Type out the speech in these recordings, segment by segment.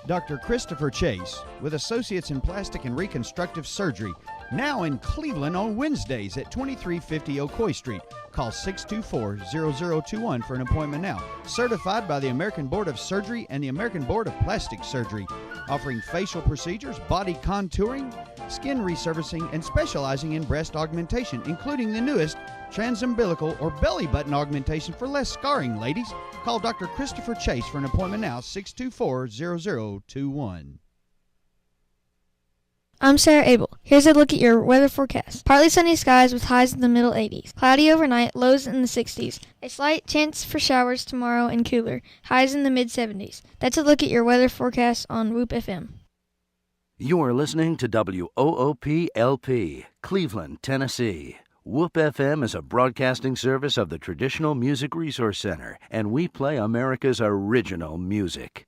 Dr. Christopher Chase, with Associates in Plastic and Reconstructive Surgery, now in Cleveland on Wednesdays at 2350 Ocoee Street. Call 624-0021 for an appointment now. Certified by the American Board of Surgery and the American Board of Plastic Surgery. Offering facial procedures, body contouring, skin resurfacing, and specializing in breast augmentation, including the newest transumbilical or belly button augmentation for less scarring, ladies. Call Dr. Christopher Chase for an appointment now, 624-0021. I'm Sarah Abel. Here's a look at your weather forecast. Partly sunny skies with highs in the middle 80s. Cloudy overnight, lows in the 60s. A slight chance for showers tomorrow and cooler. Highs in the mid 70s. That's a look at your weather forecast on Whoop FM. You are listening to WOOP-LP, Cleveland, Tennessee. Whoop FM is a broadcasting service of the Traditional Music Resource Center, and we play America's original music.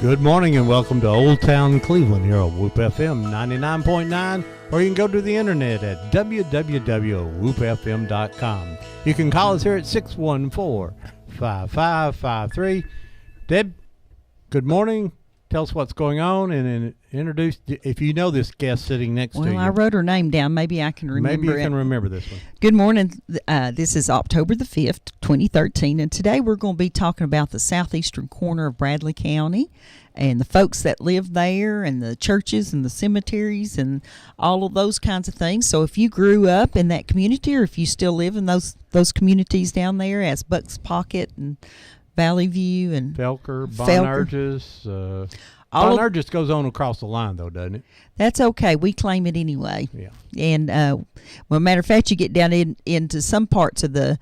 Good morning and welcome to Old Town Cleveland here on Whoop FM 99.9, or you can go to the internet at www.whoopfm.com. You can call us here at 614-5553. Deb, good morning. Tell us what's going on and introduce, if you know this guest sitting next to you. Well, I wrote her name down. Maybe I can remember it. Maybe you can remember this one. Good morning. This is October the 5th, 2013, and today we're going to be talking about the southeastern corner of Bradley County and the folks that live there and the churches and the cemeteries and all of those kinds of things. So if you grew up in that community, or if you still live in those communities down there as Bucks Pocket and Valley View and Felker, Bonarges. Bonarges goes on across the line, though, doesn't it? That's okay. We claim it anyway. Yeah. And, well, matter of fact, you get down into some parts of the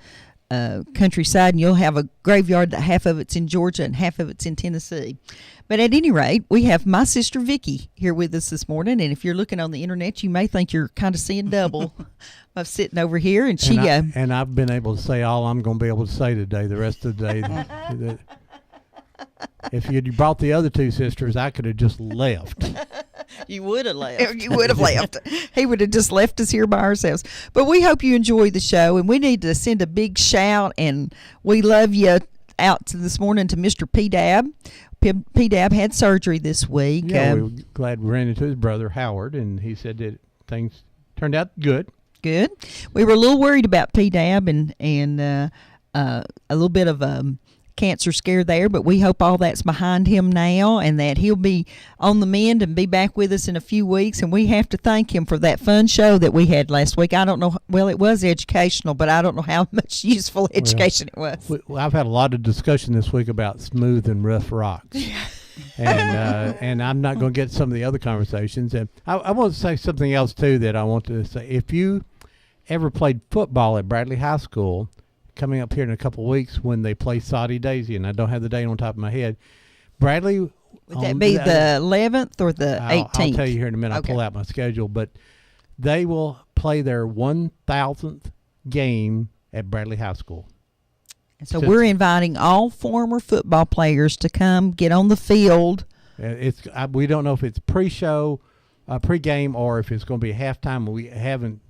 countryside, and you'll have a graveyard that half of it's in Georgia and half of it's in Tennessee. But at any rate, we have my sister Vicki here with us this morning, and if you're looking on the internet, you may think you're kind of seeing double. I'm sitting over here, and she... And I've been able to say all I'm going to be able to say today, the rest of the day. If you'd brought the other two sisters, I could have just left. You would have left. You would have left. He would have just left us here by ourselves. But we hope you enjoy the show, and we need to send a big shout, and we love you out this morning to Mr. P. Dab. P. Dab had surgery this week. Yeah, we were glad we ran into his brother, Howard, and he said that things turned out good. Good. We were a little worried about P. Dab and a little bit of cancer scare there, but we hope all that's behind him now and that he'll be on the mend and be back with us in a few weeks. And we have to thank him for that fun show that we had last week. I don't know, well, it was educational, but I don't know how much useful education it was. I've had a lot of discussion this week about smooth and rough rocks. And I'm not going to get some of the other conversations. And I want to say something else, too, that I want to say. If you ever played football at Bradley High School, coming up here in a couple of weeks when they play Soddy Daisy, and I don't have the date on top of my head. Bradley. Would that be the 11th or the 18th? I'll tell you here in a minute. Okay. I'll pull out my schedule. But they will play their 1,000th game at Bradley High School. So we're inviting all former football players to come get on the field. We don't know if it's pre-show, pre-game, or if it's going to be halftime. We haven't.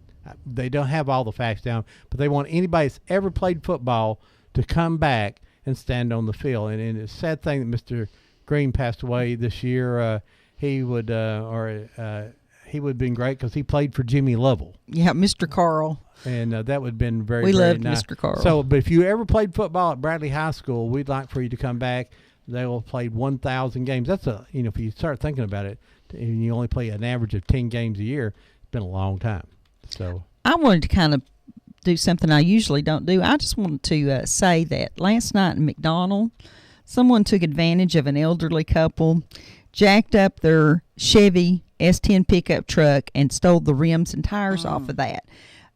They don't have all the facts down, but they want anybody that's ever played football to come back and stand on the field. And it's a sad thing that Mr. Green passed away this year. He would have been great because he played for Jimmy Lovell. Yeah, Mr. Carl. And that would have been very, we very loved nice. Mr. Carl. So, but if you ever played football at Bradley High School, we'd like for you to come back. They will have played 1,000 games. That's if you start thinking about it, and you only play an average of 10 games a year, it's been a long time. So I wanted to kind of do something I usually don't do. I just wanted to say that last night in McDonald, someone took advantage of an elderly couple, jacked up their Chevy S10 pickup truck, and stole the rims and tires off of that.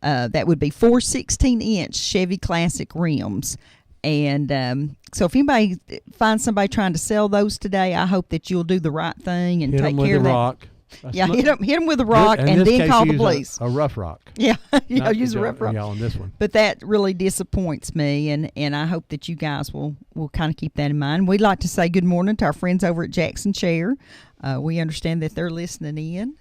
That would be 4 16-inch Chevy Classic rims. And so if anybody finds somebody trying to sell those today, I hope that you'll do the right thing and hit take them with care a of that. rock. Yeah, hit them with a rock, In and this then case, call the use police. A rough rock. Yeah, Not use a the- rough rock. Yeah, on this one. But that really disappoints me, and I hope that you guys will kind of keep that in mind. We'd like to say good morning to our friends over at Jackson Chair. We understand that they're listening in,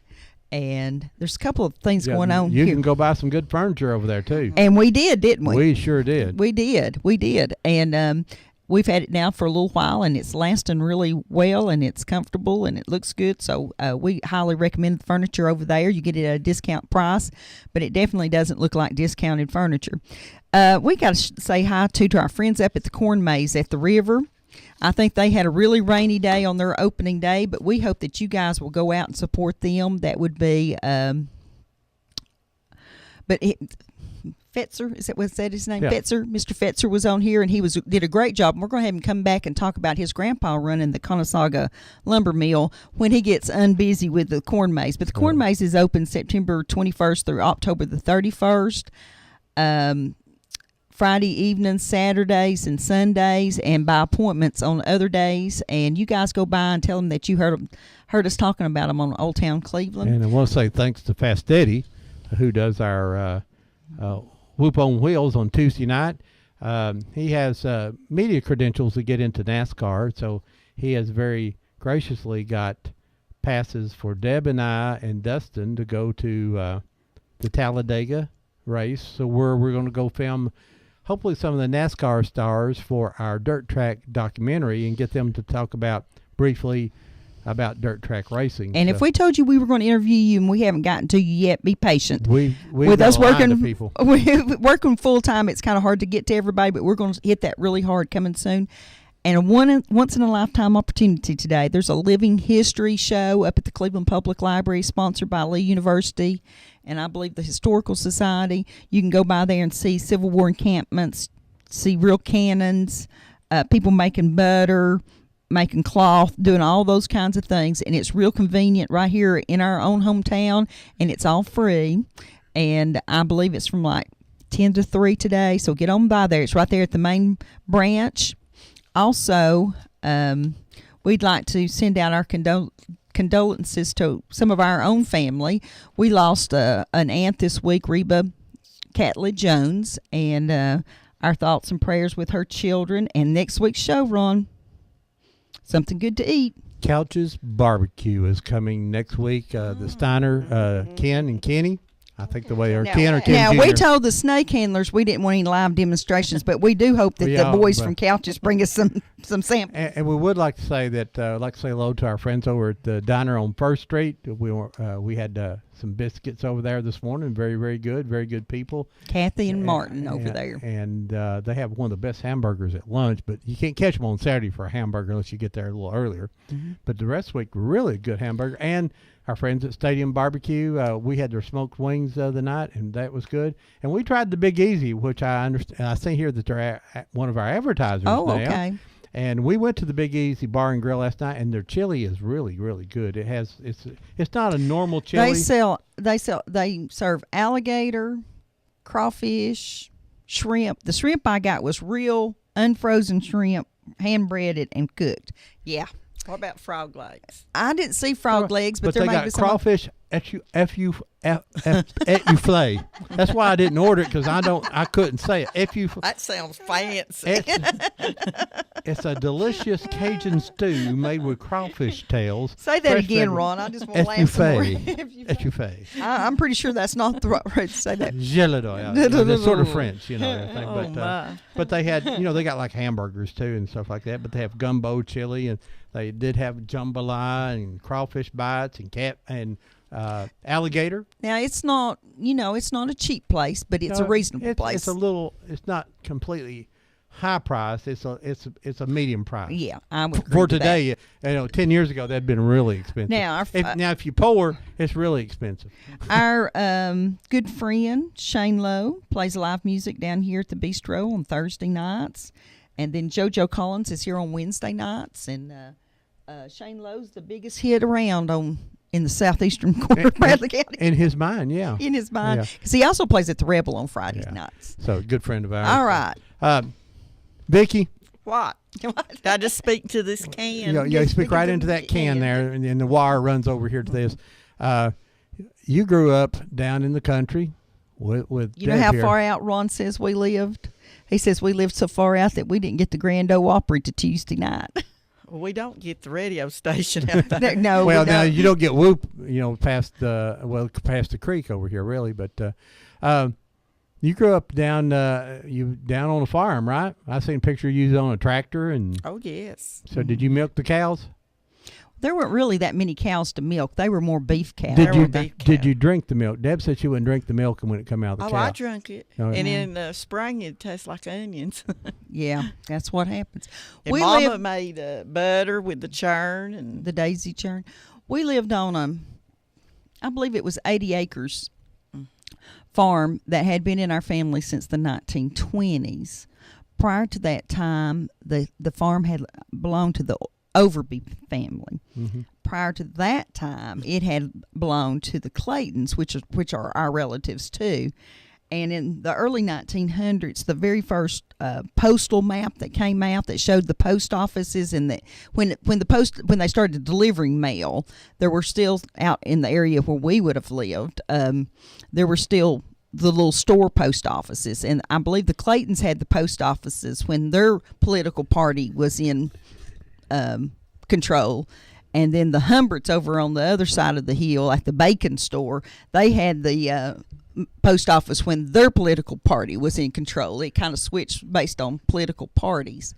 and there's a couple of things Yeah, going on you here. can go buy some good furniture over there too. And we did, didn't we? We sure did. We did. And we've had it now for a little while, and it's lasting really well, and it's comfortable, and it looks good. So we highly recommend the furniture over there. You get it at a discount price, but it definitely doesn't look like discounted furniture. We got to say hi to our friends up at the Corn Maze at the river. I think they had a really rainy day on their opening day, but we hope that you guys will go out and support them. That would be, Fetzer, was that his name? Yeah. Fetzer. Mr. Fetzer was on here, and he did a great job. And we're going to have him come back and talk about his grandpa running the Conesaga Lumber Mill when he gets unbusy with the Corn Maze. But the Corn Maze is open September 21st through October the 31st. Friday evenings, Saturdays, and Sundays, and by appointments on other days. And you guys go by and tell them that you heard us talking about them on Old Town Cleveland. And I want to say thanks to Fast Eddie, who does our Whoop on Wheels on Tuesday night. He has media credentials to get into NASCAR, so he has very graciously got passes for Deb and I and Dustin to go to the Talladega race. So we're going to go film hopefully some of the NASCAR stars for our dirt track documentary and get them to talk briefly about dirt track racing. And So if we told you we were going to interview you and we haven't gotten to you yet, be patient. we've With got us a line working, of people. working full time, it's kind of hard to get to everybody, but we're going to hit that really hard coming soon. And a once in a lifetime opportunity today. There's a living history show up at the Cleveland Public Library, sponsored by Lee University, and I believe the Historical Society. You can go by there and see Civil War encampments, see real cannons, people making butter, making cloth, doing all those kinds of things, and it's real convenient right here in our own hometown, and it's all free. And I believe it's from like 10 to 3 today, so get on by there. It's right there at the main branch. Also, we'd like to send out our condolences to some of our own family. We lost an aunt this week, Reba Catley Jones, and our thoughts and prayers with her children. And next week's show, Ron, something good to eat. Couch's Barbecue is coming next week. The Steiner, Ken and Kenny. I think the way, or Ken or Ken Now, Jr. we told the snake handlers we didn't want any live demonstrations, but we do hope that the boys from Couches bring us some samples. And we would like to say that, like to say hello to our friends over at the diner on First Street. We had some biscuits over there this morning. Very, very good people. Kathy and Martin over there. And they have one of the best hamburgers at lunch, but you can't catch them on Saturday for a hamburger unless you get there a little earlier. Mm-hmm. But the rest of the week, really good hamburger. And our friends at Stadium Barbecue, we had their smoked wings the other night, and that was good. And we tried the Big Easy, which I understand. I see here that they're one of our advertisers now. Oh, okay. And we went to the Big Easy Bar and Grill last night, and their chili is really, really good. It's not a normal chili. They serve alligator, crawfish, shrimp. The shrimp I got was real unfrozen shrimp, hand breaded and cooked. Yeah. What about frog legs? I didn't see frog legs, but there they might got be some. crawfish etoufflée. That's why I didn't order it, because I couldn't say it. That sounds fancy. It's a delicious Cajun stew made with crawfish tails. Say that Fresh again, favorite. Ron. I just want to laugh some more. Etouffée. I'm pretty sure that's not the right way to say that. Gelato. It's sort of French, everything. my. But they had, they got like hamburgers too and stuff like that. But they have gumbo chili, and they did have jambalaya and crawfish bites and alligator. Now it's not, it's not a cheap place, but it's a reasonable place. It's not completely high price. It's a medium price. Yeah, I would agree For with that. today, 10 years ago, that'd been really expensive. Now, if you pour, it's really expensive. Our good friend Shane Lowe plays live music down here at the Bistro on Thursday nights, and then JoJo Collins is here on Wednesday nights. And Shane Lowe's the biggest hit around in the southeastern corner of Bradley County. In his mind, yeah. In his mind, Yeah. because he also plays at the Rebel on Fridays Yeah. nights. So, good friend of ours. All right, Vicki, What? Did I just speak to this can? you speak right into that can there, and then the wire runs over here to this. You grew up down in the country with You know Deb how here. far out Ron says we lived? He says we lived so far out that we didn't get the Grand Ole Opry to Tuesday night. Well, we don't get the radio station out there. No, Well, we now don't. you don't get whoop, past the creek over here, really. But you grew up down on a farm, right? I seen a picture of you on a tractor, and Oh, yes. so did you milk the cows? There weren't really that many cows to milk. They were more beef cows. Did you were beef did cows. you drink the milk? Deb said she wouldn't drink the milk when it come out of the Oh, cow. I drank it. Oh, And yeah. in the spring, it tastes like onions. Yeah, that's what happens. And We Mama lived made butter with the churn. And the daisy churn. We lived on I believe it was 80 acres farm that had been in our family since the 1920s. Prior to that time, the farm had belonged to the Overby family. Mm-hmm. Prior to that time, it had belonged to the Claytons, which are our relatives too. And in the early 1900s, the very first postal map that came out that showed the post offices, and that when they started delivering mail, there were still out in the area where we would have lived. There were still the little store post offices, and I believe the Claytons had the post offices when their political party was in control. And then the Humberts over on the other side of the hill at the Bacon store, they had the post office when their political party was in control. It kind of switched based on political parties.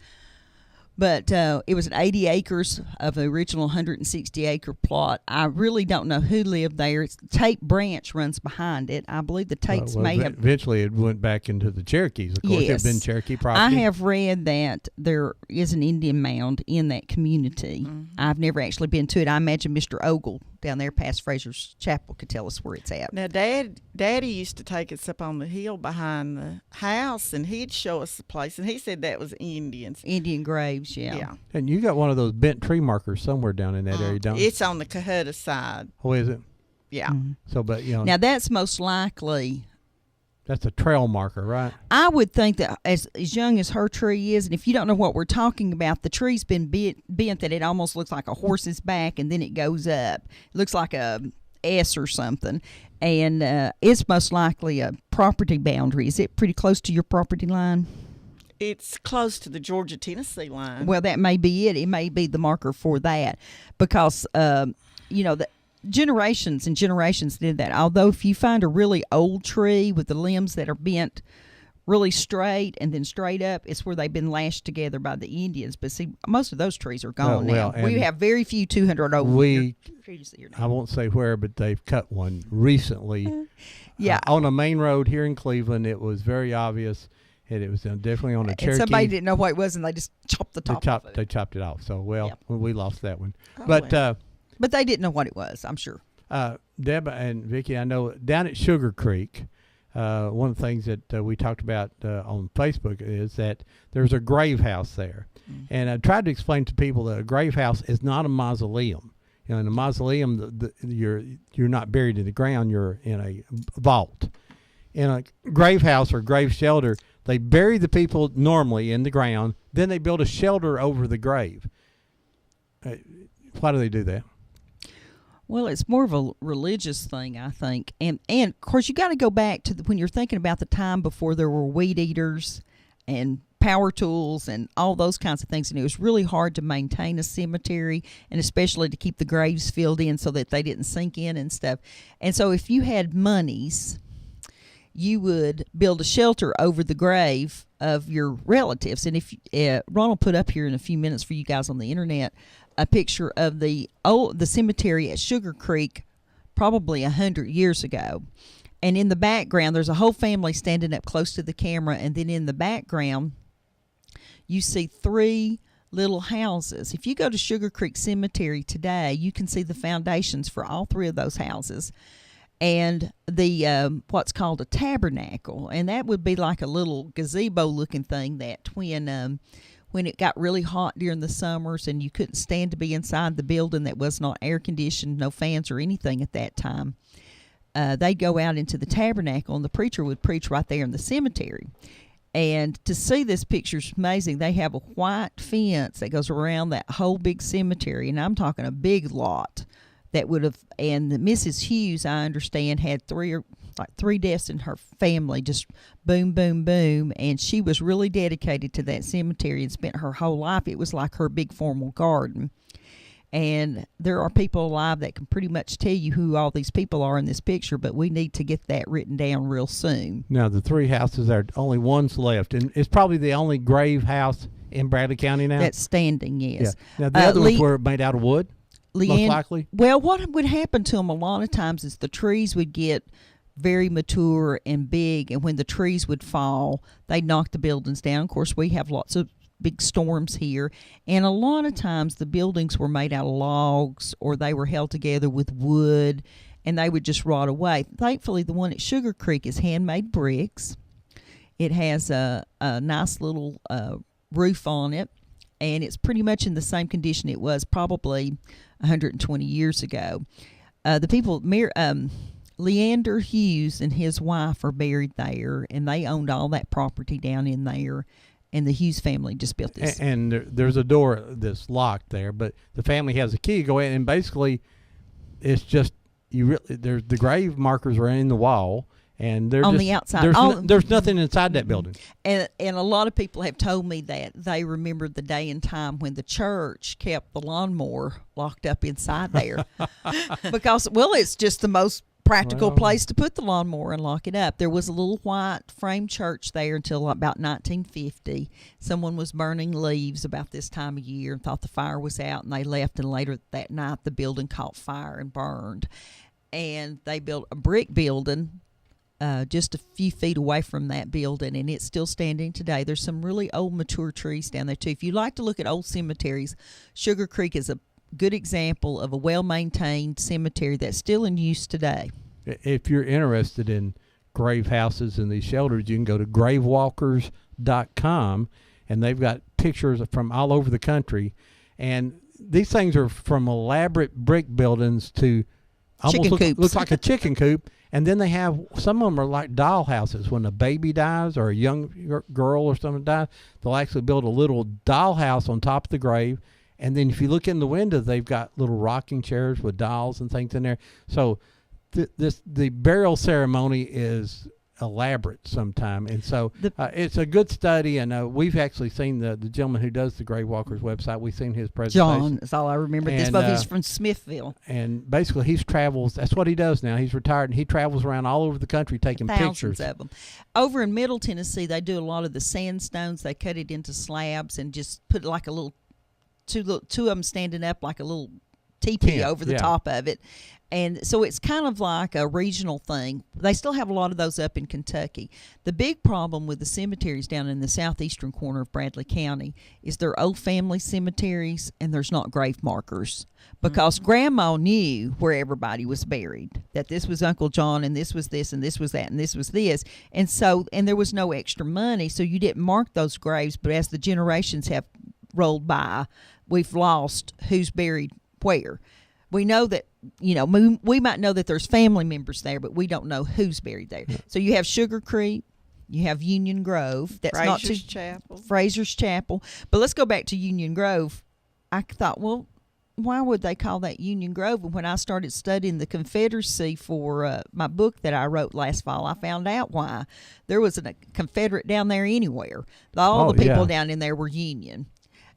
But it was 80 acres of the original 160-acre plot. I really don't know who lived there. Tate Branch runs behind it. I believe the Tates may have... Eventually, it went back into the Cherokees. Of course, Yes. it had been Cherokee I property. have read that there is an Indian mound in that community. I've never actually been to it. I imagine Mr. Ogle down there past Fraser's Chapel could tell us where it's at. now, Daddy used to take us up on the hill behind the house, and he'd show us the place, and he said that was Indians. Indian graves, yeah. Yeah. And you got one of those bent tree markers somewhere down in that area, don't you? It's on the Cohutta side. Oh, is it? Yeah. So, but Now, that's most likely... that's a trail marker, right? I would think that as young as her tree is, and if you don't know what we're talking about, the tree's been bent that it almost looks like a horse's back, and then it goes up. It looks like a S or something, and it's most likely a property boundary. Is it pretty close to your property line? It's close to the Georgia-Tennessee line. Well, that may be it. It may be the marker for that, because the generations and generations did that. Although if you find a really old tree with the limbs that are bent really straight and then straight up, it's where they've been lashed together by the Indians. But see, most of those trees are gone well, now. We and have very few 200 over trees here now. I won't say where, but they've cut one recently. Yeah. On a main road here in Cleveland, it was very obvious. And it was definitely on a And Cherokee. somebody didn't know what it was, and they just chopped the top off of They it. chopped it off. So, Yep. we lost that one. Oh, But well. But they didn't know what it was, I'm sure. Deb and Vicki, I know down at Sugar Creek, one of the things that we talked about on Facebook is that there's a grave house there. Mm-hmm. And I tried to explain to people that a grave house is not a mausoleum. You know, in a mausoleum, you're not buried in the ground, you're in a vault. In a grave house or grave shelter, they bury the people normally in the ground, then they build a shelter over the grave. Why do they do that? Well, it's more of a religious thing, I think. And of course, you got to go back to when you're thinking about the time before there were weed eaters and power tools and all those kinds of things. And it was really hard to maintain a cemetery, and especially to keep the graves filled in so that they didn't sink in and stuff. And so if you had monies, you would build a shelter over the grave of your relatives. And if Ron will put up here in a few minutes for you guys on the internet a picture of the cemetery at Sugar Creek, probably 100 years ago. And in the background, there's a whole family standing up close to the camera, and then in the background, you see 3 little houses. If you go to Sugar Creek Cemetery today, you can see the foundations for all 3 of those houses. And the what's called a tabernacle, and that would be like a little gazebo-looking thing that when it got really hot during the summers and you couldn't stand to be inside the building that was not air-conditioned, no fans or anything at that time, they'd go out into the tabernacle, and the preacher would preach right there in the cemetery. And to see this picture is amazing. They have a white fence that goes around that whole big cemetery, and I'm talking a big lot that would have. And Mrs. Hughes, I understand, had 3 deaths in her family, just boom, boom, boom. And she was really dedicated to that cemetery and spent her whole life. It was like her big formal garden. And there are people alive that can pretty much tell you who all these people are in this picture, but we need to get that written down real soon. Now, the 3 houses, there are only one's left, and it's probably the only grave house in Bradley County now? That's standing, yes. Yeah. Now, the other ones were made out of wood, most likely? Well, what would happen to them a lot of times is the trees would get very mature and big, and when the trees would fall, they'd knock the buildings down. Of course, we have lots of big storms here, and a lot of times the buildings were made out of logs or they were held together with wood, and they would just rot away. Thankfully, the one at Sugar Creek is handmade bricks. It has a nice little roof on it, and it's pretty much in the same condition it was probably 120 years ago. The people, Leander Hughes and his wife are buried there, and they owned all that property down in there. And the Hughes family just built this. And there's a door that's locked there, but the family has a key. Go in, and basically, it's just there's the grave markers are in the wall, and they're on just, the outside. There's nothing inside that building. And a lot of people have told me that they remember the day and time when the church kept the lawnmower locked up inside there, because it's just the most practical place to put the lawnmower and lock it up. There was a little white frame church there until about 1950. Someone was burning leaves about this time of year and thought the fire was out, and they left, and later that night the building caught fire and burned. And they built a brick building just a few feet away from that building, and it's still standing today. There's some really old mature trees down there too. If you like to look at old cemeteries, Sugar Creek is a good example of a well-maintained cemetery that's still in use today. If you're interested in grave houses and these shelters, you can go to gravewalkers.com, and they've got pictures from all over the country. And these things are from elaborate brick buildings to almost looks like a chicken coop. And then they have, some of them are like doll houses. When a baby dies or a young girl or someone dies, they'll actually build a little doll house on top of the grave. And then if you look in the window, they've got little rocking chairs with dolls and things in there. So the burial ceremony is elaborate sometime. And so it's a good study. And we've actually seen the gentleman who does the Grave Walkers website. We've seen his presentation. John is all I remember. He's from Smithville. And basically he travels. That's what he does now. He's retired, and he travels around all over the country taking pictures. Thousands of them. Over in Middle Tennessee, they do a lot of the sandstones. They cut it into slabs and just put like a little, two of them standing up like a little teepee over the top of it. And so it's kind of like a regional thing. They still have a lot of those up in Kentucky. The big problem with the cemeteries down in the southeastern corner of Bradley County is they're old family cemeteries, and there's not grave markers, because Grandma knew where everybody was buried, that this was Uncle John, and this was this, and this was that, and this was this. And so, and there was no extra money, so you didn't mark those graves. But as the generations have rolled by, we've lost who's buried where. We know that, we might know that there's family members there, but we don't know who's buried there. So you have Sugar Creek, you have Union Grove. That's Fraser's Chapel. But let's go back to Union Grove. I thought, well, why would they call that Union Grove? And when I started studying the Confederacy for my book that I wrote last fall, I found out why. There was a Confederate down there anywhere. All the people down in there were Union.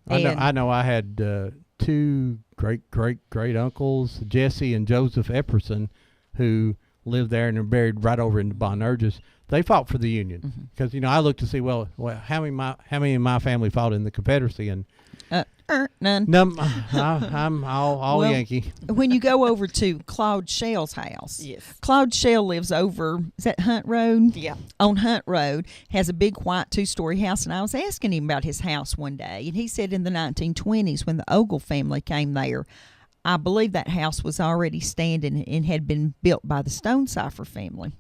I know. I had two great uncles, Jesse and Joseph Epperson, who lived there and are buried right over in Bonerges. They fought for the Union because I looked to see how many in my family fought in the Confederacy, and None. No, I'm all Well, Yankee. When you go over to Claude Shell's house, Yes. Claude Shell lives over, is that Hunt Road? Yeah. On Hunt Road, has a big white 2-story house. And I was asking him about his house one day, and he said in the 1920s when the Ogle family came there, I believe that house was already standing and had been built by the Stonecipher family.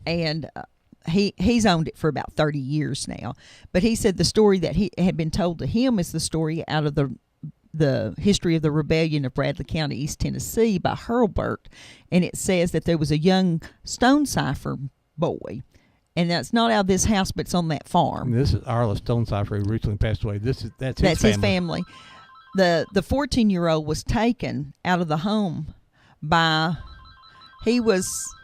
And he's owned it for about 30 years now. But he said the story that he had been told to him is the story out of the history of the rebellion of Bradley County, East Tennessee by Hurlburt. And it says that there was a young Stonecipher boy. And that's not out of this house, but it's on that farm. This is Arla Stonecipher, who recently passed away. That's his family. The 14-year-old was taken out of the home he was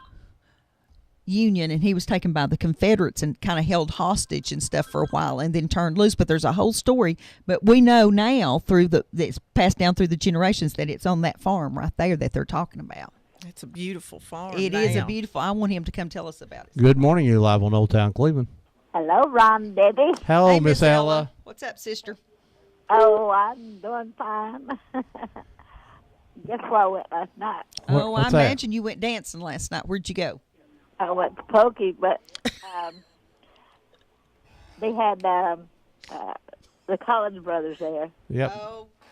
Union, and he was taken by the Confederates and kind of held hostage and stuff for a while and then turned loose. But there's a whole story. But we know now it's passed down through the generations that it's on that farm right there that they're talking about. It's a beautiful farm. It is a beautiful. I want him to come tell us about it. Good morning. You're live on Old Town Cleveland. Hello, Ron, Debbie. Hello, Hey, Miss Ella. What's up, sister? Oh, I'm doing fine. Guess where I went last night? I What's that? imagine you went dancing last night. Where'd you go? I went to Pokey, but they had the Collins brothers there, Yep.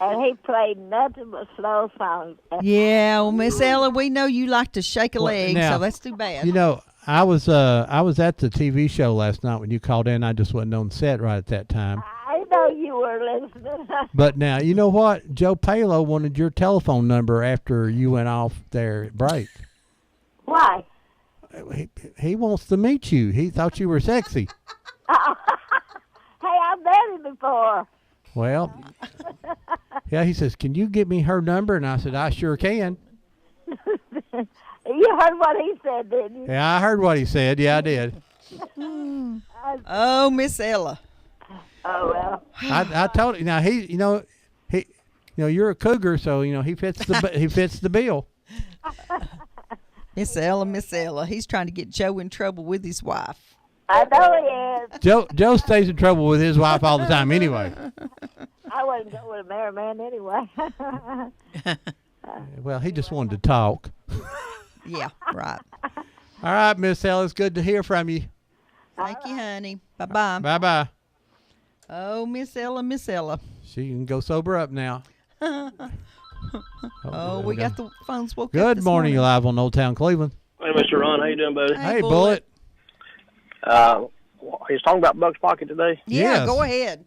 and he played nothing but slow songs. Yeah, well, Miss Ella, we know you like to shake a Well, leg, now, so that's too bad. You know, I was at the TV show last night when you called in. I just wasn't on set right at that time. I know you were listening. But now, you know what? Joe Palo wanted your telephone number after you went off there at break. Why? He wants to meet you. He thought you were sexy. Hey, I've met him before. Well, yeah, he says, can you get me her number? And I said, I sure can. You heard what he said, didn't you? Yeah, I heard what he said. Yeah, I did. Oh, Miss Ella. Oh, well. I told him. Now, you're a cougar, so, he fits the bill. Miss Ella. He's trying to get Joe in trouble with his wife. I know he is. Joe stays in trouble with his wife all the time anyway. I wouldn't go with a married man anyway. Well, he just wanted to talk. Yeah, right. All right, Miss Ella, it's good to hear from you. Thank you, honey. Bye-bye. Bye-bye. Oh, Miss Ella. She can go sober up now. Oh, we got the phones woke up Good this morning, live on Old Town Cleveland. Hey, Mr. Ron, how you doing, buddy? Hey, Bullet. He's talking about Buck's Pocket today. Yeah, Yes. go ahead.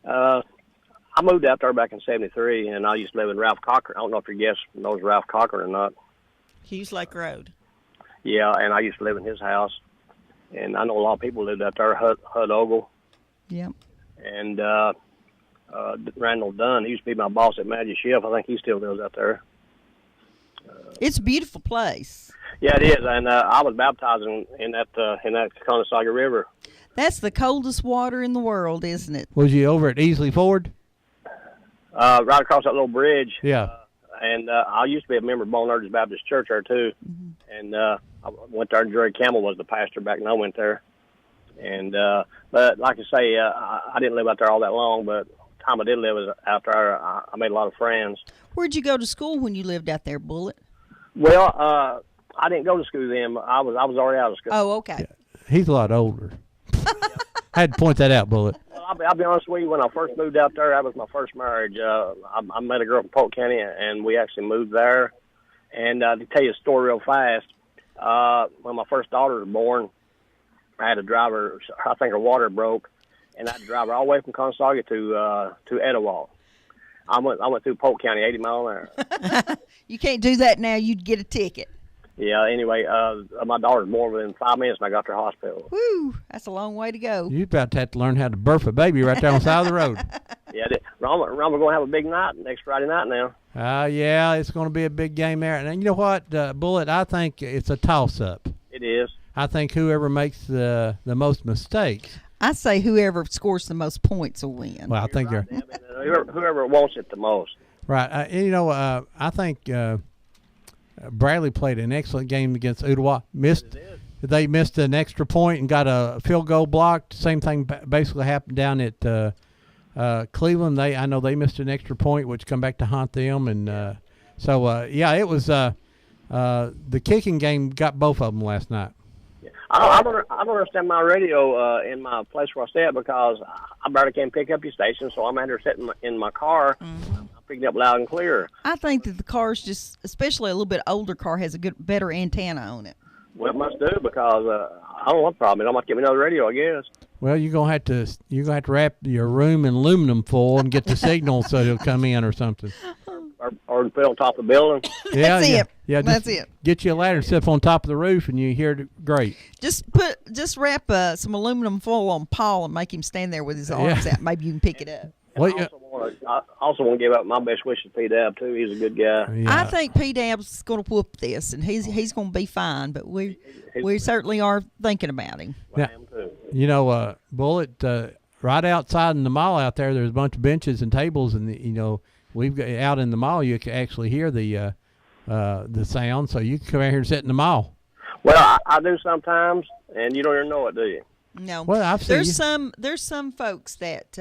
I moved out there back in '73, and I used to live in Ralph Cochran. I don't know if your guest knows Ralph Cochran or not. Hughes Lake Road. Yeah, and I used to live in his house, and I know a lot of people lived out there. Hud Ogle Yep. and Randall Dunn. He used to be my boss at Magic Shelf. I think he still lives out there. It's a beautiful place. Yeah, it is, and I was baptized in that Conasauga River. That's the coldest water in the world, isn't it? Was you over at Easley Ford? Right across that little bridge. Yeah. And I used to be a member of Bone Urges Baptist Church there, too. Mm-hmm. And I went there, and Jerry Campbell was the pastor back when I went there. And but like I say, I didn't live out there all that long, but the time I did live out there, I made a lot of friends. Where'd you go to school when you lived out there, Bullet? Well, I didn't go to school then. I was already out of school. Oh, okay. He's a lot older. I had to point that out, Bullet. Well, I'll be honest with you. When I first moved out there, that was my first marriage. I met a girl from Polk County, and we actually moved there. And to tell you a story real fast, when my first daughter was born, I had to drive her. I think her water broke, and I had to drive her all the way from Conasauga to Etowah. I went through Polk County, 80 mile an hour. You can't do that now. You'd get a ticket. Yeah. Anyway, my daughter was born within 5 minutes, and I got to the hospital. Whew, that's a long way to go. You're about to have to learn how to birth a baby right there on the side of the road. Yeah. Ron, we're going to have a big night next Friday night now. Yeah, it's going to be a big game there. And you know what, Bullet, I think it's a toss-up. It is. I think whoever makes the most mistakes. I say whoever scores the most points will win. Well, I think Right. I mean, whoever wants it the most. right. And, I think Bradley played an excellent game against Ottawa. They missed an extra point and got a field goal blocked. Same thing basically happened down at Cleveland, I know they missed an extra point, which come back to haunt them, and it was the kicking game got both of them last night. I don't understand my radio in my place where I stay at because I barely can pick up your station, so I'm under sitting in my car. Mm-hmm. I'm picking up loud and clear. I think that the car's just, especially a little bit older car, has a better antenna on it. Well, it must do because I don't know what problem. I might get me another radio, I guess. Well, you're gonna have to wrap your room in aluminum foil and get the signal so it'll come in or something. Or put it on top of the building. Yeah, That's it. Yeah, That's it. Get you a ladder and sit up on top of the roof, and you hear it great. Just wrap some aluminum foil on Paul and make him stand there with his arms out. Maybe you can pick it up. Well, I also want to give up my best wishes to P-Dab, too. He's a good guy. yeah. I think P-Dab's going to whoop this, and he's going to be fine. But we certainly are thinking about him. Yeah. I am, too. You know, Bullet, right outside in the mall out there's a bunch of benches and tables, and we've got out in the mall. You can actually hear the sound, so you can come out here and sit in the mall. Well, I do sometimes, and you don't even know it, do you? No. Well, I've seen there's some folks that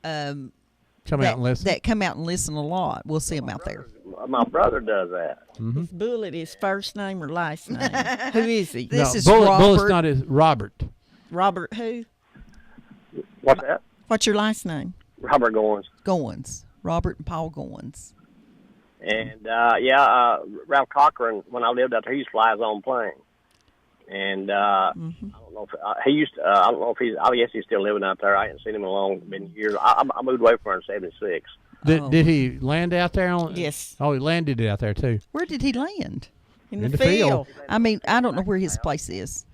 come out and listen. That come out and listen a lot. We'll see them out there. My brother does that. Mm-hmm. Is Bullet his first name or last name? Who is he? This is Bullet's Robert. not his Robert. Robert who? What's that? What's your last name? Robert Goins. Goins. Robert and Paul Goins. And, Ralph Cochran, when I lived out there, he used to fly his own plane. And I don't know if he used to, I don't know if I guess he's still living out there. I haven't seen him in a long many years. I moved away from her in 76. Did he land out there? Yes. Oh, he landed out there, too. Where did he land? In the field. I mean, I don't know where his place is.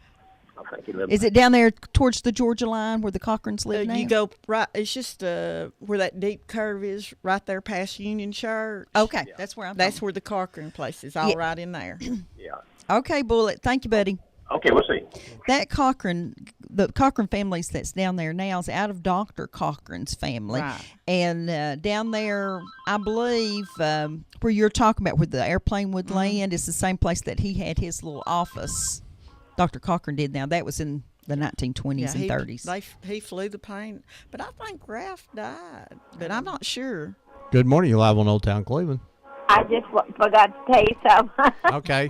I think he lived Is it down there towards the Georgia line where the Cochrans live now? You go right. It's just where that deep curve is, right there past Union Church. Okay, that's where I'm. That's where the Cochran place is. All right in there. Yeah. Okay, Bullet. Thank you, buddy. Okay, we'll see. That the Cochran families that's down there now is out of Dr. Cochran's family. Right. And down there, I believe, where you're talking about where the airplane would land, is the same place that he had his little office. Dr. Cochran did now. That was in the 1920s and 30s. He flew the plane. But I think Ralph died. But I'm not sure. Good morning. You're live on Old Town Cleveland. I just forgot to tell you something. Okay.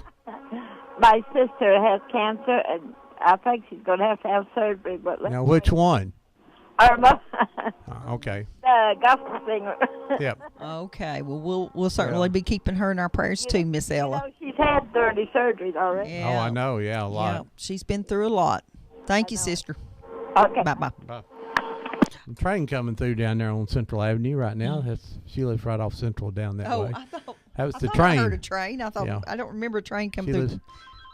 My sister has cancer, and I think she's going to have surgery. But Now, which one? Irma, Okay. the gospel singer. Yep. Okay. Well, we'll certainly be keeping her in our prayers too, Miss Ella. She's had 30 surgeries already. Yeah. Oh, I know. Yeah, a lot. Yeah, she's been through a lot. Thank you, sister. Okay. Bye-bye. The train coming through down there on Central Avenue right now. She lives right off Central down that way. I thought That was the I train. heard a train. I thought Yeah. I don't remember a train come She through. lives-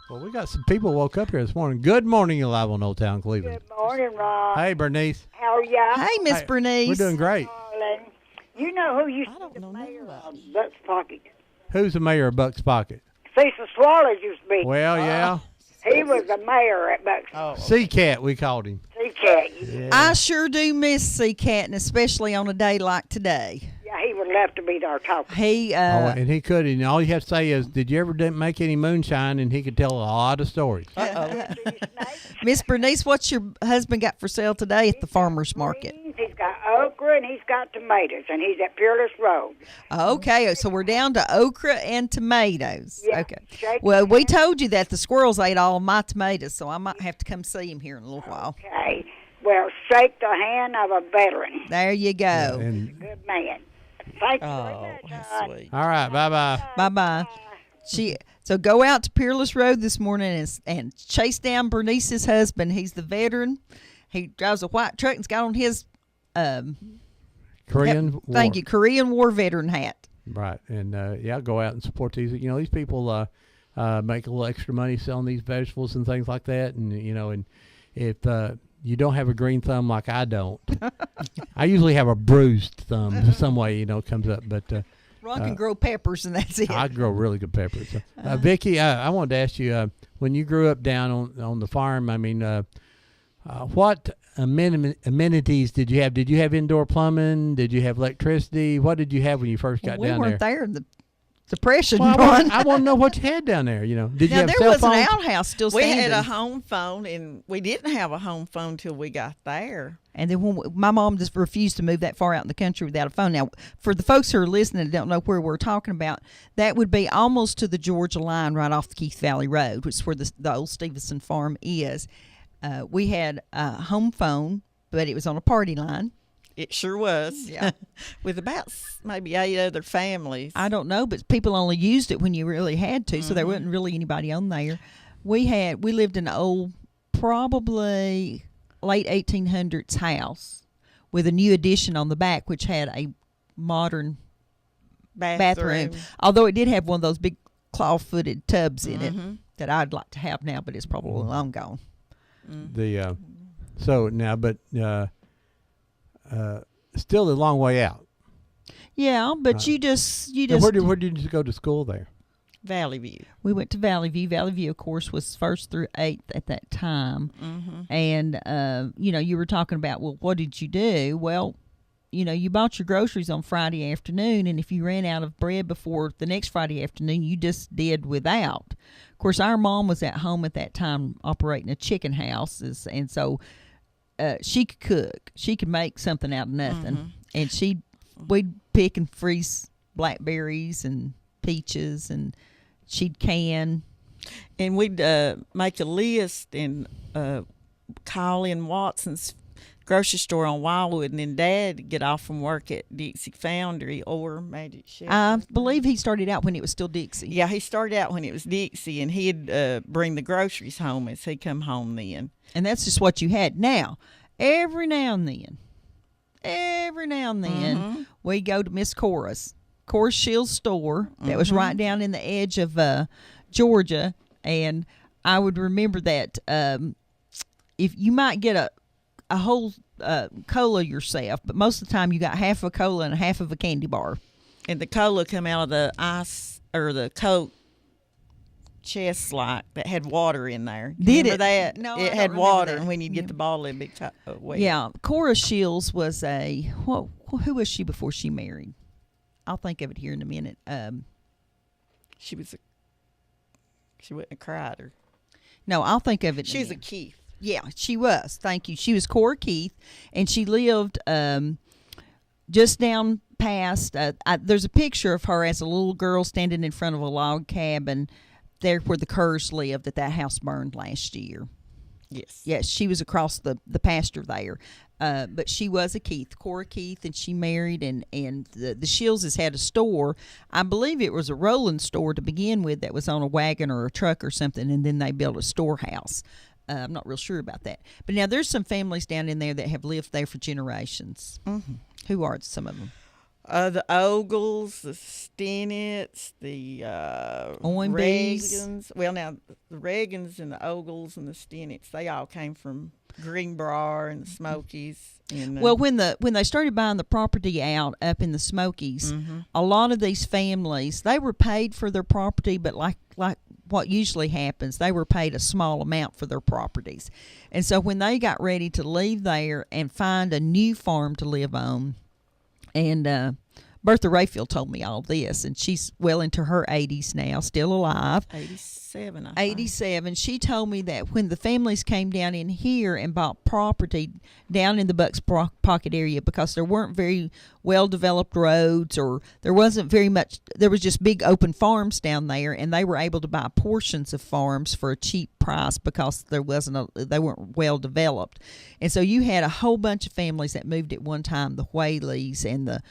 Well, we got some people woke up here this morning. Good morning, you're live on Old Town Cleveland. Good morning, Rob. Hey, Bernice. How are ya? Hey, Miss Hey, Bernice. We're doing great. Darling. You know who used I don't to be know the mayor that. of Bucks Pocket? Who's the mayor of Bucks Pocket? Cecil Swallows used to be. Well, yeah. He was the mayor at Bucks Sea Cat, we called him. Cat. Yeah. I sure do miss Sea Cat, and especially on a day like today. Yeah, he would love to be there talking. He, Oh, and he could. And all you have to say is, did you ever make any moonshine? And he could tell a lot of stories. Miss Bernice, what's your husband got for sale today at the farmer's market? He's got okra and he's got tomatoes, and he's at Peerless Road. Okay, so we're down to okra and tomatoes. Yeah, Okay. shake Well, your we hand. told you that the squirrels ate all of my tomatoes, so I might have to come see him here in a little while. Okay. Well, shake the hand of a veteran. There you go. And Good man. Thank you Oh, very much, that's hon. sweet. all right, bye-bye. Bye-bye. So go out to Peerless Road this morning and chase down Bernice's husband. He's the veteran. He drives a white truck and's got on his Korean War. thank you, Korean War veteran hat. Right. And, go out and support these. You know, these people make a little extra money selling these vegetables and things like that. And, and if you don't have a green thumb like I don't, I usually have a bruised thumb. Some way, comes up. But Ron can grow peppers, and that's it. I grow really good peppers. Vicki, I wanted to ask you, when you grew up down on the farm, I mean, what amenities did you have? Did you have indoor plumbing? Did you have electricity? What did you have when you first got we down weren't there? there. Depression Well, run. I want to know what you had down there. Did you Now, have there cell was phones? an outhouse still We standing. had a home phone, and we didn't have a home phone till we got there. And then when my mom just refused to move that far out in the country without a phone. Now, for the folks who are listening and don't know where we're talking about, that would be almost to the Georgia line right off the Keith Valley Road, which is where the old Stevenson farm is. We had a home phone, but it was on a party line. It sure was. Yeah. With about maybe 8 other families. I don't know, but people only used it when you really had to, so there wasn't really anybody on there. We lived in an old, probably late 1800s house with a new addition on the back, which had a modern bathroom. Although it did have one of those big claw-footed tubs in it that I'd like to have now, but it's probably long gone. So now, but still a long way out. Yeah, but you just. And where did you go to school there? Valley View. We went to Valley View. Valley View, of course, was 1st through 8th at that time. And, you were talking about, well, what did you do? Well, you bought your groceries on Friday afternoon, and if you ran out of bread before the next Friday afternoon, you just did without. Of course, our mom was at home at that time operating a chicken house, and so she could cook. She could make something out of nothing. And we'd pick and freeze blackberries and peaches, and she'd can. And we'd make a list and call in Watson's grocery store on Wildwood, and then Dad would get off from work at Dixie Foundry or Magic Shelf. I believe he started out when it was still Dixie. Yeah, he started out when it was Dixie, and he'd bring the groceries home as he come home then. And that's just what you had. Now, every now and then, we go to Miss Cora's Shields store that was right down in the edge of Georgia, and I would remember that if you might get a whole cola yourself, but most of the time you got half a cola and half of a candy bar. And the cola come out of the ice or the Coke chest like that had water in there. Did Remember it? that? No, I it don't had remember water, that. and when you get the bottle, it'd be wet. Yeah, Cora Shields was who was she before she married? I'll think of it here in a minute. She wasn't a Crider. No, I'll think of it. She's a Keith. Yeah, she was. Thank you. She was Cora Keith, and she lived just down past. There's a picture of her as a little girl standing in front of a log cabin there where the Kerrs lived that house burned last year. Yes. Yes, she was across the pasture there. But she was a Keith, Cora Keith, and she married, and the Shieldses had a store. I believe it was a rolling store to begin with that was on a wagon or a truck or something, and then they built a storehouse. I'm not real sure about that. But now there's some families down in there that have lived there for generations. Who are some of them? The Ogles, the Stennetts, the Oinbys. Regans. Well, now, the Regans and the Ogles and the Stennetts, they all came from Greenbrier and the Smokies. And, Well, when they started buying the property out up in the Smokies, a lot of these families, they were paid for their property, but like what usually happens, they were paid a small amount for their properties. And so when they got ready to leave there and find a new farm to live on, and Bertha Rayfield told me all this, and she's well into her 80s now, still alive. 87, I think. 87. She told me that when the families came down in here and bought property down in the Bucks Pocket area, because there weren't very well-developed roads, or there wasn't very much, there was just big open farms down there, and they were able to buy portions of farms for a cheap price because they weren't well-developed. And so you had a whole bunch of families that moved at one time, the Whaleys and the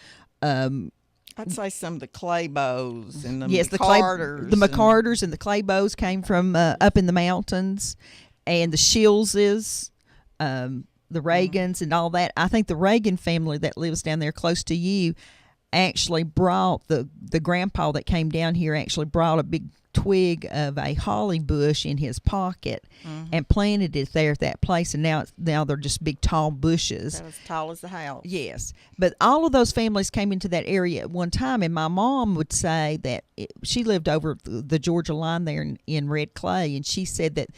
I'd say some of the Claybows and the McCarters. The McCarters and the Claybows came from up in the mountains, and the Shieldses, the Regans, and all that. I think the Reagan family that lives down there close to you actually brought the grandpa that came down here actually brought a big twig of a holly bush in his pocket and planted it there at that place, and now they're just big tall bushes. That was as tall as the house. Yes, but all of those families came into that area at one time, and my mom would say that she lived over the Georgia line there in Red Clay, and she said that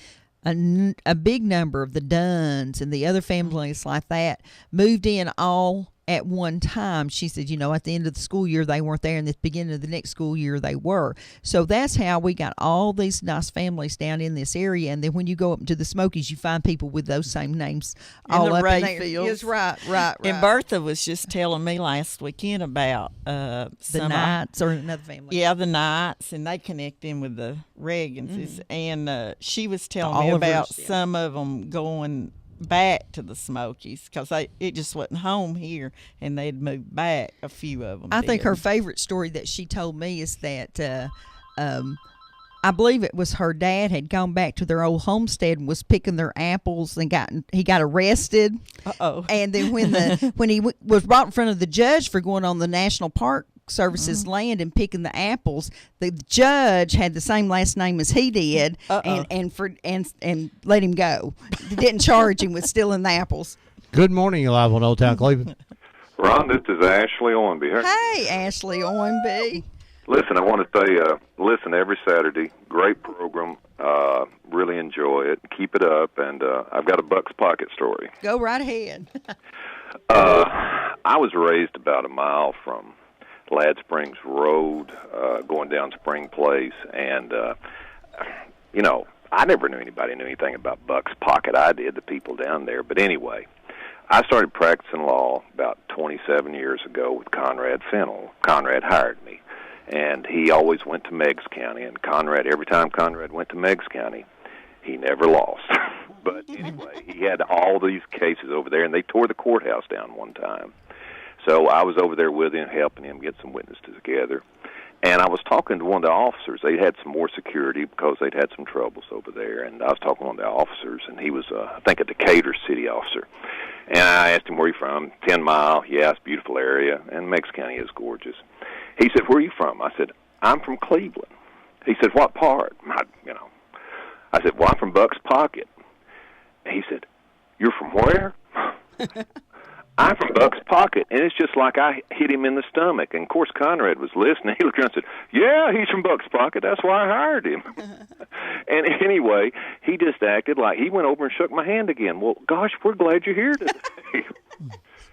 a big number of the Dunns and the other families like that moved in all at one time. She said, at the end of the school year they weren't there, and at the beginning of the next school year they were. So that's how we got all these nice families down in this area. And then when you go up to the Smokies, you find people with those same names all the up in there. Rayfields. Yes, right. And Bertha was just telling me last weekend about the Knights, or another family. Yeah, the Knights, and they connect in with the Regans. And she was telling me Olivers, about some of them going back to the Smokies because it just wasn't home here, and they'd moved back. A few of them. I think her favorite story that she told me is that I believe it was her dad had gone back to their old homestead and was picking their apples, and he got arrested. And then when he was brought in front of the judge for going on the National Park Service's land and picking the apples, the judge had the same last name as he did, and let him go. They didn't charge him with stealing the apples. Good morning, you're live on Old Town Cleveland. Ron, this is Ashley Owenby. Hey, Ashley Owenby. Listen, I want to say, listen every Saturday. Great program. Really enjoy it. Keep it up. And I've got a Buck's Pocket story. Go right ahead. I was raised about a mile from Ladd Springs Road, going down Spring Place. And, I never knew anybody knew anything about Buck's Pocket. I did, the people down there. But anyway, I started practicing law about 27 years ago with Conrad Fennell. Conrad hired me. And he always went to Meigs County. And every time Conrad went to Meigs County, he never lost. But anyway, he had all these cases over there, and they tore the courthouse down one time. So I was over there with him, helping him get some witnesses together. And I was talking to one of the officers. They had some more security because they'd had some troubles over there. And I was talking to one of the officers, and he was, I think, a Decatur city officer. And I asked him, where are you from? 10 Mile. Yeah, it's a beautiful area. And Meigs County is gorgeous. He said, where are you from? I said, I'm from Cleveland. He said, what part? I said, well, I'm from Buck's Pocket. And he said, you're from where? I'm from Buck's Pocket. And it's just like I hit him in the stomach. And, of course, Conrad was listening. He looked around and said, yeah, he's from Buck's Pocket. That's why I hired him. And anyway, he just acted like he went over and shook my hand again. Well, gosh, we're glad you're here today.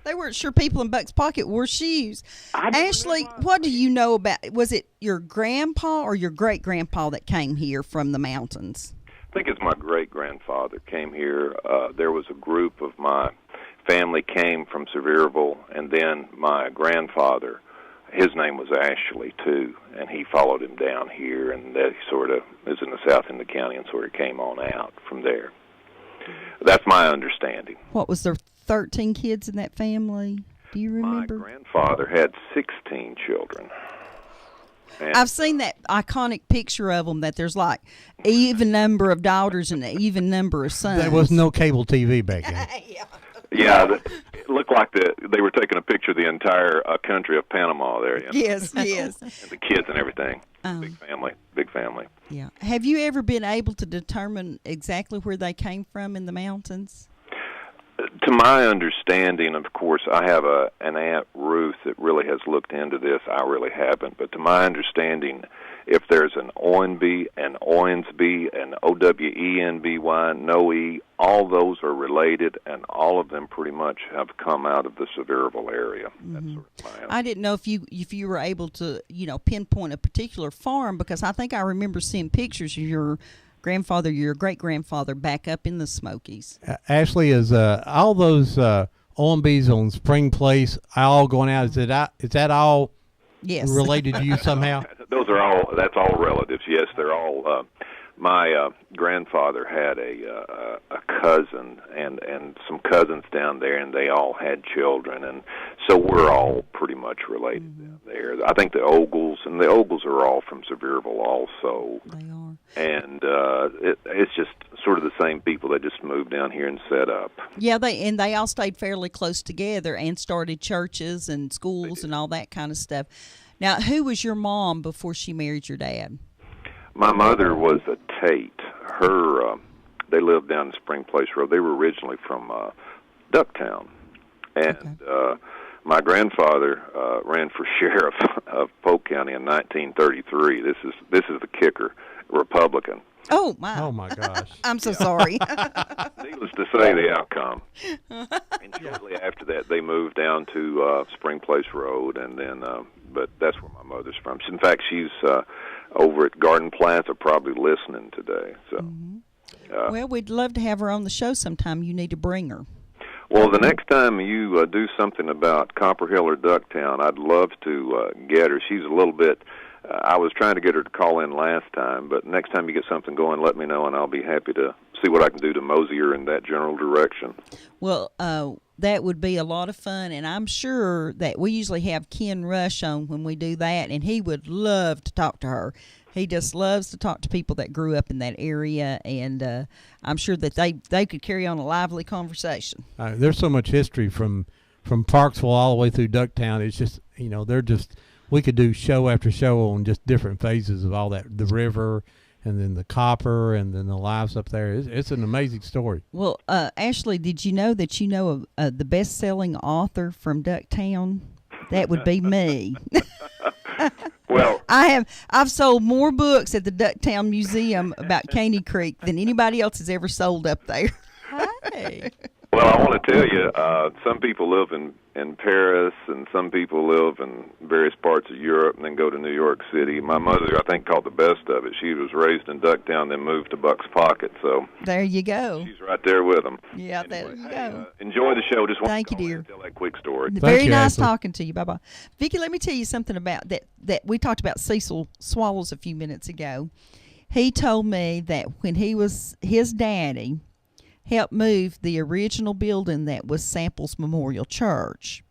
They weren't sure people in Buck's Pocket wore shoes. Ashley, what do you know about, was it your grandpa or your great-grandpa that came here from the mountains? I think it's my great-grandfather came here. There was a group of my family came from Sevierville, and then my grandfather, his name was Ashley, too, and he followed him down here, and that sort of is in the south end of the county and sort of came on out from there. That's my understanding. What was there, 13 kids in that family? Do you remember? My grandfather had 16 children. And I've seen that iconic picture of them, that there's like even number of daughters and an even number of sons. There was no cable TV back then. Yeah, it looked like they were taking a picture of the entire country of Panama there. Yes. And the kids and everything. Big family. Yeah. Have you ever been able to determine exactly where they came from in the mountains? To my understanding, of course, I have an Aunt Ruth that really has looked into this. I really haven't. But to my understanding, if there's an Owenby, an Owensby, an Owenby, no E, all those are related, and all of them pretty much have come out of the Sevierville area. Mm-hmm. That's sort of I didn't know if you were able to, pinpoint a particular farm, because I think I remember seeing pictures of your grandfather, your great-grandfather, back up in the Smokies. Ashley, is all those Owenbys on Spring Place all going out? Is that all related to you somehow? That's all relatives. Yes, they're all. My grandfather had a cousin and some cousins down there, and they all had children, and so we're all pretty much related down there. I think the Ogles are all from Sevierville also. They are. And it's just sort of the same people that just moved down here and set up. Yeah, they all stayed fairly close together and started churches and schools and all that kind of stuff. Now, who was your mom before she married your dad? My mother was a Tate. They lived down in Spring Place Road. They were originally from Ducktown, and my grandfather ran for sheriff of Polk County in 1933. This is the kicker, Republican. Oh my! Oh my gosh! I'm so sorry. Needless to say, the outcome. And shortly after that, they moved down to Spring Place Road, and then, but that's where my mother's from. In fact, she's over at Garden Plaza, probably listening today. So, Well, we'd love to have her on the show sometime. You need to bring her. well, the next time you do something about Copper Hill or Ducktown, I'd love to get her. She's a little bit. I was trying to get her to call in last time, but next time you get something going, let me know, and I'll be happy to see what I can do to mosey her in that general direction. Well, that would be a lot of fun, and I'm sure that we usually have Ken Rush on when we do that, and he would love to talk to her. He just loves to talk to people that grew up in that area, and I'm sure that they could carry on a lively conversation. There's so much history from Parksville all the way through Ducktown. It's just, they're just, we could do show after show on just different phases of all that, the river and then the copper and then the lives up there. It's an amazing story. Well, Ashley, did you know that the best-selling author from Ducktown? That would be me. Well, I've sold more books at the Ducktown Museum about Caney Creek than anybody else has ever sold up there. Hey. well, I want to tell you, some people live in Paris, and some people live in various parts of Europe and then go to New York City. My mother, I think, called the best of it. She was raised in Ducktown, then moved to Buck's Pocket, so There you go. she's right there with them. Yeah, there you go. Enjoy the show. Just want Thank to you, call in dear. and tell that quick story. Very you, nice Ashley. talking to you. Bye-bye. Vicki, let me tell you something about that we talked about Cecil Swallows a few minutes ago. He told me that when his daddy helped move the original building that was Samples Memorial Church.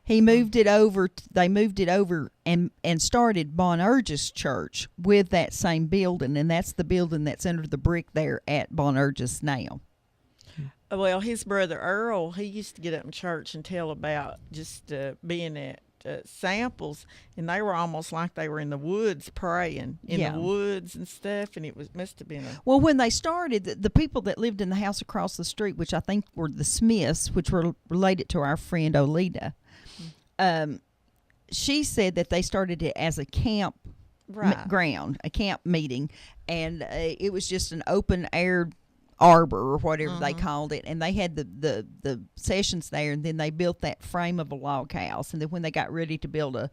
He moved it over. They moved it over and started Bonerges Church with that same building, and that's the building that's under the brick there at Bonerges now. Well, his brother Earl, he used to get up in church and tell about just being at Samples, and they were almost like they were in the woods praying in Yeah. the woods and stuff, and must have been a Well, when they started, the people that lived in the house across the street, which I think were the Smiths, which were related to our friend Olita, she said that they started it as a camp ground, a camp meeting, and it was just an open air arbor or whatever they called it, and they had the sessions there, and then they built that frame of a log house, and then when they got ready to build a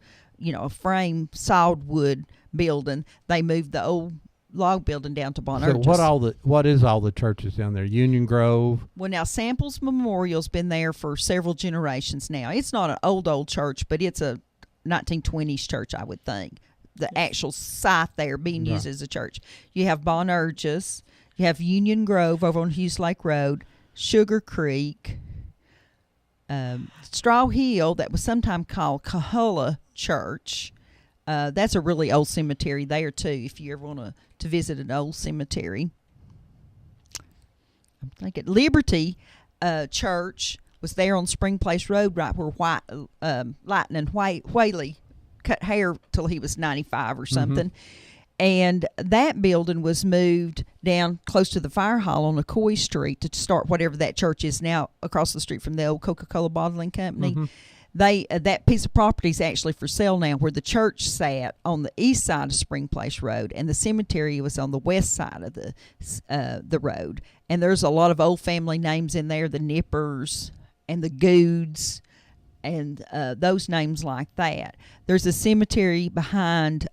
frame solid wood building, they moved the old log building down to Bonerges. So what is all the churches down there? Union Grove. Well, now Samples Memorial's been there for several generations now. It's not an old church, but it's a 1920s church, I would think. The actual site there being used as a church. You have Bonerges, you have Union Grove over on Hughes Lake Road, Sugar Creek, Straw Hill, that was sometimes called Cahulla Church. That's a really old cemetery there too, if you ever want to visit an old cemetery. I'm thinking Liberty Church was there on Spring Place Road, right where Lightning Whaley cut hair till he was 95 or something. And that building was moved down close to the fire hall on McCoy Street to start whatever that church is now across the street from the old Coca-Cola bottling company. They that piece of property is actually for sale now, where the church sat on the east side of Spring Place Road, and the cemetery was on the west side of the road. And there's a lot of old family names in there, the Nippers and the Goods, and those names like that. There's a cemetery behind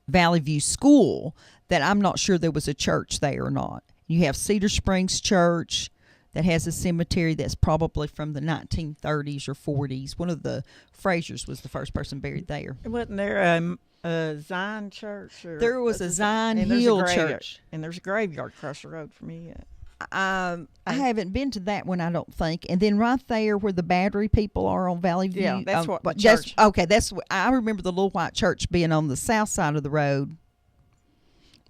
Valley View School that I'm not sure there was a church there or not. You have Cedar Springs Church that has a cemetery that's probably from the 1930s or 40s. One of the Frasers was the first person buried there. Wasn't there a Zion Church? There was a Zion and Hill there's a graveyard, Church. And there's a graveyard across the road from me. I haven't been to that one, I don't think. And then right there where the Battery people are on Valley View. Yeah, that's what the church. Okay, I remember the little white church being on the south side of the road.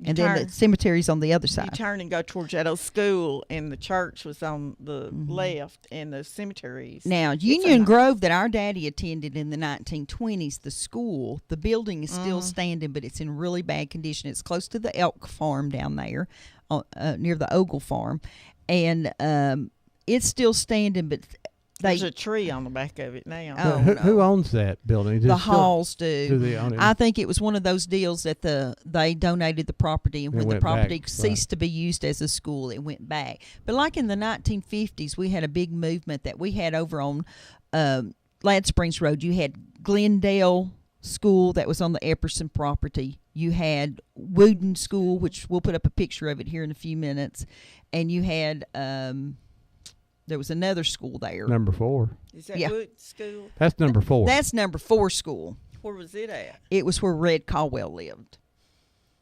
And then the cemetery's on the other side. You turn and go towards that old school, and the church was on the left, and the cemeteries. Now, Union Grove that our daddy attended in the 1920s, the school, the building is still standing, but it's in really bad condition. It's close to the elk farm down there, near the Ogle farm, and it's still standing, but There's a tree on the back of it now. Oh, Who no. owns that building? Is it The still- Halls do. do they own it? I think it was one of those deals that they donated the property, and It when the went property back, ceased to be used as a school, it went back. But like in the 1950s, we had a big movement that we had over on Glad Springs Road. You had Glendale School that was on the Epperson property. You had Wooden School, which we'll put up a picture of it here in a few minutes, and you had there was another school there. Number 4. Is that Yeah. Wood School? That's number 4. That's number 4 school. Where was it at? It was where Red Caldwell lived.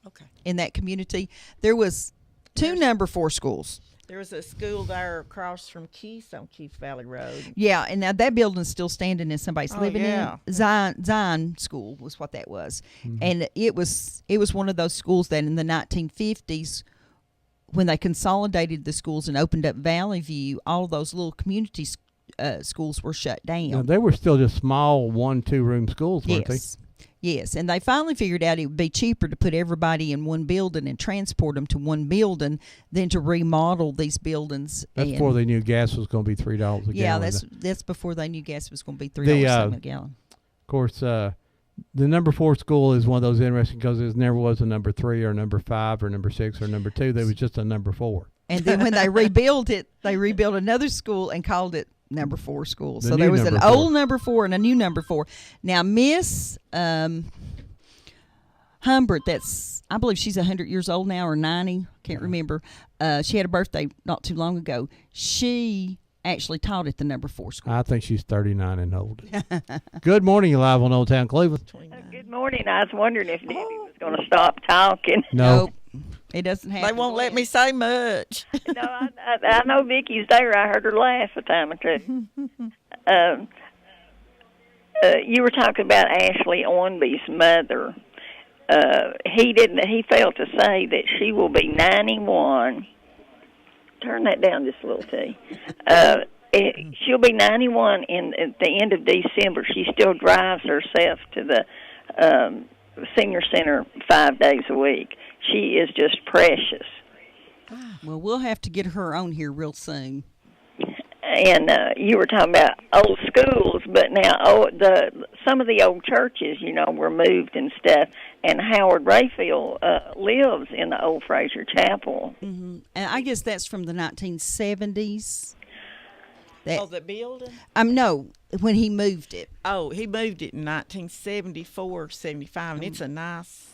Okay. In that community, there was 2 number 4 schools. There was a school there across from Keith on Keith Valley Road. Yeah, and now that building's still standing and somebody's Oh, living yeah. in. Zion School was what that was. And it was one of those schools that in the 1950s, when they consolidated the schools and opened up Valley View, all those little community schools were shut down. Now, they were still just small 1-2 room schools, weren't Yes. Yes, and they finally figured out it would be cheaper to put everybody in one building and transport them to one building than to remodel these buildings. they? That's and, before they knew gas was going to be $3 a yeah, gallon. that's before they knew gas was going to be $3 The, a gallon. Of course, the number 4 school is one of those interesting because there never was a number 3 or number 5 or number 6 or number 2. There was just a number 4. And then when they rebuilt it, they rebuilt another school and called it number 4 school. The So new there was an number 4. old number 4 and a new number 4. Now, Miss Humbert, I believe she's 100 years old now or 90. Can't remember. She had a birthday not too long ago. She actually taught at the number 4 school. I think she's 39 and old. Good morning, you're live on Old Town Cleveland. Good morning. I was wondering if Debbie was going to stop talking. No. Nope. It doesn't happen. They won't let me say much. No, I know Vicky's there. I heard her laugh a time or two. You were talking about Ashley Ornby's mother. He failed to say that she will be 91. Turn that down just a little, T. She'll be 91 at the end of December. She still drives herself to the senior center 5 days a week. She is just precious. Well, we'll have to get her on here real soon. And you were talking about old schools, but now some of the old churches, were moved and stuff. And Howard Rayfield lives in the old Fraser Chapel. Mm-hmm. And I guess that's from the 1970s. The building? No, when he moved it. Oh, he moved it in 1974, 75, and it's a nice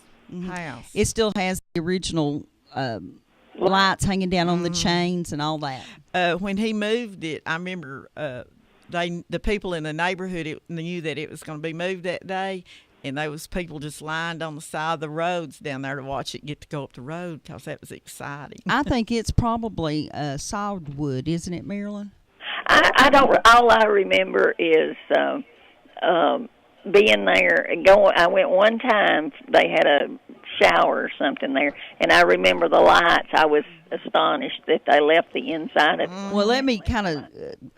house. It still has the original lights hanging down on the chains and all that. When he moved it, I remember the people in the neighborhood knew that it was going to be moved that day, and there was people just lined on the side of the roads down there to watch it get to go up the road because that was exciting. I think it's probably solid wood, isn't it, Marilyn? I don't. All I remember is being there and going. I went one time. They had a shower or something there, and I remember the lights. I was astonished that they left the inside of it. Well, let me kind of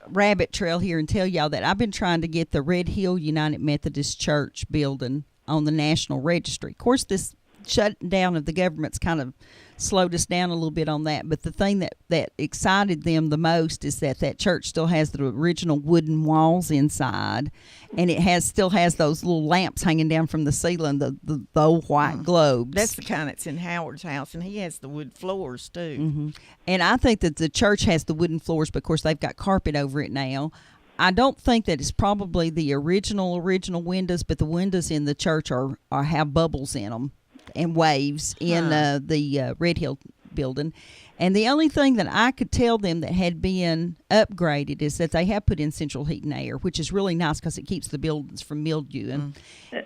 rabbit trail here and tell y'all that I've been trying to get the Red Hill United Methodist Church building on the National Registry. Of course, this shutdown of the government's kind of slowed us down a little bit on that, but the thing that excited them the most is that church still has the original wooden walls inside, and it still has those little lamps hanging down from the ceiling, the old white globes. That's the kind that's in Howard's house, and he has the wood floors too. Mm-hmm. And I think that the church has the wooden floors, but of course they've got carpet over it now. I don't think that it's probably the original windows, but the windows in the church have bubbles in them and waves in the Red Hill building. And the only thing that I could tell them that had been upgraded is that they have put in central heat and air, which is really nice because it keeps the buildings from mildewing.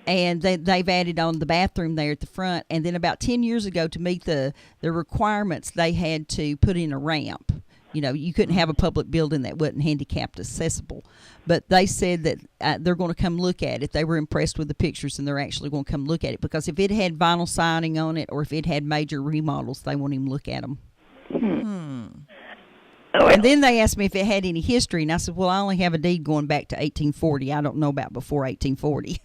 And they've added on the bathroom there at the front. And then about 10 years ago, to meet the requirements, they had to put in a ramp. You couldn't have a public building that wasn't handicapped accessible. But they said that they're going to come look at it. They were impressed with the pictures, and they're actually going to come look at it. Because if it had vinyl siding on it or if it had major remodels, they won't even look at them. And then they asked me if it had any history, and I said, well, I only have a deed going back to 1840. I don't know about before 1840.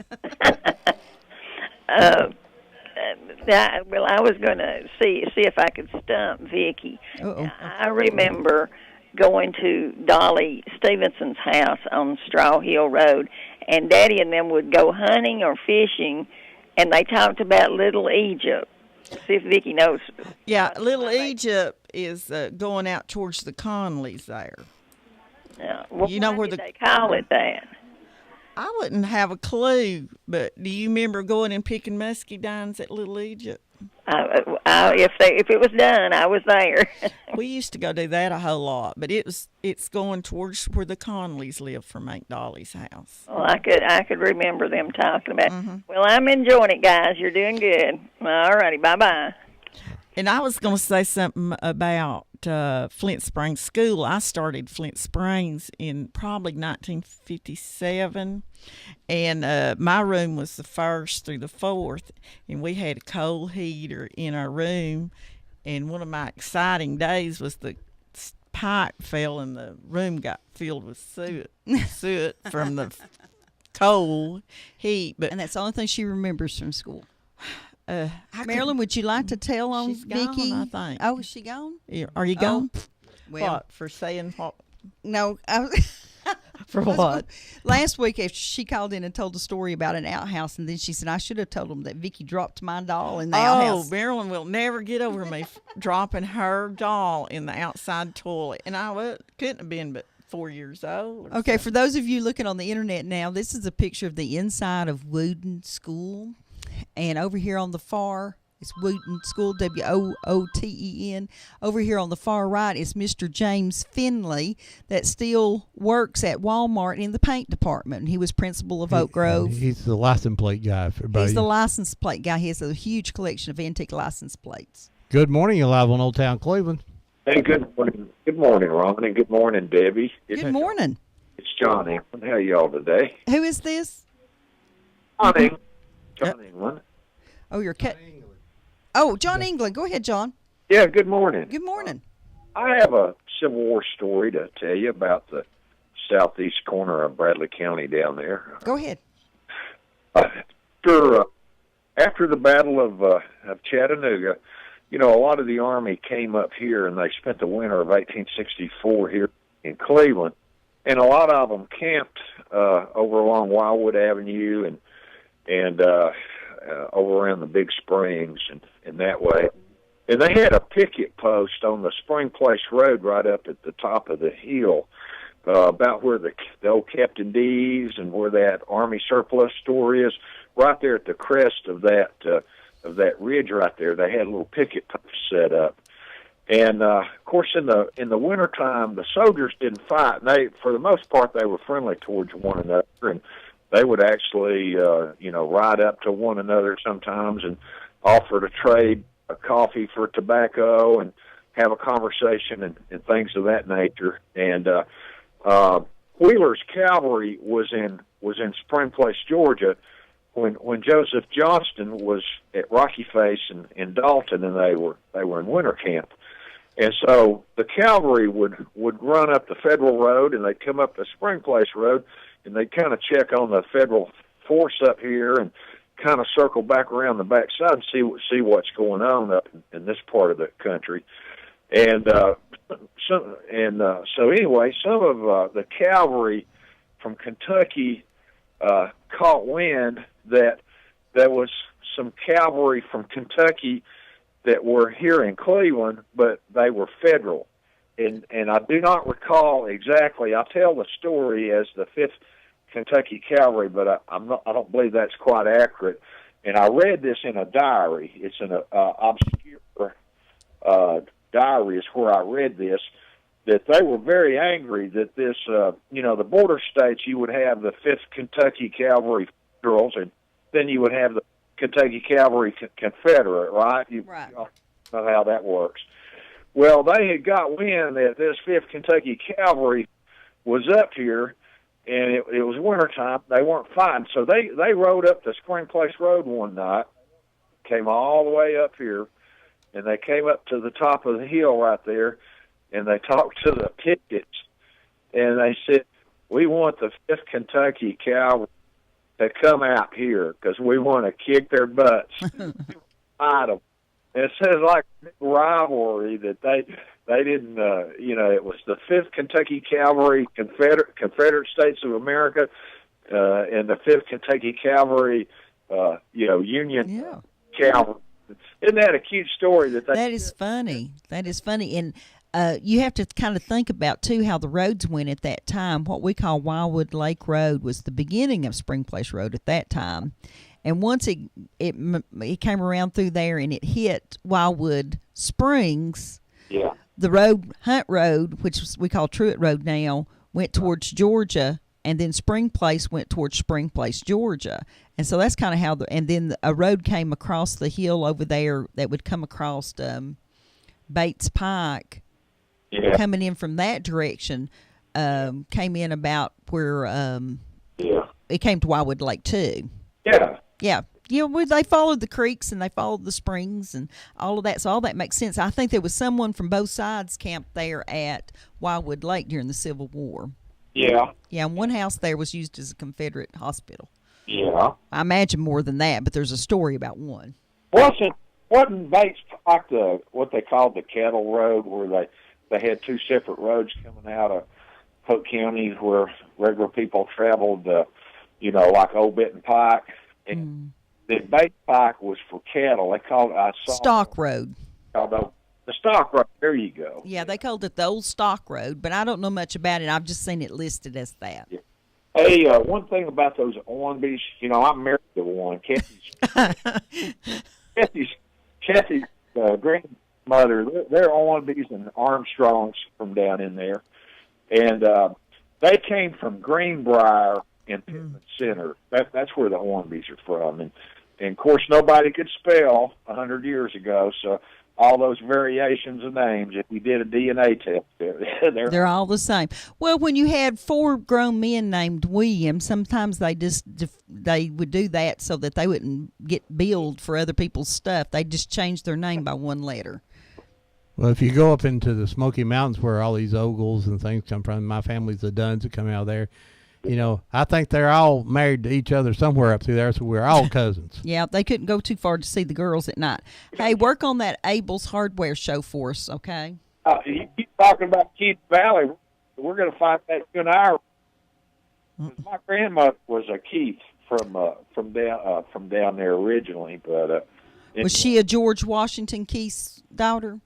Well, I was going to see if I could stump Vicky. Uh-oh. I remember going to Dolly Stevenson's house on Straw Hill Road, and Daddy and them would go hunting or fishing, and they talked about Little Egypt. See if Vicki knows. Yeah, Little Egypt is going out towards the Conleys there. Yeah. Well, You know why where did the- they call it that? I wouldn't have a clue, but do you remember going and picking muscadines at Little Egypt? If it was done, I was there. We used to go do that a whole lot, but it's going towards where the Conleys live from Aunt Dolly's house. Well, I could remember them talking about. Well, I'm enjoying it, guys. You're doing good. All righty, bye. And I was going to say something about Flint Springs School. I started Flint Springs in probably 1957, and my room was the first through the fourth, and we had a coal heater in our room. And one of my exciting days was the pipe fell and the room got filled with soot from the coal heat. But And that's the only thing she remembers from school. I Marilyn, would you like to tell on She's gone, Vicki? I think. Oh, is she gone? Are you gone? Well, What, for saying what? no. I was, For what? Last week, after she called in and told a story about an outhouse, and then she said, I should have told them that Vicki dropped my doll in the Oh, outhouse. Marilyn will never get over me dropping her doll in the outside toilet. And couldn't have been but 4 years old. Okay, for those of you looking on the internet now, this is a picture of the inside of Wooten School. And over here on the far, it's Wooten School, Wooten. Over here on the far right is Mr. James Finley that still works at Walmart in the paint department. He was principal of Oak Grove. He's the license plate guy for everybody. He's the license plate guy. He has a huge collection of antique license plates. Good morning. You're live on Old Town Cleveland. Hey, good morning. Good morning, Ron, and good morning, Debbie. Good morning. It's John England. How y'all today? Who is this? John England. Oh, you're Oh, John England. Go ahead, John. Yeah, good morning. Good morning. I have a Civil War story to tell you about the southeast corner of Bradley County down there. Go ahead. After the Battle of Chattanooga, you know, a lot of the Army came up here, and they spent the winter of 1864 here in Cleveland, and a lot of them camped over along Wildwood Avenue and over around the Big Springs and that way. And they had a picket post on the Spring Place Road right up at the top of the hill, about where the old Captain D's and where that Army surplus store is, right there at the crest of that ridge right there. They had a little picket post set up. And of course, in the wintertime, the soldiers didn't fight. And they, for the most part, they were friendly towards one another, and they would actually, ride up to one another sometimes and offer to trade a coffee for tobacco and have a conversation and things of that nature. And Wheeler's cavalry was in Spring Place, Georgia, when Joseph Johnston was at Rocky Face in Dalton, and they were in winter camp. And so the cavalry would run up the Federal Road, and they'd come up the Spring Place Road, and they'd kind of check on the Federal force up here and kind of circle back around the backside and see what's going on up in this part of the country. And so anyway, some of the cavalry from Kentucky caught wind that there was some cavalry from Kentucky that were here in Cleveland, but they were Federal. And I do not recall exactly. I tell the story as the 5th Kentucky Cavalry, but I don't believe that's quite accurate. And I read this in a diary. It's an obscure diary is where I read this, that they were very angry that this, the border states, you would have the 5th Kentucky Cavalry Federals, and then you would have the Kentucky Cavalry Confederate, right? Right. You know how that works. Well, they had got wind that this 5th Kentucky Cavalry was up here, and it was wintertime. They weren't fighting, so they rode up the Spring Place Road one night, came all the way up here, and they came up to the top of the hill right there, and they talked to the pickets, and they said, we want the 5th Kentucky Cavalry to come out here because we want to kick their butts, fight them. It says like rivalry that they didn't. It was the 5th Kentucky Cavalry, Confederate States of America, and the 5th Kentucky Cavalry, Union Cavalry. Isn't that a cute story? That is funny. That is funny, and you have to kind of think about too how the roads went at that time. What we call Wildwood Lake Road was the beginning of Spring Place Road at that time, and once it came around through there and it hit Wildwood Springs. Yeah. The road, Hunt Road, which we call Truett Road now, went towards Georgia, and then Spring Place went towards Spring Place, Georgia. And so that's kind of how and then a road came across the hill over there that would come across Bates Pike. Yeah. Coming in from that direction, came in about where it came to Wildwood Lake too. Yeah. Yeah. They followed the creeks and they followed the springs and all of that. So all that makes sense. I think there was someone from both sides camped there at Wildwood Lake during the Civil War. Yeah. Yeah, and one house there was used as a Confederate hospital. Yeah. I imagine more than that, but there's a story about one. Wasn't Bates Pike what they called the cattle road, where they had 2 separate roads coming out of Polk County where regular people traveled, like Old Benton Pike. And the Bates Pike was for cattle. They called it Stock Road. The Stock Road. There you go. Yeah, they called it the Old Stock Road, but I don't know much about it. I've just seen it listed as that. Yeah. Hey, one thing about those Ornbys, I'm married to one. Kathy's grandmother, they're Ornbys and Armstrongs from down in there. And they came from Greenbrier in Pittman Center. That's where the Ornbys are from. And of course, nobody could spell 100 years ago, so all those variations of names, if you did a DNA test, they're all the same. Well, when you had 4 grown men named William, sometimes they would do that so that they wouldn't get billed for other people's stuff. They just changed their name by 1 letter. Well, if you go up into the Smoky Mountains where all these Ogles and things come from, my family's the Dunns that come out of there. I think they're all married to each other somewhere up through there, so we're all cousins. Yeah, they couldn't go too far to see the girls at night. Hey, work on that Abel's Hardware show for us, okay? You keep talking about Keith Valley. We're going to find that in an hour. My grandmother was a Keith from down there originally, but was she a George Washington Keith's daughter?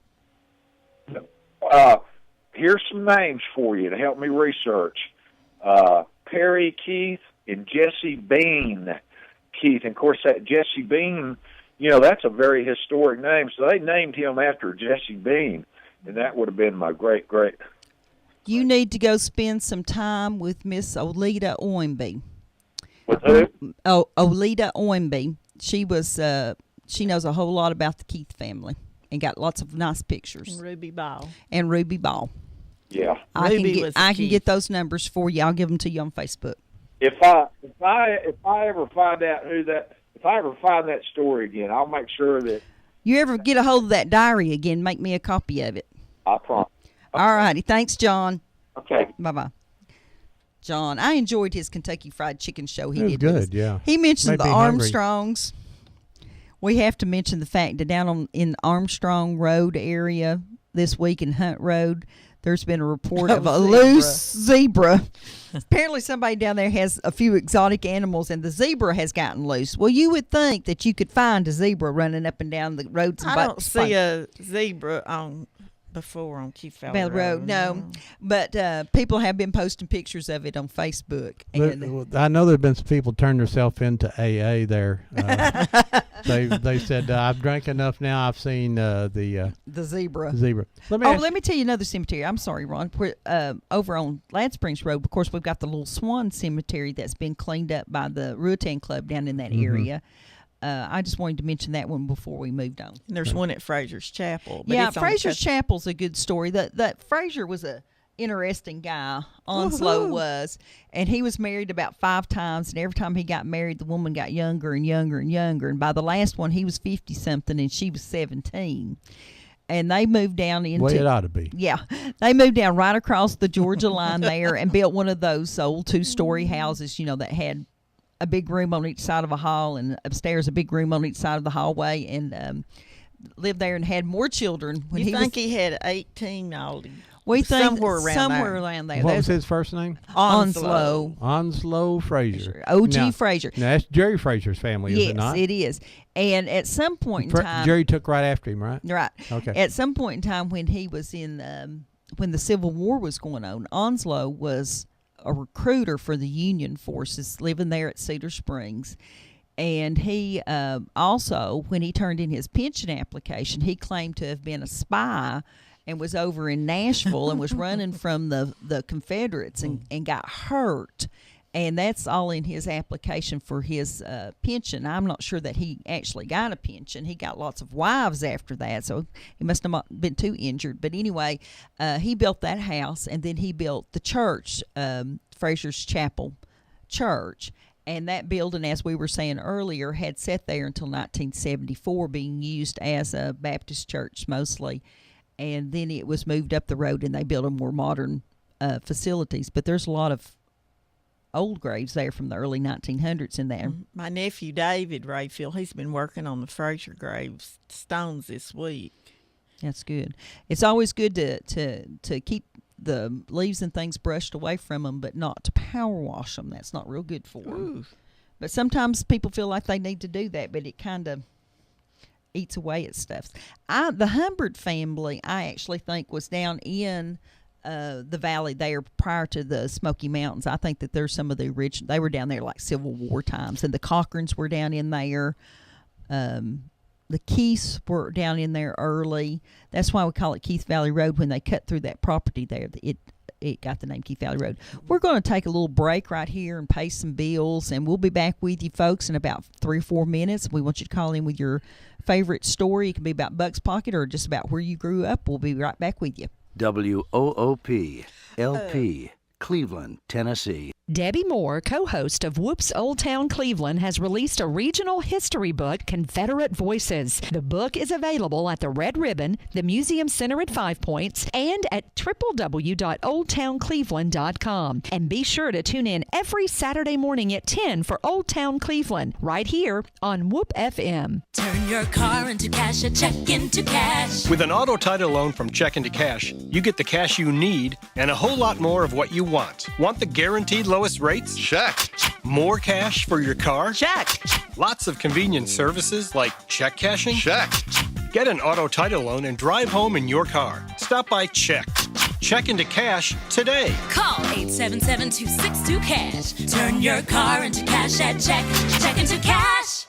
Here's some names for you to help me research. Perry Keith and Jesse Bean Keith. And, of course, that Jesse Bean, that's a very historic name. So they named him after Jesse Bean, and that would have been my great-great. You need to go spend some time with Miss Oleta Oimby. With who? Oleta Oimby. She knows a whole lot about the Keith family and got lots of nice pictures. And Ruby Ball. Yeah, I can get those numbers for you. I'll give them to you on Facebook. If I ever find out if I ever find that story again, I'll make sure that you ever get a hold of that diary again. Make me a copy of it. I promise. Okay. All righty, thanks, John. Okay, bye. John, I enjoyed his Kentucky Fried Chicken show. He did good. Yeah, he mentioned the Armstrongs. We have to mention the fact that down in Armstrong Road area this week in Hunt Road, there's been a report of a loose zebra. Apparently somebody down there has a few exotic animals, and the zebra has gotten loose. Well, you would think that you could find a zebra running up and down the roads. I don't see a zebra on Keith Valley Road. No, but people have been posting pictures of it on Facebook. And I know there have been some people turn themselves into AA there. They said, I've drank enough now. I've seen the zebra. Let me tell you another cemetery. I'm sorry, Ron. Over on Lad Springs Road, of course, we've got the Little Swan Cemetery that's been cleaned up by the Ruatan Club down in that area. I just wanted to mention that one before we moved on. And there's one at Fraser's Chapel. But yeah, Fraser's Chapel's a good story. That Fraser was a interesting guy. Onslow was, and he was married about 5 times. And every time he got married, the woman got younger and younger and younger. And by the last one, he was 50-something, and she was 17. And they moved down into... Well, it ought to be. Yeah. They moved down right across the Georgia line there and built one of those old 2-story houses, that had a big room on each side of a hall, and upstairs a big room on each side of the hallway. And lived there and had more children. When You think he had 18 all? We think somewhere around there. What was his first name? Onslow. Onslow Frazier. O.G. Frazier. Now, that's Jerry Frazier's family, is it not? Yes, it is. And at some point in time, Jerry took right after him, right? Right. Okay. At some point in time when he was when the Civil War was going on, Onslow was a recruiter for the Union forces living there at Cedar Springs. And he also, when he turned in his pension application, he claimed to have been a spy and was over in Nashville and was running from the Confederates and got hurt. And that's all in his application for his pension. I'm not sure that he actually got a pension. He got lots of wives after that, so he must have not been too injured. But anyway, he built that house, and then he built the church, Frazier's Chapel Church. And that building, as we were saying earlier, had sat there until 1974, being used as a Baptist church mostly. And then it was moved up the road, and they built a more modern facilities. But there's a lot of old graves there from the early 1900s in there. My nephew David Rayfield, he's been working on the Frazier grave stones this week. That's good. It's always good to keep the leaves and things brushed away from them, but not to power wash them. That's not real good for them. But sometimes people feel like they need to do that, but it kind of eats away at stuff. The Humbert family, I actually think, was down in the valley there prior to the Smoky Mountains. I think that there's some of the original. They were down there like Civil War times, and the Cochrans were down in there. The Keiths were down in there early. That's why we call it Keith Valley Road. When they cut through that property there, it got the name Keith Valley Road. We're going to take a little break right here and pay some bills, and we'll be back with you folks in about 3 or 4 minutes. We want you to call in with your favorite story. It can be about Buck's Pocket or just about where you grew up. We'll be right back with you. WOOP LP, Cleveland, Tennessee. Debbie Moore, co-host of Whoops Old Town Cleveland, has released a regional history book, Confederate Voices. The book is available at the Red Ribbon, the Museum Center at Five Points, and at www.oldtowncleveland.com. And be sure to tune in every Saturday morning at 10 for Old Town Cleveland, right here on Whoop FM. Turn your car into cash at Check Into Cash. With an auto title loan from Check Into Cash, you get the cash you need and a whole lot more of what you want. Want the guaranteed lowest rates? Check. More cash for your car? Check. Lots of convenient services like check cashing? Check. Get an auto title loan and drive home in your car. Stop by Check. Check Into Cash today. Call 877-262-CASH. Turn your car into cash at Check Into Cash.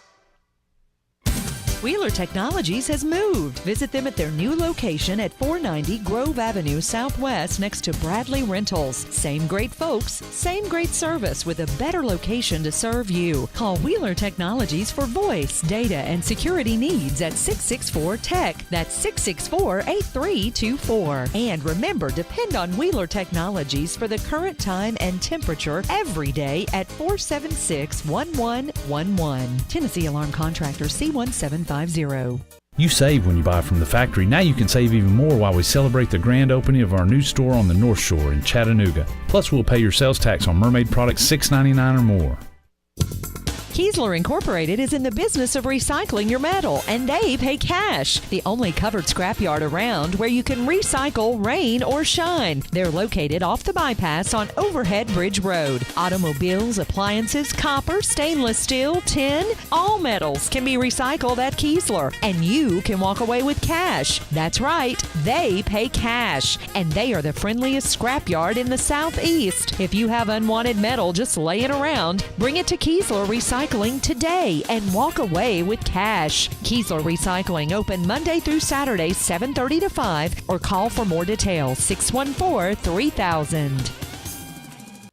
Wheeler Technologies has moved. Visit them at their new location at 490 Grove Avenue Southwest next to Bradley Rentals. Same great folks, same great service with a better location to serve you. Call Wheeler Technologies for voice, data, and security needs at 664-TECH. That's 664-8324. And remember, depend on Wheeler Technologies for the current time and temperature every day at 476-1111. Tennessee Alarm Contractor C1750. You save when you buy from the factory. Now you can save even more while we celebrate the grand opening of our new store on the North Shore in Chattanooga. Plus, we'll pay your sales tax on Mermaid products $6.99 or more. Kiesler Incorporated is in the business of recycling your metal, and they pay cash. The only covered scrapyard around where you can recycle rain or shine. They're located off the bypass on Overhead Bridge Road. Automobiles, appliances, copper, stainless steel, tin, all metals can be recycled at Kiesler, and you can walk away with cash. That's right, they pay cash, and they are the friendliest scrapyard in the Southeast. If you have unwanted metal just laying around, bring it to Kiesler Recycling today and walk away with cash. Kiesler Recycling open Monday through Saturday, 7:30 to 5, or call for more details, 614-3000.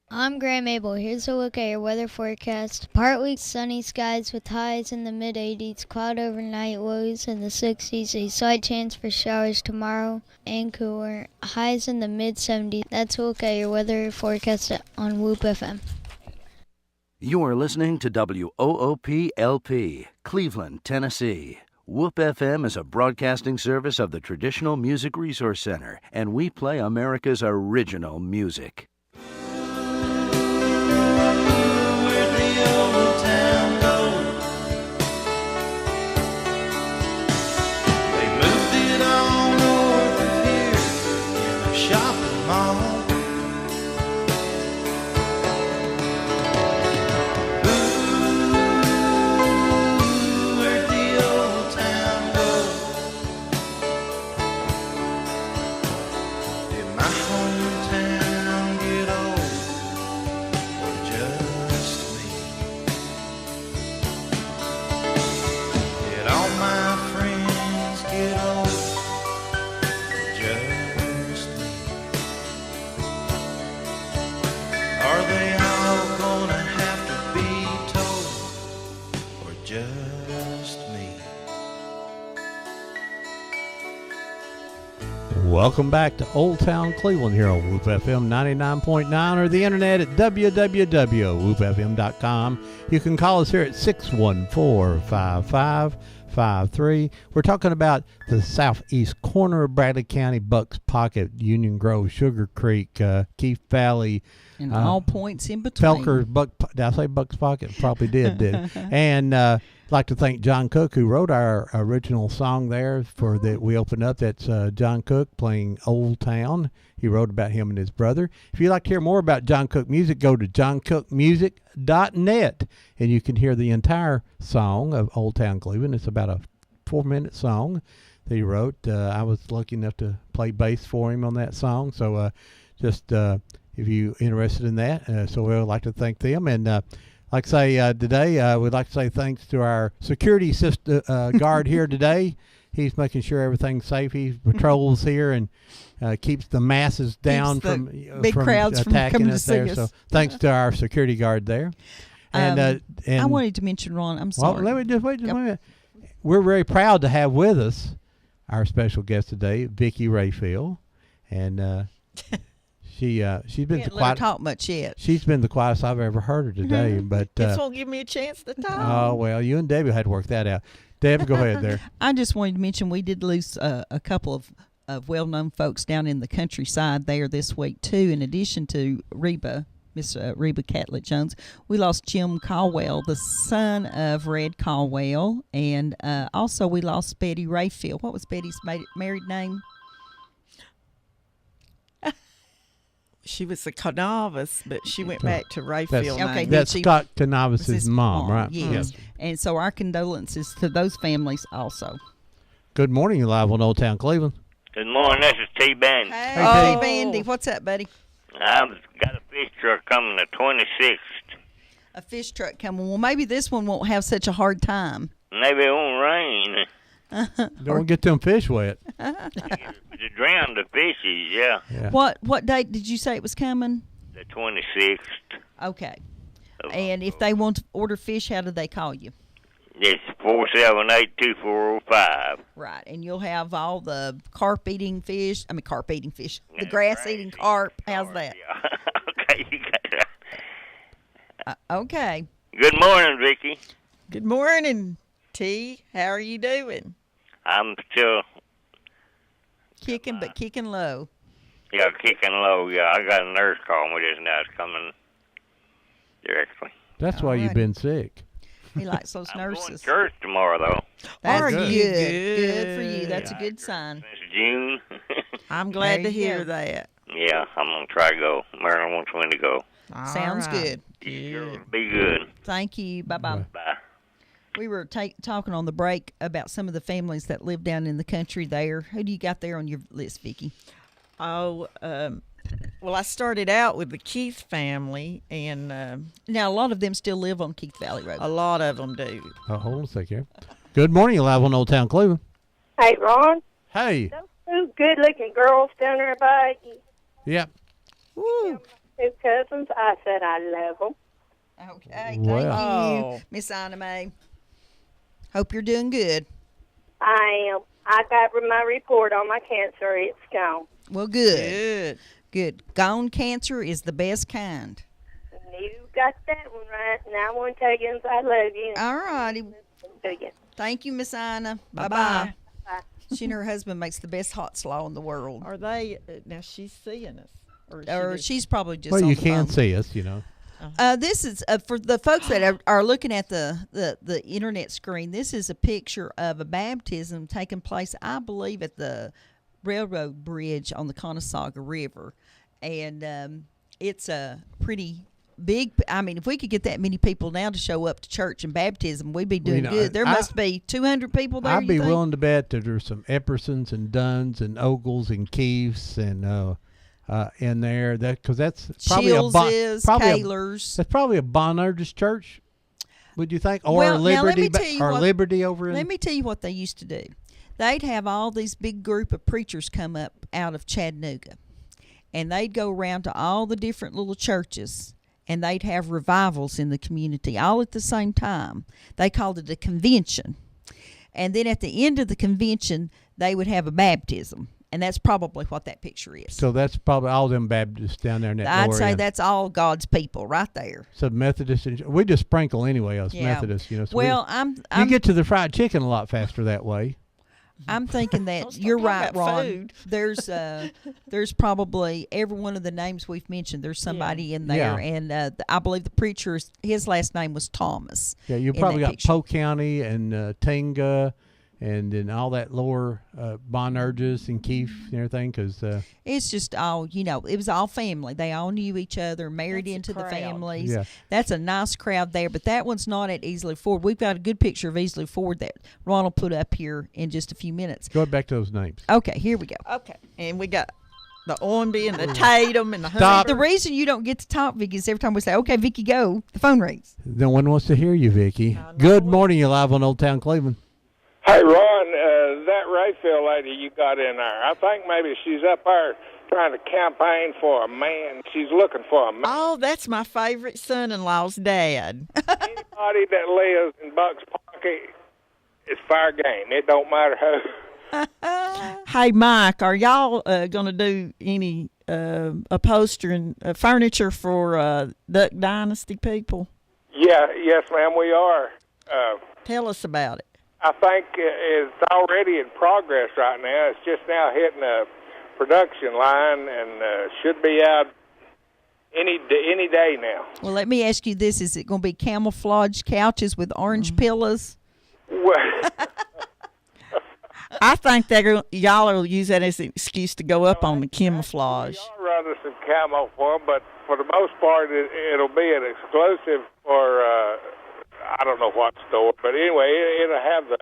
I'm Graham Abel. Here's a look at your weather forecast. Partly sunny skies with highs in the mid-80s, cloud overnight, lows in the 60s, a slight chance for showers tomorrow, and cooler, highs in the mid-70s. That's a look at your weather forecast on Whoop FM. You are listening to WOOP LP, Cleveland, Tennessee. Whoop FM is a broadcasting service of the Traditional Music Resource Center, and we play America's original music. Where'd the old town go? Welcome back to Old Town Cleveland here on Whoop FM 99.9 or the internet at www.whoopfm.com. You can call us here at 614-5553. We're talking about the southeast corner of Bradley County, Bucks Pocket, Union Grove, Sugar Creek, Keith Valley. And all points in between. Felker, did I say Bucks Pocket? Probably did. And I'd like to thank John Cook, who wrote our original song there for that we opened up. That's John Cook playing Old Town. He wrote about him and his brother. If you'd like to hear more about John Cook music, go to johncookmusic.net, and you can hear the entire song of Old Town Cleveland. It's about a 4-minute song that he wrote. I was lucky enough to play bass for him on that song. So if you're interested in that, so we'd like to thank them. And like I say, today we'd like to say thanks to our security guard here today. He's making sure everything's safe. He patrols here and keeps the masses down from big crowds attacking from us there. So thanks to our security guard there. And I wanted to mention, Ron, I'm sorry. Well, let me just wait a minute. We're very proud to have with us our special guest today, Vicki Rayfield, and she's been talk much yet. She's been the quietest I've ever heard her today. But this won't give me a chance to talk. Oh well, you and Debbie had to work that out. Deb, go ahead there. I just wanted to mention we did lose a couple of well-known folks down in the countryside there this week too. In addition to Reba, Miss Reba Catlett Jones, we lost Jim Caldwell, the son of Red Caldwell, and also we lost Betty Rayfield. What was Betty's married name? She was a Canavas, but she went back to Rayfield. That's Scott Canavas's mom, right? Yes. And so our condolences to those families also. Good morning, you're live on Old Town Cleveland. Good morning, this is T. Bandy. Hey, Bandy, what's up, buddy? I've got a fish truck coming the 26th. A fish truck coming. Well, maybe this one won't have such a hard time. Maybe it won't rain. Don't get them fish wet. To drown the fishes, yeah. What date did you say it was coming? The 26th. Okay. And if they want to order fish, how do they call you? It's 478-2405. Right, and you'll have all the carp-eating fish. The grass-eating carp. How's that? Yeah. Okay, you got that. Okay. Good morning, Vicki. Good morning, T. How are you doing? I'm still kicking low. Yeah, kicking low. Yeah, I got a nurse calling me just now. It's coming directly. That's why you've been sick. He likes those nurses. I'm going to church tomorrow, though. That's good for you. That's a good sign. Since June. I'm glad to hear that. Yeah, I'm going to try to go. Marilyn wants me to go. Sounds good. Sure, be good. Thank you. Bye-bye. Bye. We were talking on the break about some of the families that live down in the country there. Who do you got there on your list, Vicki? Oh, well, I started out with the Keith family, and now a lot of them still live on Keith Valley Road. A lot of them do. Hold on a second here. Good morning, you're live on Old Town Cleveland. Hey, Ron. Hey. Those two good-looking girls down there by you. Yep. Woo. Two cousins. I said I love them. Okay, thank you, Miss Anna Mae. Hope you're doing good. I am. I got my report on my cancer. It's gone. Well, good. Gone cancer is the best kind. You got that one right. Now I want to tell you I love you. All righty. Thank you, Miss Anna. Bye-bye. Bye. She and her husband makes the best hot slaw in the world. Are they? Now she's seeing us. Or she's probably just well, on you the can phone. see us, you know. This is for the folks that are looking at the internet screen. This is a picture of a baptism taking place, I believe, at the railroad bridge on the Conasauga River, and it's a pretty big. I mean, if we could get that many people now to show up to church and baptism, we'd be doing good. There must be 200 people there. I'd be willing to bet that there's some Eppersons and Dunns and Ogles and Keefs and. In there, because that's probably Kaler's. That's probably a Bonerges church, would you think, or well, Liberty, Liberty over in. Let me tell you what they used to do. They'd have all these big group of preachers come up out of Chattanooga, and they'd go around to all the different little churches, and they'd have revivals in the community all at the same time. They called it a convention, and then at the end of the convention, they would have a baptism. And that's probably what that picture is. So that's probably all them Baptists down there in that I'd lower say end. that's all God's people right there. So Methodist, we just sprinkle anyway, us Methodists, So well, you get to the fried chicken a lot faster that way. I'm thinking that you're right, Ron. food. There's probably every one of the names we've mentioned. There's somebody in there, and I believe the preacher, his last name was Thomas. Yeah, you probably got Polk County and Tinga, and then all that lower Bonerges and Keefe and everything, because it's just all, it was all family. They all knew each other, married into the families. Yeah. That's a nice crowd there, but that one's not at Easley Ford. We've got a good picture of Easley Ford that Ron will put up here in just a few minutes. Go back to those names. Okay, here we go. Okay, and we got the Ormby and the Tatum and the Stop. The reason you don't get to talk, Vicky, is every time we say, "Okay, Vicky, go," the phone rings. No one wants to hear you, Vicky. Good morning. You're live on Old Town Cleveland. Hey, Ron, that Rayfield lady you got in there, I think maybe she's up there trying to campaign for a man. She's looking for a man. Oh, that's my favorite son-in-law's dad. Anybody that lives in Bucks Pocket is fair game. It don't matter who. Hey, Mike, are y'all going to do any upholstering furniture for Duck Dynasty people? Yes, ma'am, we are. Tell us about it. I think it's already in progress right now. It's just now hitting a production line and should be out any day now. Well, let me ask you this. Is it going to be camouflage couches with orange pillows? Well, I think y'all will use that as an excuse to go up on the camouflage. I'll rather some camo for them, but for the most part, it'll be an exclusive for, I don't know what store. But anyway, it'll have the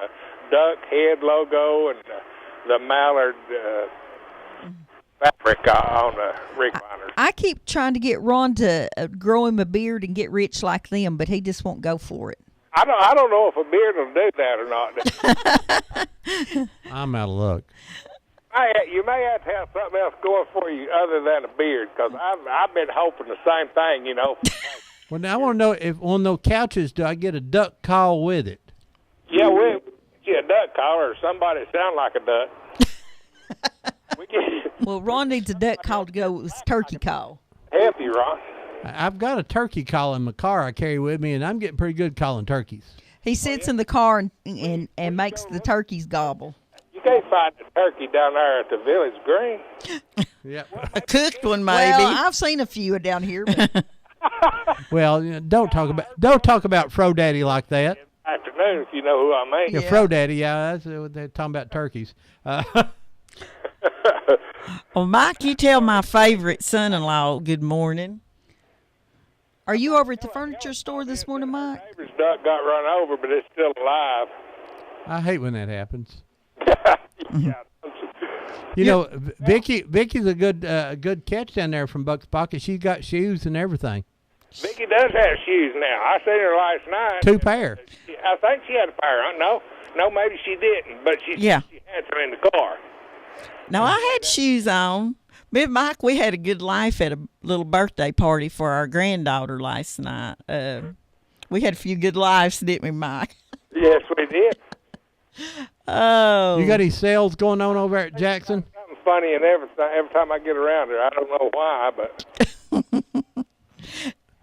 duck head logo and the mallard fabric on the recliners. I keep trying to get Ron to grow him a beard and get rich like them, but he just won't go for it. I don't know if a beard will do that or not. I'm out of luck. You may have to have something else going for you other than a beard, because I've been hoping the same thing, Well, now I want to know if on those couches, do I get a duck call with it? Yeah, we'll get you a duck call or somebody that sound like a duck. Well, Ron needs a duck call to go with his turkey call. Help you, Ron. I've got a turkey call in my car I carry with me, and I'm getting pretty good calling turkeys. He sits in the car and makes the turkeys gobble. You can't find a turkey down there at the Village Green. Yep. A cooked one, maybe. Well, I've seen a few down here. But Well, don't talk about Fro Daddy like that. Afternoon, if you know who I mean. Yeah, Fro Daddy, yeah, that's what they're talking about turkeys. Well, Mike, you tell my favorite son-in-law good morning. Are you over at the furniture store this morning, Mike? Neighbor's duck got run over, but it's still alive. I hate when that happens. Yeah. You know, Vicky's a good catch down there from Buck's Pocket. She's got shoes and everything. Vicky does have shoes now. I seen her last night. 2 pair. I think she had a pair. No, maybe she didn't, but she had some in the car. Now, I had shoes on. Me and Mike, we had a good life at a little birthday party for our granddaughter last night. We had a few good lives, didn't we, Mike? Yes, we did. Oh. You got any sales going on over at Jackson? Something funny and everything. Every time I get around her, I don't know why, but.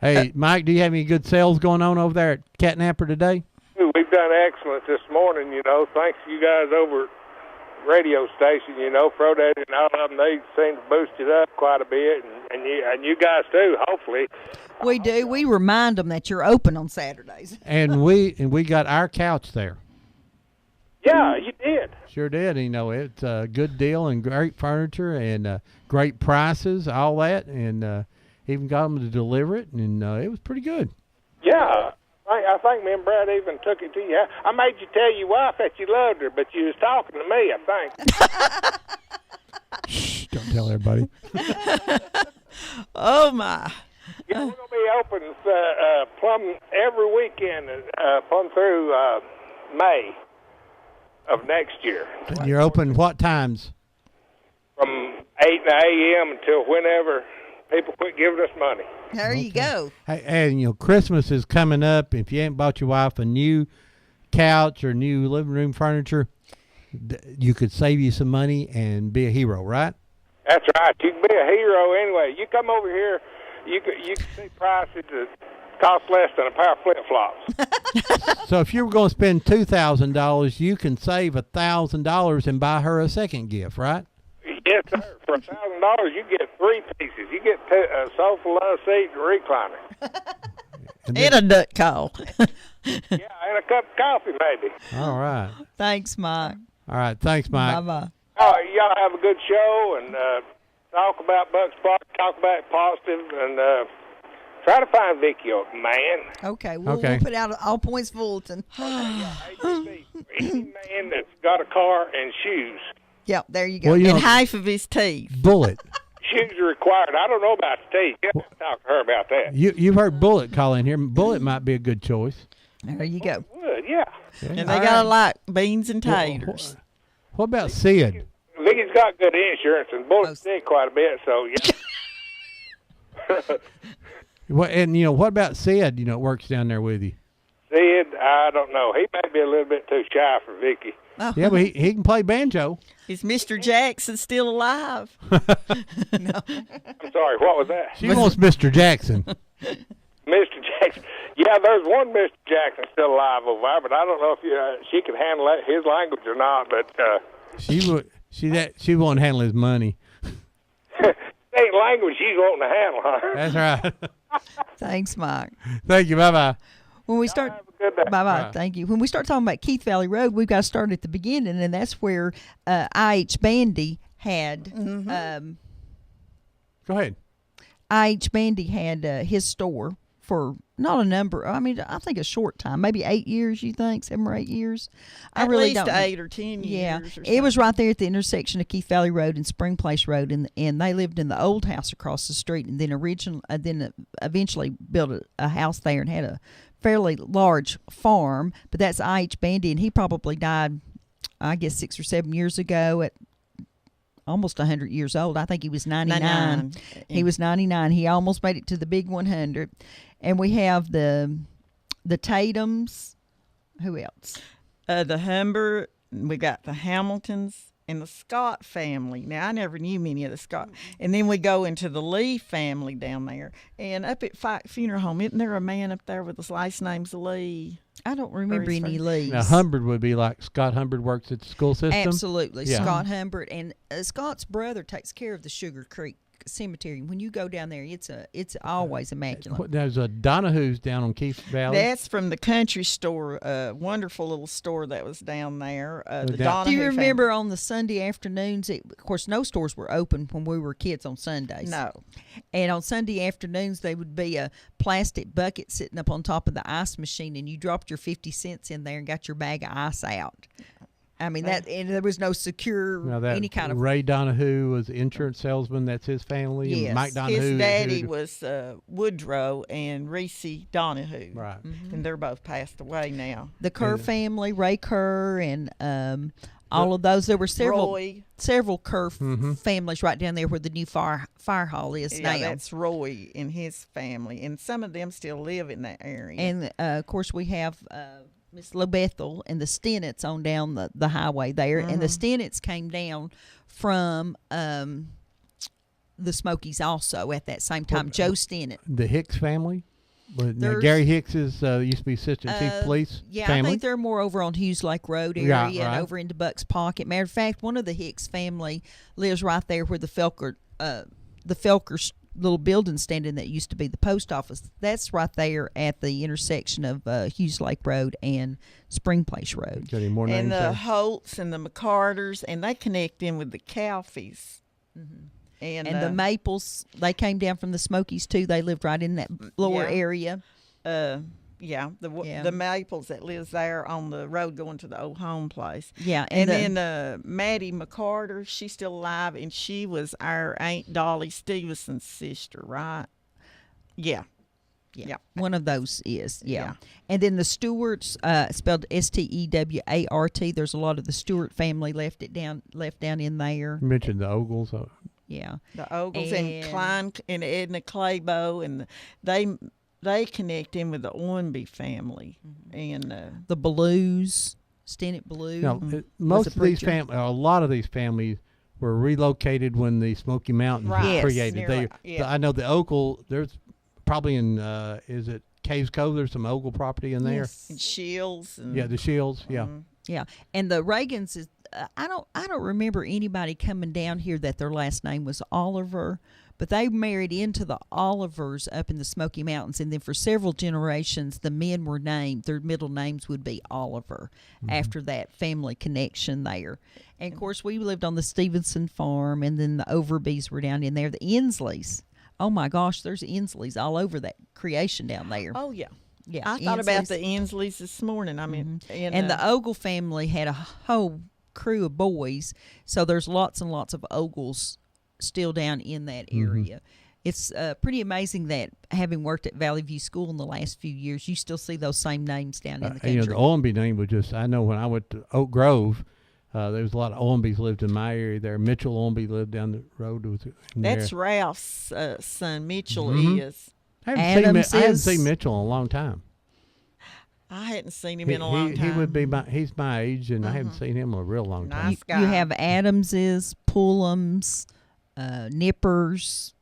Hey, Mike, do you have any good sales going on over there at Catnapper today? We've done excellent this morning, thanks to you guys over at radio station, Fro Daddy and all of them, they seem to boost it up quite a bit, and you guys too, hopefully. We do. We remind them that you're open on Saturdays. And we got our couch there. Yeah, you did. Sure did. It's a good deal and great furniture and great prices, all that, and even got them to deliver it, and it was pretty good. Yeah. I think me and Brad even took it to you. I made you tell your wife that you loved her, but you was talking to me, I think. Shh, don't tell everybody. Oh, my. Yeah, we're going to be open plumb every weekend, plumb through May of next year. And you're open what times? From 8 a.m. until whenever people quit giving us money. There you go. Hey, and Christmas is coming up. If you ain't bought your wife a new couch or new living room furniture, you could save you some money and be a hero, right? That's right. You can be a hero anyway. You come over here, you can see prices that cost less than a pair of flip-flops. So if you were going to spend $2,000, you can save $1,000 and buy her a second gift, right? Yes, sir. For $1,000, you get 3 pieces. You get a sofa, love seat, and recliner. And a duck call. Yeah, and a cup of coffee, maybe. All right. Thanks, Mike. All right. Thanks, Mike. Bye-bye. Y'all have a good show and talk about Bucks Park, talk about positive, and try to find Vicky a man. Okay, we'll put out an all points bulletin. ABC, any man that's got a car and shoes. Yep, there you go. Well, and half of his teeth. Bullet. Shoes are required. I don't know about the teeth. You have to talk to her about that. You've heard Bullet call in here. Bullet might be a good choice. There you go. Would, yeah. And they gotta like beans and taters. What about Sid? Vicky's got good insurance, and Bullet's sick quite a bit, so yeah. What about Sid? Works down there with you. Sid, I don't know. He may be a little bit too shy for Vicky. Oh. Yeah, but he can play banjo. Is Mr. Jackson still alive? I'm sorry, what was that? She wants Mr. Jackson. Mr. Jackson. Yeah, there's one Mr. Jackson still alive over there, but I don't know if she can handle his language or not. But she would. She won't handle his money. ain't language she's wanting to handle, huh? That's right. Thanks, Mike. Thank you. Bye bye. When we start, bye bye. Thank you. When we start talking about Keith Valley Road, we've got to start at the beginning, and that's where I.H. Bandy had. Go ahead. I.H. Bandy had his store for not a number. I mean, I think a short time, maybe 8 years. You think 7 or 8 years? At least 8 or 10 years. Yeah, or it was right there at the intersection of Keith Valley Road and Spring Place Road, and they lived in the old house across the street, and then eventually built a house there and had a fairly large farm. But that's I.H. Bandy, and he probably died, I guess, 6 or 7 years ago at almost 100 years old. I think he was 99. He was 99. He almost made it to the big 100. And we have the Tatums. Who else? The Humber. We got the Hamiltons and the Scott family. Now, I never knew many of the Scott. And then we go into the Lee family down there. And up at Fike Funeral Home, isn't there a man up there with his last name's Lee? I don't remember any Lees. Now, Humbert would be like Scott Humbert works at the school system. Absolutely. Yeah. Scott Humbert. And Scott's brother takes care of the Sugar Creek Cemetery. When you go down there, it's always immaculate. There's a Donahue's down on Keith Valley. That's from the country store, wonderful little store that was down there. The Donahue Do you remember family. on the Sunday afternoons? Of course, no stores were open when we were kids on Sundays. No. And on Sunday afternoons, there would be a plastic bucket sitting up on top of the ice machine, and you dropped your 50 cents in there and got your bag of ice out. I mean, and there was no secure any kind of. Ray Donahue was an insurance salesman. That's his family. Yes. And Mike Donahue. His daddy was Woodrow and Reese Donahue. Right. And they're both passed away now. The Kerr family, Ray Kerr, and all of those. There were several Kerr families right down there where the new fire hall is now. That's Roy and his family. And some of them still live in that area. And, of course, we have Miss LaBethel and the Stennetts on down the highway there. And the Stennetts came down from the Smokies also at that same time. Joe Stennett. The Hicks family? Now, Gary Hicks used to be assistant chief police family. I think they're more over on Hughes Lake Road area and over into Bucks Pocket. Matter of fact, one of the Hicks family lives right there where the Felker little building standing that used to be the post office. That's right there at the intersection of Hughes Lake Road and Spring Place Road. Got any more names and the there? Holtz and the McCarters, and they connect in with the Calfies. And the Maples, they came down from the Smokies too. They lived right in that lower area. The Maples that lives there on the road going to the old home place. Yeah. And then Maddie McCarter, she's still alive, and she was our Aunt Dolly Stevenson's sister, right? Yeah. One of those is, And then the Stewarts, spelled Stewart. There's a lot of the Stewart family left down in there. You mentioned the Ogles. Yeah. The Ogles and Klein and Edna Claybo, and they connect in with the Owenby family and the Blues. Stennett Blue. You know, was most a of these preacher. families, a lot of these families were relocated when the Smoky Mountains Right. was Yes, created. you're They, right, yeah. I know the Ogle, there's probably in, is it Caves Cove, there's some Ogle property in there. And Shields. And, Yeah, the Shields, yeah. Yeah, and the Reagans is I don't remember anybody coming down here that their last name was Oliver, but they married into the Olivers up in the Smoky Mountains, and then for several generations the men were named, their middle names would be Oliver after that family connection there. And of course we lived on the Stevenson farm, and then the Overbys were down in there, the Insleys. Oh my gosh, there's Insleys all over that creation down there. Oh, yeah. Yeah, I thought about Insleys. the Insleys this morning. I mean, And the Ogle family had a whole crew of boys, so there's lots and lots of Ogles still down in that area. It's pretty amazing that having worked at Valley View School in the last few years, you still see those same names down in the country. You know, the Olenby name was just, I know when I went to Oak Grove, there was a lot of Olenbys lived in my area there. Mitchell Olenby lived down the road. That's Ralph's son. Mitchell is. I haven't seen Mitchell in a long time. I hadn't seen him in a long time. He would be he's my age, and I haven't seen him in a real long time. Nice guy. You have Adamses, Pullums, Nippers,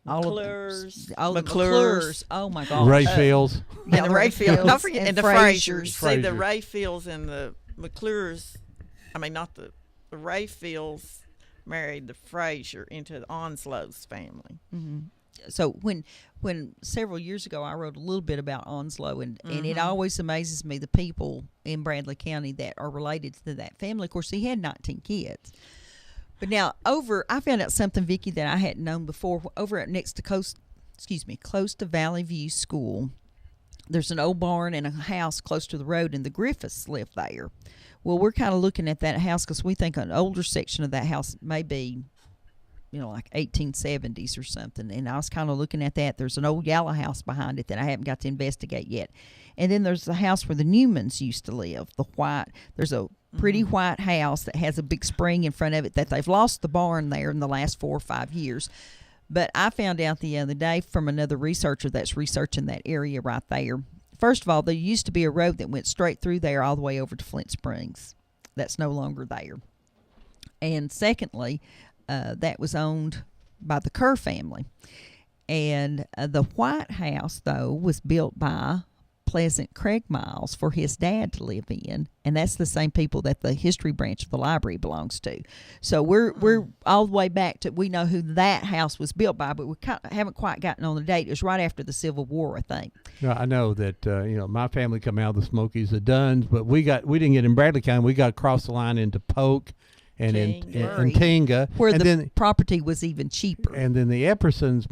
McClures. McClures. Oh my gosh. Rayfields. And the Rayfields. Don't forget, and the Frasers. See, the Frasers. Rayfields and the McClures, I mean, not the Rayfields married the Fraser into the Onslow's family. So when several years ago I wrote a little bit about Onslow, and it always amazes me the people in Bradley County that are related to that family. Of course, he had 19 kids. But now I found out something, Vicki, that I hadn't known before. Over at close to Valley View School, there's an old barn and a house close to the road, and the Griffiths live there. Well, we're kind of looking at that house because we think an older section of that house may be, like 1870s or something. And I was kind of looking at that. There's an old yellow house behind it that I haven't got to investigate yet. And then there's the house where the Newmans used to live, there's a pretty white house that has a big spring in front of it that they've lost the barn there in the last 4 or 5 years. But I found out the other day from another researcher that's researching that area right there. First of all, there used to be a road that went straight through there all the way over to Flint Springs. That's no longer there. And secondly, that was owned by the Kerr family. And the White House, though, was built by Pleasant Craig Miles for his dad to live in, and that's the same people that the history branch of the library belongs to. So we're all the way back to, we know who that house was built by, but we haven't quite gotten on the date. It was right after the Civil War, I think. I know that my family come out of the Smokies, the Dunns, but we didn't get in Bradley County. We got across the line into Polk and in Tinga, where and the property was even cheaper. And then the Eppersons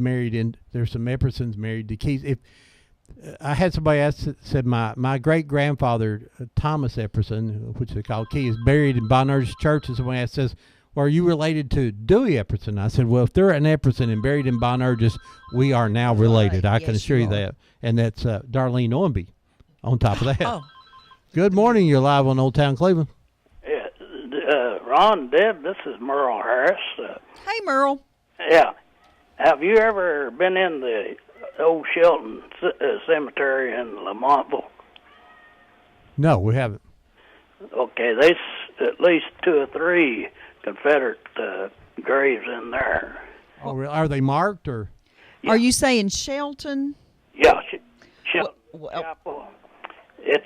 there's some Eppersons married to Keys. I had somebody ask, said my great grandfather Thomas Epperson, which they call Key, is buried in Bonerges Church. And somebody says, "Well, are you related to Dewey Epperson?" I said, "Well, if they're an Epperson and buried in Bonerges, we are now related. I can assure you that." And that's Darlene Owenby. On top of that, Good morning. You're live on Old Town Cleveland. Yeah, Ron, Deb, this is Merle Harris. Hey, Merle. Yeah, have you ever been in the old Shelton Cemetery in Lamontville? No, we haven't. Okay, there's at least 2 or 3 Confederate graves in there. Oh, really? Are they marked or? Yeah. Are you saying Shelton? Yeah, Shelton Chapel. It's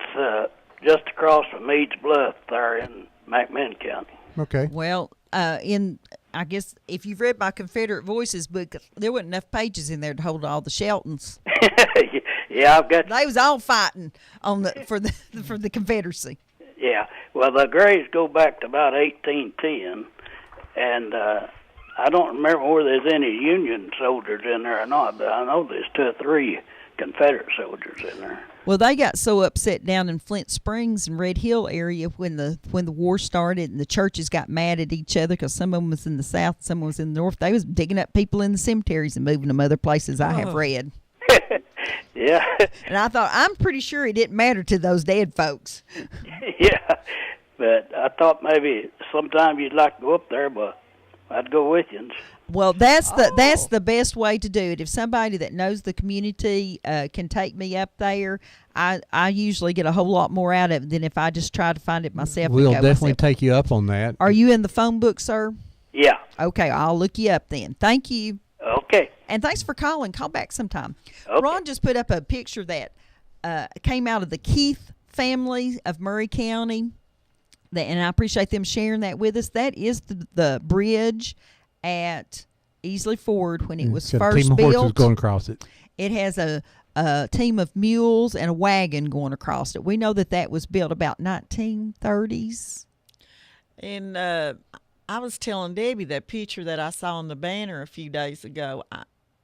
just across from Eads Bluff there in McMinn County. Okay. Well, I guess if you've read my Confederate Voices book, there wasn't enough pages in there to hold all the Sheltons. Yeah, I've got. They was all fighting for the Confederacy. Yeah, well, the graves go back to about 1810, and I don't remember whether there's any Union soldiers in there or not, but I know there's 2 or 3 Confederate soldiers in there. Well, they got so upset down in Flint Springs and Red Hill area when the war started, and the churches got mad at each other because some of them was in the south, some was in the north. They was digging up people in the cemeteries and moving them other places. I have read. Yeah. And I thought, I'm pretty sure it didn't matter to those dead folks. Yeah, but I thought maybe sometime you'd like to go up there, but I'd go with you. Well, that's the best way to do it. If somebody that knows the community can take me up there, I usually get a whole lot more out of it than if I just try to find it myself. We'll and go definitely myself. take you up on that. Are you in the phone book, sir? Yeah. Okay, I'll look you up then. Thank you. Okay. And thanks for calling. Call back sometime. Okay. Ron just put up a picture that came out of the Keith family of Murray County, and I appreciate them sharing that with us. That is the bridge at Easley Ford when it was It's got first a team of built. horses going across it. It has a team of mules and a wagon going across it. We know that was built about 1930s. And I was telling Debbie that picture that I saw on the banner a few days ago.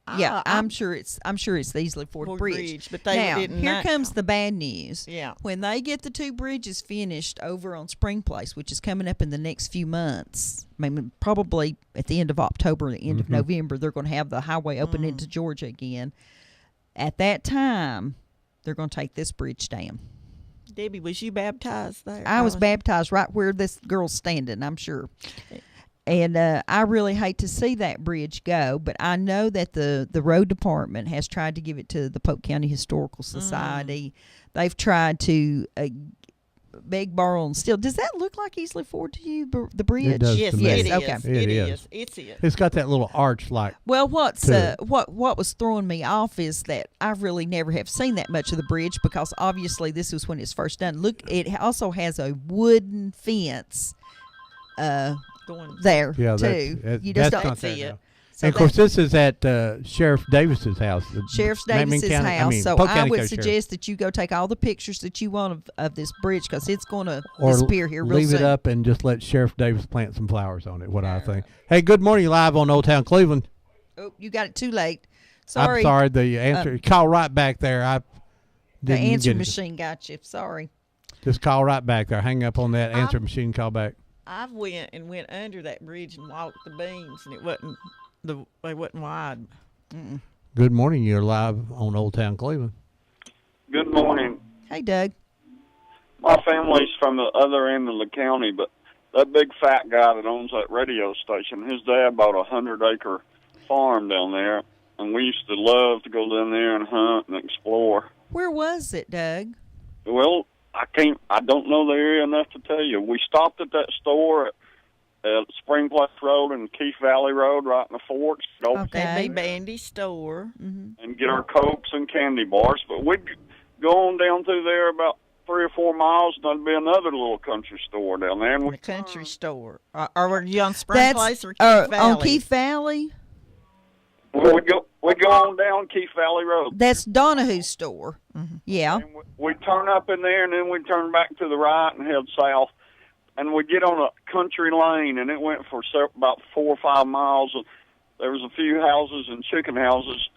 I'm sure it's the Easley Ford Bridge. But they now, didn't. Here comes the bad news. Yeah. When they get the two bridges finished over on Spring Place, which is coming up in the next few months, maybe probably at the end of October, the end of November, they're going to have the highway open into Georgia again. At that time, they're going to take this bridge down. Debbie, was you baptized there? I was baptized right where this girl's standing, I'm sure. And I really hate to see that bridge go, but I know that the road department has tried to give it to the Polk County Historical Society. They've tried to beg, borrow, and steal. Does that look like Easley Ford to you, the bridge? It does Yes, to me. it is. Okay. It is. It's it. It's got that little arch like. Well, what to was throwing me off is that I really never have seen that much of the bridge because obviously this was when it's first done. Look, it also has a wooden fence there Yeah, too. that's You just not don't there see it. now. So And of course, this is at Sheriff Davis's house. Sheriff Mamie Davis's County- house. So Polk I County would Sheriff. suggest that you go take all the pictures that you want of this bridge because it's going to Or disappear here real leave soon. it up and just let Sheriff Davis plant some flowers on it. What I think. Hey, good morning, live on Old Town Cleveland. Oh, you got it too late. Sorry. I'm sorry. The answer. Call right back there. I The didn't answer get it. machine got you. Sorry. Just call right back there. Hang up on that answer machine. Call back. I went under that bridge and walked the beams, and they wasn't wide. Good morning. You're live on Old Town Cleveland. Good morning. Hey, Doug. My family's from the other end of the county, but that big fat guy that owns that radio station, his dad bought a 100-acre farm down there, and we used to love to go down there and hunt and explore. Where was it, Doug? Well, I don't know the area enough to tell you. We stopped at that store at Spring Place Road and Keith Valley Road right in the Forks. That'd be Bandy's store. And get our Cokes and candy bars. But we'd go on down through there about 3 or 4 miles, and there'd be another little country store down there. And The country store. Or were you on Spring Place or Keith Valley? On Keith Valley? we'd go on down Keith Valley Road. That's Donahue's store. Yeah. We'd turn up in there, and then we'd turn back to the right and head south. And we'd get on a country lane, and it went for about 4 or 5 miles. There was a few houses and chicken houses,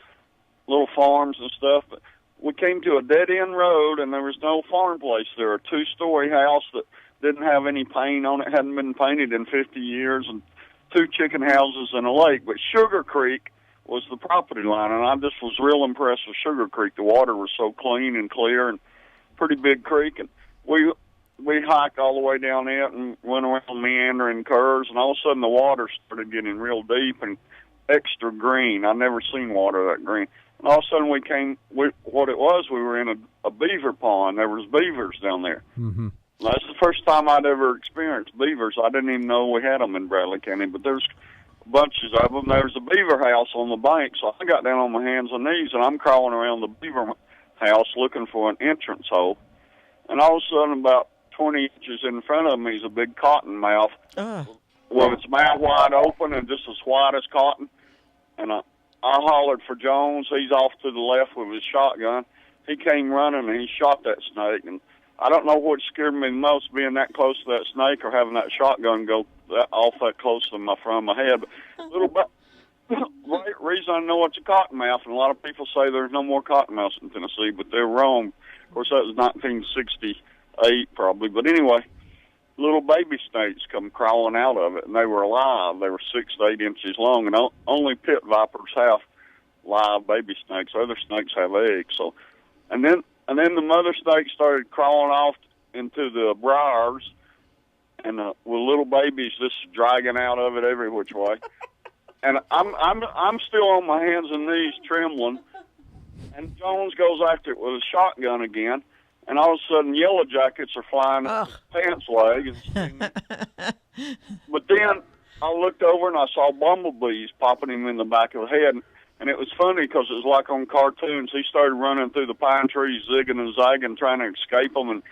little farms and stuff. But we came to a dead-end road, and there was no farm place there. A 2-story house that didn't have any paint on it, hadn't been painted in 50 years, and 2 chicken houses and a lake. But Sugar Creek was the property line, and I just was real impressed with Sugar Creek. The water was so clean and clear, and pretty big creek. And we hiked all the way down it and went around meandering curves, and all of a sudden the water started getting real deep and extra green. I'd never seen water that green. And all of a sudden we were in a beaver pond. There was beavers down there. Mm-hmm. That's the first time I'd ever experienced beavers. I didn't even know we had them in Bradley County, but there's bunches of them. There's a beaver house on the bank, so I got down on my hands and knees, and I'm crawling around the beaver house looking for an entrance hole. And all of a sudden, about 20 inches in front of me is a big cottonmouth. With its mouth wide open and just as white as cotton. And I hollered for Jones. He's off to the left with his shotgun. He came running and he shot that snake. And I don't know what scared me the most, being that close to that snake or having that shotgun go off that close to my front of my head. But little bit. Reason I know it's a cottonmouth, and a lot of people say there's no more cottonmouths in Tennessee, but they're wrong. Of course, that was 1968 probably. But anyway, little baby snakes come crawling out of it, and they were alive. They were 6 to 8 inches long, and only pit vipers have live baby snakes. Other snakes have eggs. So, and then the mother snake started crawling off into the briars, and with little babies just dragging out of it every which way. and I'm still on my hands and knees trembling, and Jones goes after it with a shotgun again, and all of a sudden Yellow Jackets are flying up his pants leg. But then I looked over and I saw bumblebees popping him in the back of the head, and it was funny because it was like on cartoons. He started running through the pine trees, zigging and zagging, trying to escape them, and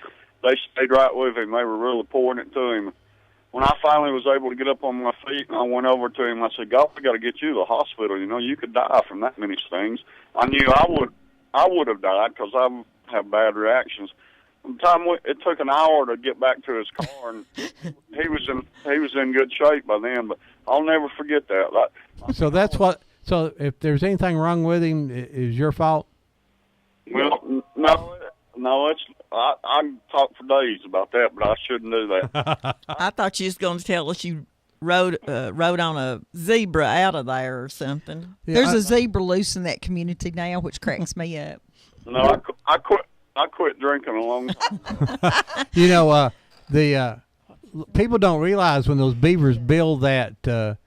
they stayed right with him. They were really pouring it to him. When I finally was able to get up on my feet and I went over to him, I said, "God, we got to get you to the hospital. You know, you could die from that many stings." I knew I would have died because I have bad reactions. It took an hour to get back to his car, and he was in good shape by then. But I'll never forget that. So that's what. So if there's anything wrong with him, is your fault? Well, no, it's. I can talk for days about that, but I shouldn't do that. I thought you was going to tell us you rode on a zebra out of there or something. Yeah, There's a zebra loose in that community now, which cracks me up. No, I quit drinking a long time. You know, the people don't realize when those beavers build that the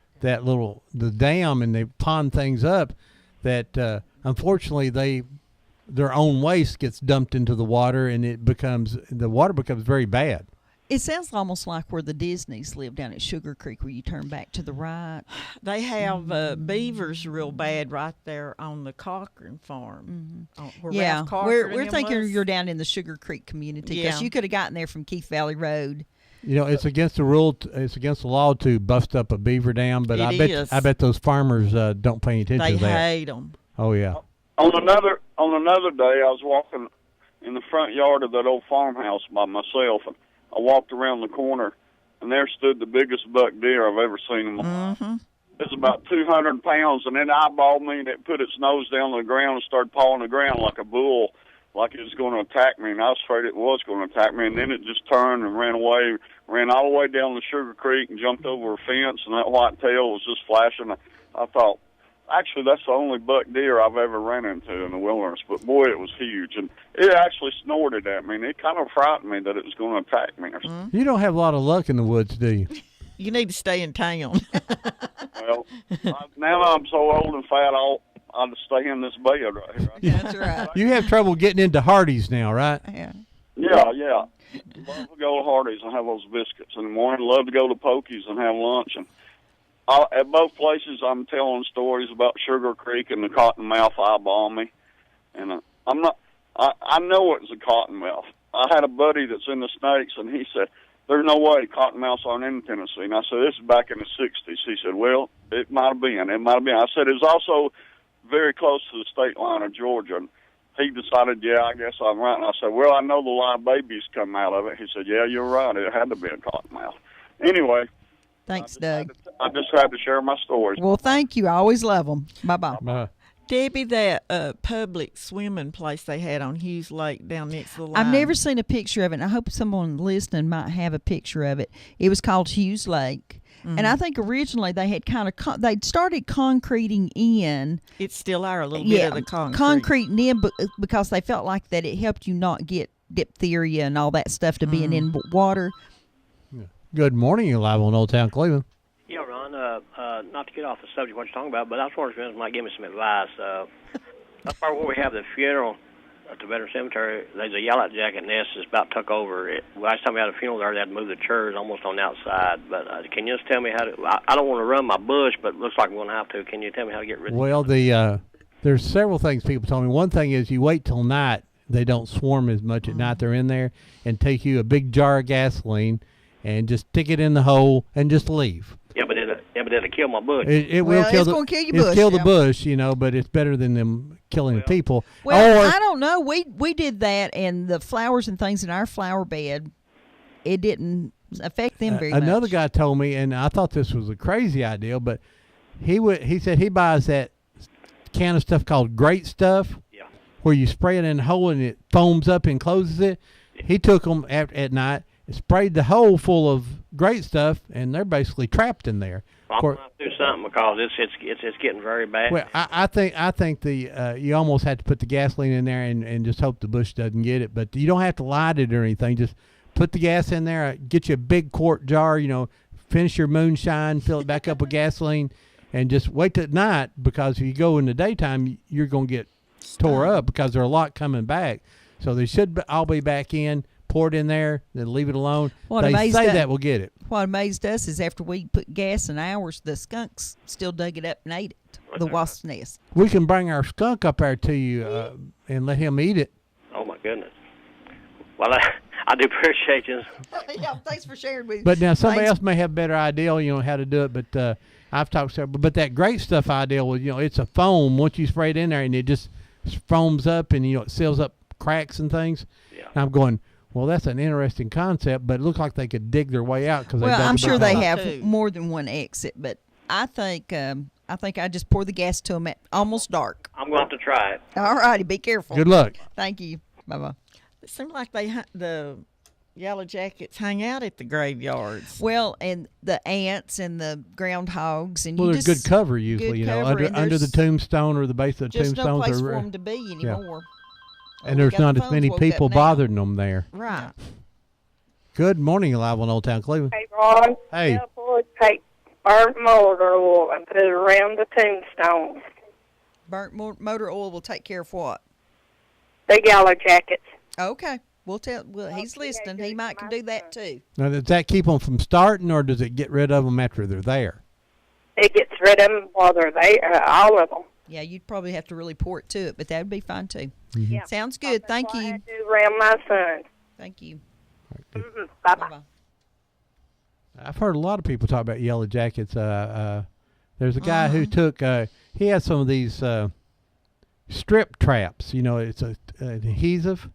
dam and they pond things up, that unfortunately their own waste gets dumped into the water, and the water becomes very bad. It sounds almost like where the Disneys live down at Sugar Creek, where you turn back to the right. They have beavers real bad right there on the Cochran farm. Mm-hmm. We're thinking you're down in the Sugar Creek community, because you could have gotten there from Keith Valley Road. You know, it's against the rule. It's against the law to bust up a beaver dam, but I bet those farmers don't pay attention to that. They hate them. Oh yeah. On another day, I was walking in the front yard of that old farmhouse by myself, and I walked around the corner, and there stood the biggest buck deer I've ever seen in my life. It was about 200 pounds, and it eyeballed me, and it put its nose down on the ground and started pawing the ground like a bull, like it was going to attack me, and I was afraid it was going to attack me, and then it just turned and ran away, ran all the way down the Sugar Creek and jumped over a fence, and that white tail was just flashing. I thought, actually, that's the only buck deer I've ever ran into in the wilderness, but boy, it was huge, and it actually snorted at me, and it kind of frightened me that it was going to attack me. You don't have a lot of luck in the woods, do you? You need to stay in town. Well, now I'm so old and fat, I'll just stay in this bed right here. That's right. You have trouble getting into Hardee's now, right? Yeah. Yeah. Love to go to Hardee's and have those biscuits in the morning. Love to go to Pokey's and have lunch. And at both places, I'm telling stories about Sugar Creek and the cottonmouth eyeball me. And I know it was a cottonmouth. I had a buddy that's in the Snakes, and he said, "There's no way cottonmouths aren't in Tennessee." And I said, "This is back in the 60s. He said, "Well, it might have been. It might have been." I said, "It was also very close to the state line of Georgia." And he decided, "Yeah, I guess I'm right." And I said, "Well, I know the live babies come out of it." He said, "Yeah, you're right. It had to be a cottonmouth." Anyway. Thanks, Doug. I just had to share my stories. Well, thank you. I always love them. Bye-bye. Bye. Debbie, that public swimming place they had on Hughes Lake down next to the line. I've never seen a picture of it, and I hope someone listening might have a picture of it. It was called Hughes Lake. And I think originally they had they'd started concreting in. It's still a little bit of the concrete. Concreting in because they felt like that it helped you not get diphtheria and all that stuff to being in water. Yeah. Good morning. You're live on Old Town Cleveland. Yeah, Ron, not to get off the subject of what you're talking about, but I was wondering if you might give me some advice. Up part where we have the funeral at the Veteran Cemetery, there's a yellow jacket nest that's about tucked over. Last time we had a funeral there, they had to move the chairs almost on the outside. But can you just tell me how to... I don't want to run my bush, but it looks like I'm going to have to. Can you tell me how to get rid of it? Well, there's several things people told me. One thing is you wait till night. They don't swarm as much at night. They're in there, and take you a big jar of gasoline and just stick it in the hole and just leave. Yeah, but it'll kill my bush. It will kill the kill your bush. Kill the bush, but it's better than them killing the people. Well, I don't know. We did that, and the flowers and things in our flower bed, it didn't affect them very much. Another guy told me, and I thought this was a crazy idea, but he said he buys that can of stuff called Great Stuff, where you spray it in the hole and it foams up and closes it. He took them at night, sprayed the hole full of Great Stuff, and they're basically trapped in there. I'm going to have to do something because it's getting very bad. Well, I think you almost have to put the gasoline in there and just hope the bush doesn't get it. But you don't have to light it or anything. Just put the gas in there. Get you a big quart jar. Finish your moonshine, fill it back up with gasoline, and just wait till night, because if you go in the daytime, you're going to get tore up because there are a lot coming back. So they should all be back in. Pour it in there, then leave it alone. They say that will get it. What amazed us is after we put gas in ours, the skunks still dug it up and ate it, the wasp's nest. We can bring our skunk up there to you and let him eat it. Oh, my goodness. Well, I do appreciate you. Yeah, thanks for sharing with me. But now somebody else may have a better idea, how to do it. But I've talked to but that great stuff idea was, it's a foam. Once you spray it in there and it just foams up and, it seals up cracks and things. Yeah. And I'm going, well, that's an interesting concept, but it looks like they could dig their way out. I'm sure they have more than one exit, but I think I just pour the gas to them at almost dark. I'm going to have to try it. All righty, be careful. Good luck. Thank you. Bye-bye. It seems like the yellow jackets hang out at the graveyards. Well, and the ants and the groundhogs, and there's good cover usually. Under the tombstone or the base of the tombstones. Just no place for them to be anymore. Yeah. And there's not as many people bothering them there. Right. Good morning, live on Old Town Cleveland. Hey, Ron. Hey. Boy, take burnt motor oil and put it around the tombstone. Burnt motor oil will take care of what? The yellow jackets. Okay. We'll tell. Well, he's listening. He might can do that too. Now, does that keep them from starting, or does it get rid of them after they're there? It gets rid of them while they're there, all of them. Yeah, you'd probably have to really pour it to it, but that would be fine too. Mm-hmm. Yeah. Sounds good. Thank you. I do around my son. Thank you. Mm-hmm. Bye-bye. I've heard a lot of people talk about yellow jackets. There's a guy who took, he has some of these strip traps. It's an adhesive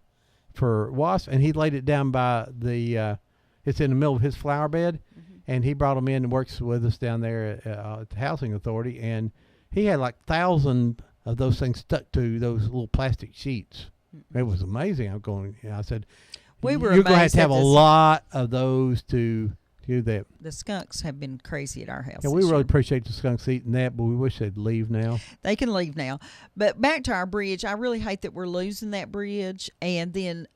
for wasps, and he laid it down by it's in the middle of his flower bed, and he brought them in and works with us down there at the Housing Authority, and he had like 1,000 of those things stuck to those little plastic sheets. It was amazing. I said, you're going to have a lot of those to do that. The skunks have been crazy at our house. Yeah, we really appreciate the skunks eating that, but we wish they'd leave now. They can leave now. But back to our bridge, I really hate that we're losing that bridge. And then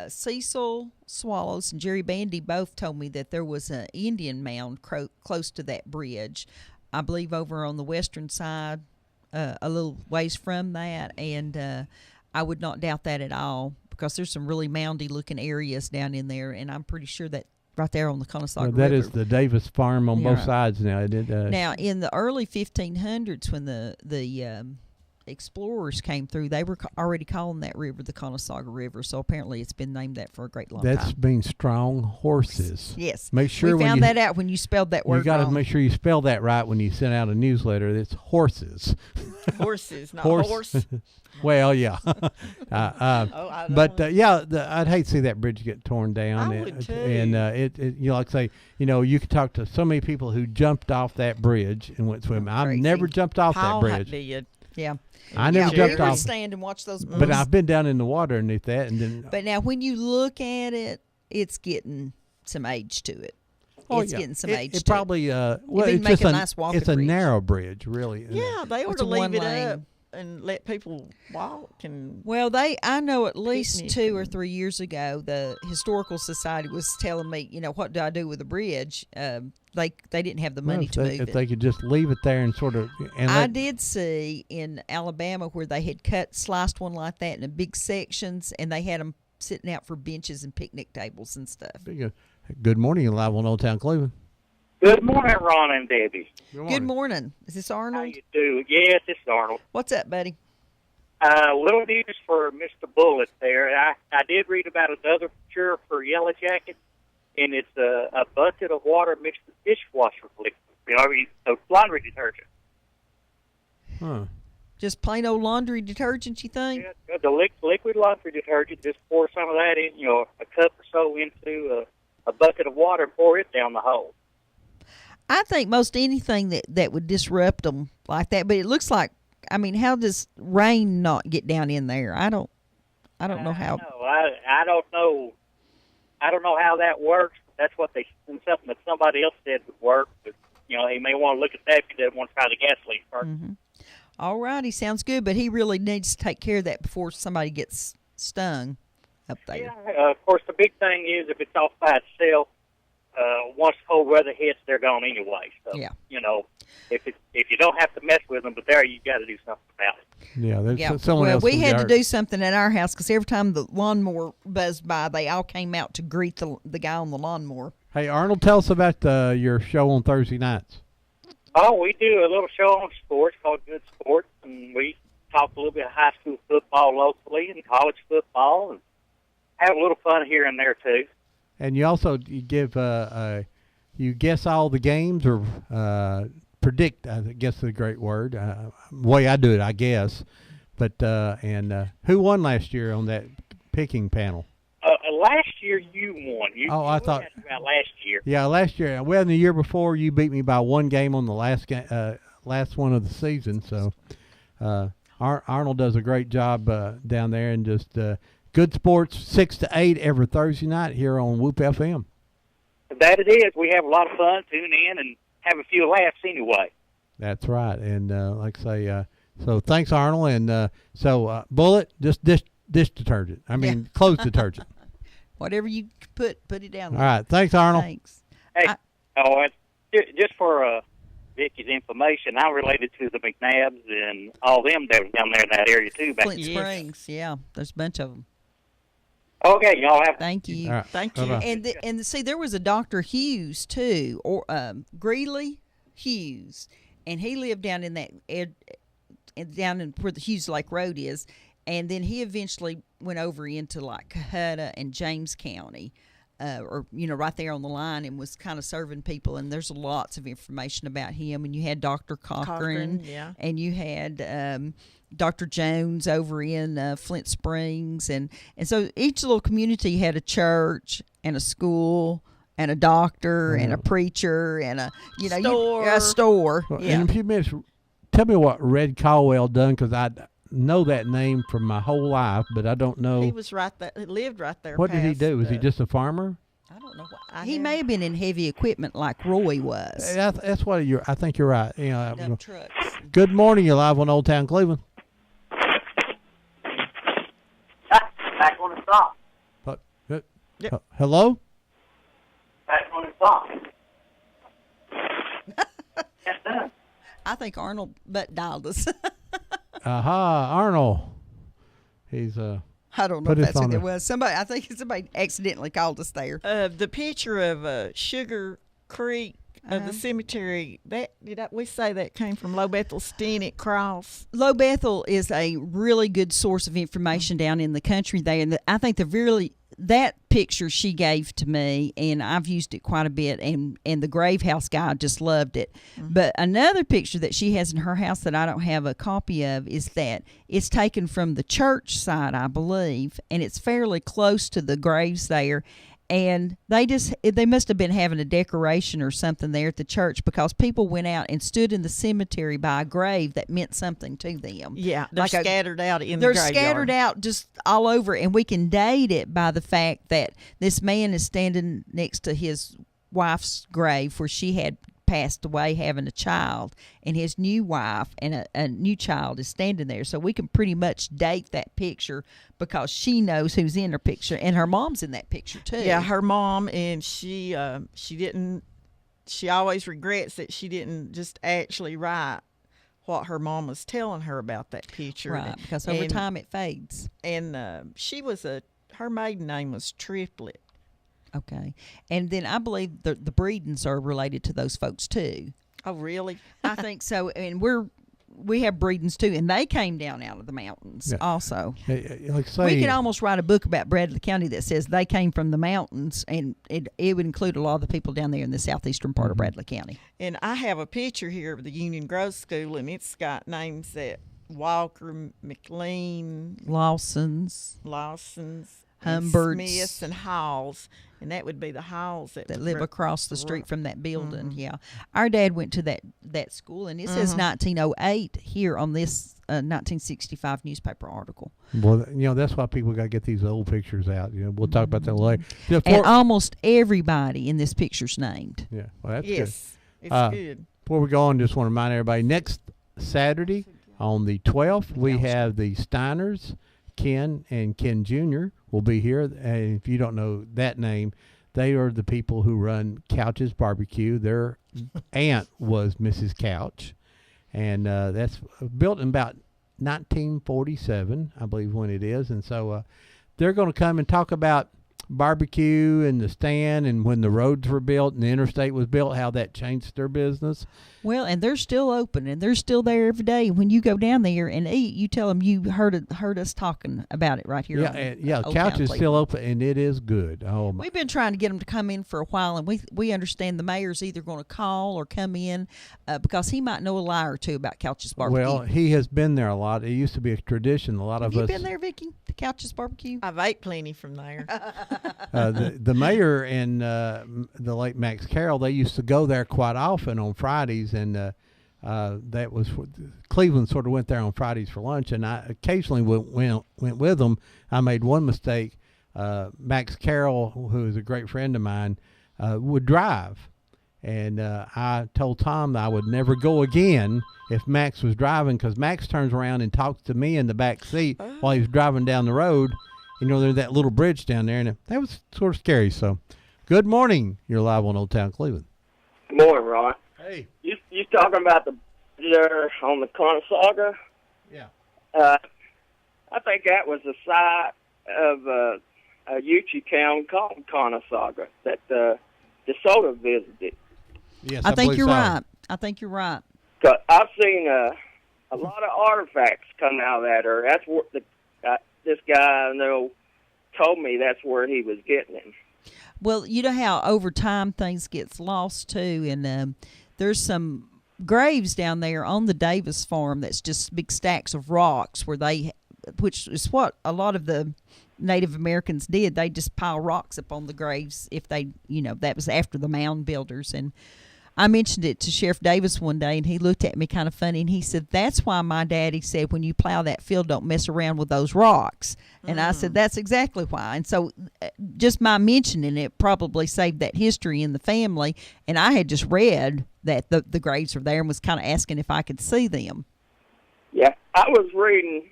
Cecil Swallows and Jerry Bandy both told me that there was an Indian mound close to that bridge. I believe over on the western side, a little ways from that. And I would not doubt that at all, because there's some really moundy-looking areas down in there, and I'm pretty sure that right there on the Conasauga River. That is the Davis Farm on both sides now. Now, in the early 1500s, when the explorers came through, they were already calling that river the Conasauga River, so apparently it's been named that for a great long time. That's means strong horses. Yes. Make sure we found that out when you spelled that word You got to wrong. make sure you spell that right when you send out a newsletter. It's horses. Horses, not horse. Well, yeah. I'd hate to see that bridge get torn down. I would too. And like I say, you could talk to so many people who jumped off that bridge and went swimming. I've never jumped off that bridge. Yeah. I never jumped we off. would stand and watch those moves. But I've been down in the water underneath that, and then. But now, when you look at it, it's getting some age to it. It's getting some age. It probably it's just it's a narrow bridge, really. Yeah, they ought to leave it up and let people walk. And I know at least 2 or 3 years ago, the Historical Society was telling me, what do I do with the bridge? They didn't have the money to move it. If they could just leave it there and sort of. I did see in Alabama where they had sliced one like that into big sections, and they had them sitting out for benches and picnic tables and stuff. Good morning, you're live on Old Town Cleveland. Good morning, Ron and Debbie. Good morning. Is this Arnold? How you do? Yes, it's Arnold. What's up, buddy? Little news for Mr. Bullitt there. I did read about another cure for yellow jacket, and it's a bucket of water mixed with dishwasher liquid. So laundry detergent. Huh. Just plain old laundry detergent, you think? Yeah, the liquid laundry detergent. Just pour some of that in, a cup or so into a bucket of water and pour it down the hole. I think most anything that would disrupt them like that, but it looks like, how does rain not get down in there? I don't know how. I don't know. I don't know how that works. That's something that somebody else said would work. But he may want to look at that if he doesn't want to try the gas leak first. Mm-hmm. All righty, sounds good. But he really needs to take care of that before somebody gets stung up there. Yeah, of course, the big thing is if it's off by itself. Once cold weather hits, they're gone anyway. So, if you don't have to mess with them, but there you got to do something about it. Yeah, there's Yeah. someone Well, else. we from had to Yard- do something at our house because every time the lawnmower buzzed by, they all came out to greet the guy on the lawnmower. Hey, Arnold, tell us about your show on Thursday nights. Oh, we do a little show on sports called Good Sports, and we talk a little bit of high school football locally and college football, and have a little fun here and there too. And you also you give you guess all the games or predict. I guess is a great word. Way I do it, I guess. But who won last year on that picking panel? Last year you won. I thought about last year. Yeah, last year. Well, in the year before, you beat me by one game on the last last one of the season. So Arnold does a great job down there, and just Good Sports 6 to 8 every Thursday night here on Whoop FM. That it is. We have a lot of fun. Tune in and have a few laughs anyway. That's right, and like I say, so thanks, Arnold, and so Bullet, just dish detergent. I mean, clothes detergent. Whatever you put it down there. All right, thanks, Arnold. Thanks. Hey, just for Vicky's information, I'm related to the McNabbs and all them that was down there in that area too. Back Flint Springs, yeah, there's a bunch of them. Okay, y'all have. Thank you. All right. Thank you. Bye-bye. And see, there was a Dr. Hughes too, or Greeley Hughes, and he lived down in that down in where the Hughes Lake Road is, and then he eventually went over into like Cohutta and James County, or right there on the line, and was kind of serving people. And there's lots of information about him. And you had Dr. Cochran, yeah. and you had Dr. Jones over in Flint Springs, and so each little community had a church and a school and a doctor and a preacher and a a store. Well, in a few minutes, tell me what Red Caldwell done, because I know that name from my whole life, but I don't know. He was right there. He lived right there. What did he do? Was he just a farmer? I don't know. What, He may have been in heavy equipment like Roy was. That's what I think you're right. Dump trucks. Good morning. You're live on Old Town Cleveland. Back on the stop. Hello? Back on the stop. I think Arnold butt dialed us. Arnold. He's I don't know put if his that's who phone that in. was. I think somebody accidentally called us there. The picture of Sugar Creek of the cemetery, we say that came from Low Bethel Steenick Cross. Low Bethel is a really good source of information down in the country there, and I think that picture she gave to me, and I've used it quite a bit, and the Grave House guy just loved it. But another picture that she has in her house that I don't have a copy of is that it's taken from the church side, I believe, and it's fairly close to the graves there. And they must have been having a decoration or something there at the church, because people went out and stood in the cemetery by a grave that meant something to them. Yeah, they're Like scattered out in the They're graveyard. scattered out just all over, and we can date it by the fact that this man is standing next to his wife's grave where she had passed away having a child, and his new wife and a new child is standing there. So we can pretty much date that picture because she knows who's in her picture, and her mom's in that picture too. Yeah, her mom, and she always regrets that she didn't just actually write what her mom was telling her about that picture. Right, because over time it fades. And her maiden name was Triplet. Okay. And then I believe the Breedens are related to those folks too. Oh, really? I think so. And we have Breedens too, and they came down out of the mountains also. Like We could almost write a book about Bradley County that says they came from the mountains, and it would include a lot of the people down there in the southeastern part of Bradley County. And I have a picture here of the Union Grove School, and it's got names that Walker, McLean, Lawson's, Humberts, Smiths, and Halls. And that would be the Halls that live across the street from that building. Yeah, our dad went to that school, and it says 1908 here on this 1965 newspaper article. Well, that's why people got to get these old pictures out. We'll talk about that later. And almost everybody in this picture's named. Yeah, well, that's good. Yes, it's good. Before we go on, just want to remind everybody, next Saturday on the 12th, we have the Steiners. Ken and Ken Jr. will be here, and if you don't know that name, they are the people who run Couches Barbecue. They're aunt was Mrs. Couch, and that's built in about 1947, I believe, when it is. And so they're going to come and talk about barbecue and the stand and when the roads were built and the interstate was built, how that changed their business. Well, and they're still open, and they're still there every day. When you go down there and eat, you tell them you heard us talking about it right here. Yeah, Couch is still open, and it is good. Oh, my. We've been trying to get them to come in for a while, and we understand the mayor's either going to call or come in because he might know a lie or two about Couch's Barbecue. Well, he has been there a lot. It used to be a tradition. A lot of us. Have you been there, Vicki? The Couch's Barbecue? I've ate plenty from there. The mayor and the late Max Carroll, they used to go there quite often on Fridays, and that was Cleveland sort of went there on Fridays for lunch, and I occasionally went with them. I made one mistake. Max Carroll, who is a great friend of mine, would drive, and I told Tom that I would never go again if Max was driving, because Max turns around and talks to me in the back seat while he was driving down the road. You know, there's that little bridge down there, and that was sort of scary. So, good morning. You're live on Old Town Cleveland. Good morning, Ron. Hey. You talking about the there on the Conasauga? Yeah. I think that was the site of a Yuchi town called Conasauga that DeSoto visited. Yes, I think you're right. I think you're right. 'Cause I've seen a lot of artifacts come out of that, or that's what this guy I know told me that's where he was getting them. Well, you know how over time things gets lost too, and there's some graves down there on the Davis farm that's just big stacks of rocks which is what a lot of the Native Americans did. They just pile rocks up on the graves if they, that was after the mound builders. And I mentioned it to Sheriff Davis one day, and he looked at me kind of funny, and he said, that's why my daddy said when you plow that field, don't mess around with those rocks. And I said, that's exactly why. And so just my mentioning it probably saved that history in the family, and I had just read that the graves were there and was kind of asking if I could see them. Yeah, I was reading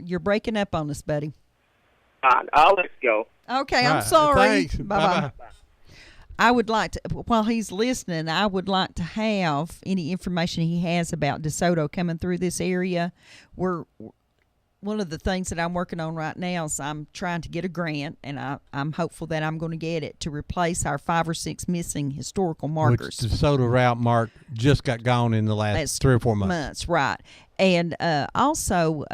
You're breaking up on us, buddy. I'll let go. Okay, I'm sorry. Bye-bye. I would like to, while he's listening, I would like to have any information he has about DeSoto coming through this area. One of the things that I'm working on right now is I'm trying to get a grant, and I'm hopeful that I'm going to get it to replace our 5 or 6 missing historical markers. Which DeSoto route mark just got gone in the last 3 or 4 months. Right. And also,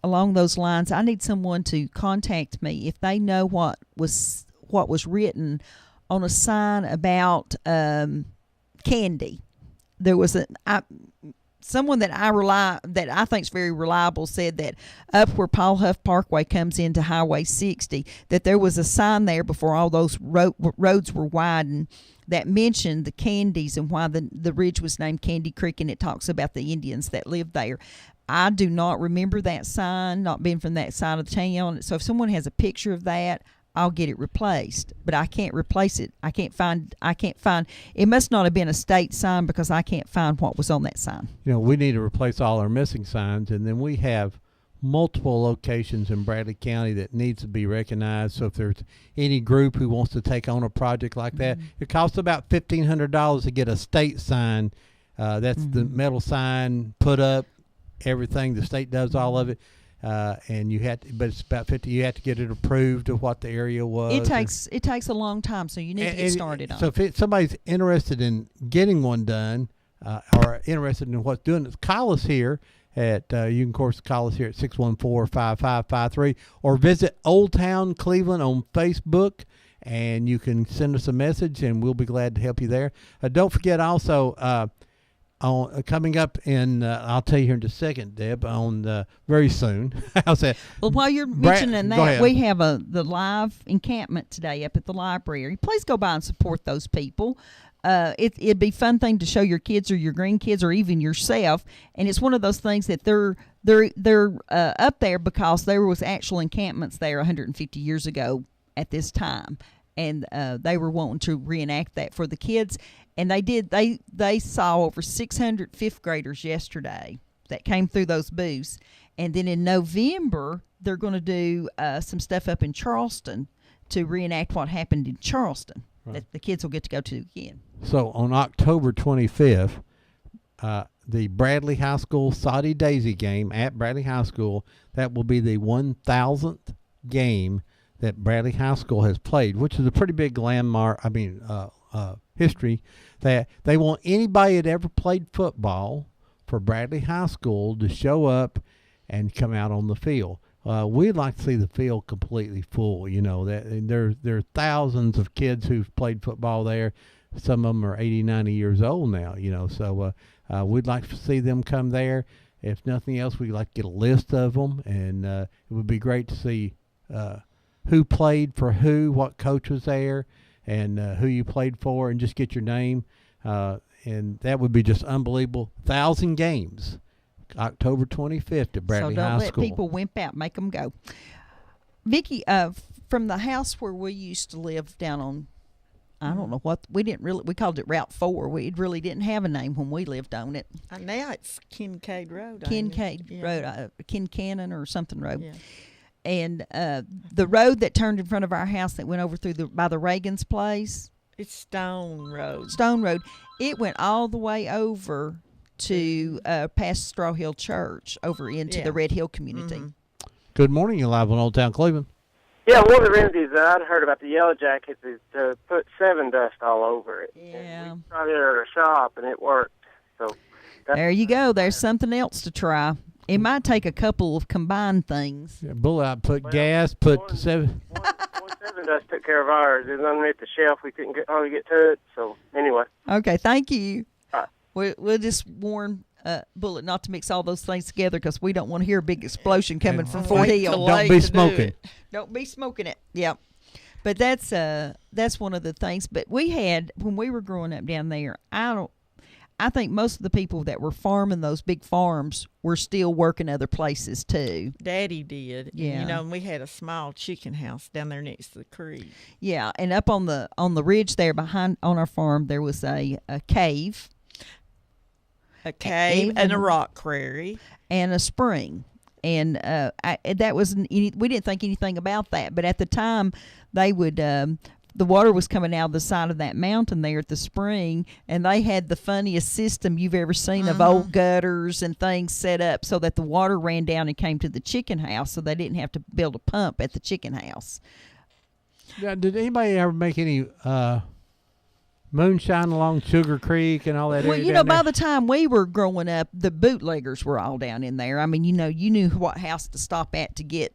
along those lines, I need someone to contact me if they know what was written on a sign about candy. There was someone that I think is very reliable said that up where Paul Huff Parkway comes into Highway 60, that there was a sign there before all those roads were widened that mentioned the candies and why the ridge was named Candy Creek, and it talks about the Indians that lived there. I do not remember that sign, not being from that side of the town. So if someone has a picture of that, I'll get it replaced, but I can't replace it. I can't find, it must not have been a state sign because I can't find what was on that sign. We need to replace all our missing signs, and then we have multiple locations in Bradley County that needs to be recognized. So if there's any group who wants to take on a project like that, it costs about $1,500 to get a state sign. That's the metal sign put up, everything. The state does all of it. And you had to, but it's about 50. You have to get it approved of what the area was. It takes a long time, so you need to get started on. So if somebody's interested in getting one done, or interested in what's doing it, call us here at. You can of course call us here at 614-5553, or visit Old Town Cleveland on Facebook, and you can send us a message, and we'll be glad to help you there. Don't forget also. Coming up in, I'll tell you here in just a second, Deb, on very soon. How's that? Well, while you're mentioning that, we have the live encampment today up at the library. Please go by and support those people. It'd be a fun thing to show your kids or your grandkids or even yourself. And it's one of those things that they're up there because there was actual encampments there 150 years ago at this time. And they were wanting to reenact that for the kids. And they did. They saw over 600 fifth graders yesterday that came through those booths. And then in November, they're going to do some stuff up in Charleston to reenact what happened in Charleston. That the kids will get to go to again. So on October 25th, the Bradley High School Saudi Daisy game at Bradley High School, that will be the 1,000th game that Bradley High School has played, which is a pretty big landmark, history, that they want anybody that ever played football for Bradley High School to show up and come out on the field. We'd like to see the field completely full. You know, that there are thousands of kids who've played football there. Some of them are 80, 90 years old now, you know, so we'd like to see them come there. If nothing else, we'd like to get a list of them, and it would be great to see who played for who, what coach was there, and who you played for, and just get your name. And that would be just unbelievable. 1,000 games, October 25th at Bradley High School. So don't let people wimp out. Make them go. Vicki, from the house where we used to live down on, I don't know what, we called it Route 4. We really didn't have a name when we lived on it. Now it's Kincaid Road. Road, Kincannon or something road. Yeah. And the road that turned in front of our house that went over by the Reagan's place. It's Stone Road. Stone Road. It went all the way over to past Straw Hill Church over into the Red Hill community. Mm-hmm. Good morning. You're live on Old Town Cleveland. Yeah, one of the remedies that I'd heard about the Yellow Jackets is to put Sevin dust all over it. Yeah. And we tried it at a shop, and it worked. So there you go. There's something else to try. It might take a couple of combined things. Yeah, Bullet put gas, put Sevin. Sevin dust took care of ours. It was underneath the shelf. We couldn't hardly get to it. So anyway. Okay, thank you. We'll just warn Bullet not to mix all those things together because we don't want to hear a big explosion coming from Fort Hill. Don't be smoking. Don't be smoking it. Yep. But that's one of the things. But we had, when we were growing up down there, I think most of the people that were farming those big farms were still working other places too. Daddy did. Yeah. You know, and we had a small chicken house down there next to the creek. Yeah, and up on the ridge there behind on our farm there was a cave. A cave and a rock quarry. And a spring. And that wasn't we didn't think anything about that, but at the time they would the water was coming out of the side of that mountain there at the spring, and they had the funniest system you've ever seen of old gutters and things set up so that the water ran down and came to the chicken house, so they didn't have to build a pump at the chicken house. Yeah, did anybody ever make any moonshine along Sugar Creek and all that? Well, you know, by the time we were growing up, the bootleggers were all down in there. I mean, you knew what house to stop at to get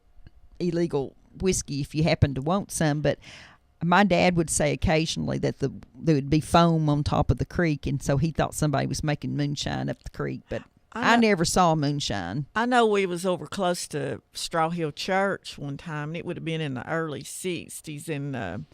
illegal whiskey if you happened to want some, but my dad would say occasionally that there would be foam on top of the creek, and so he thought somebody was making moonshine up the creek, but I never saw moonshine. I know we was over close to Straw Hill Church one time, and it would have been in the early 60s, and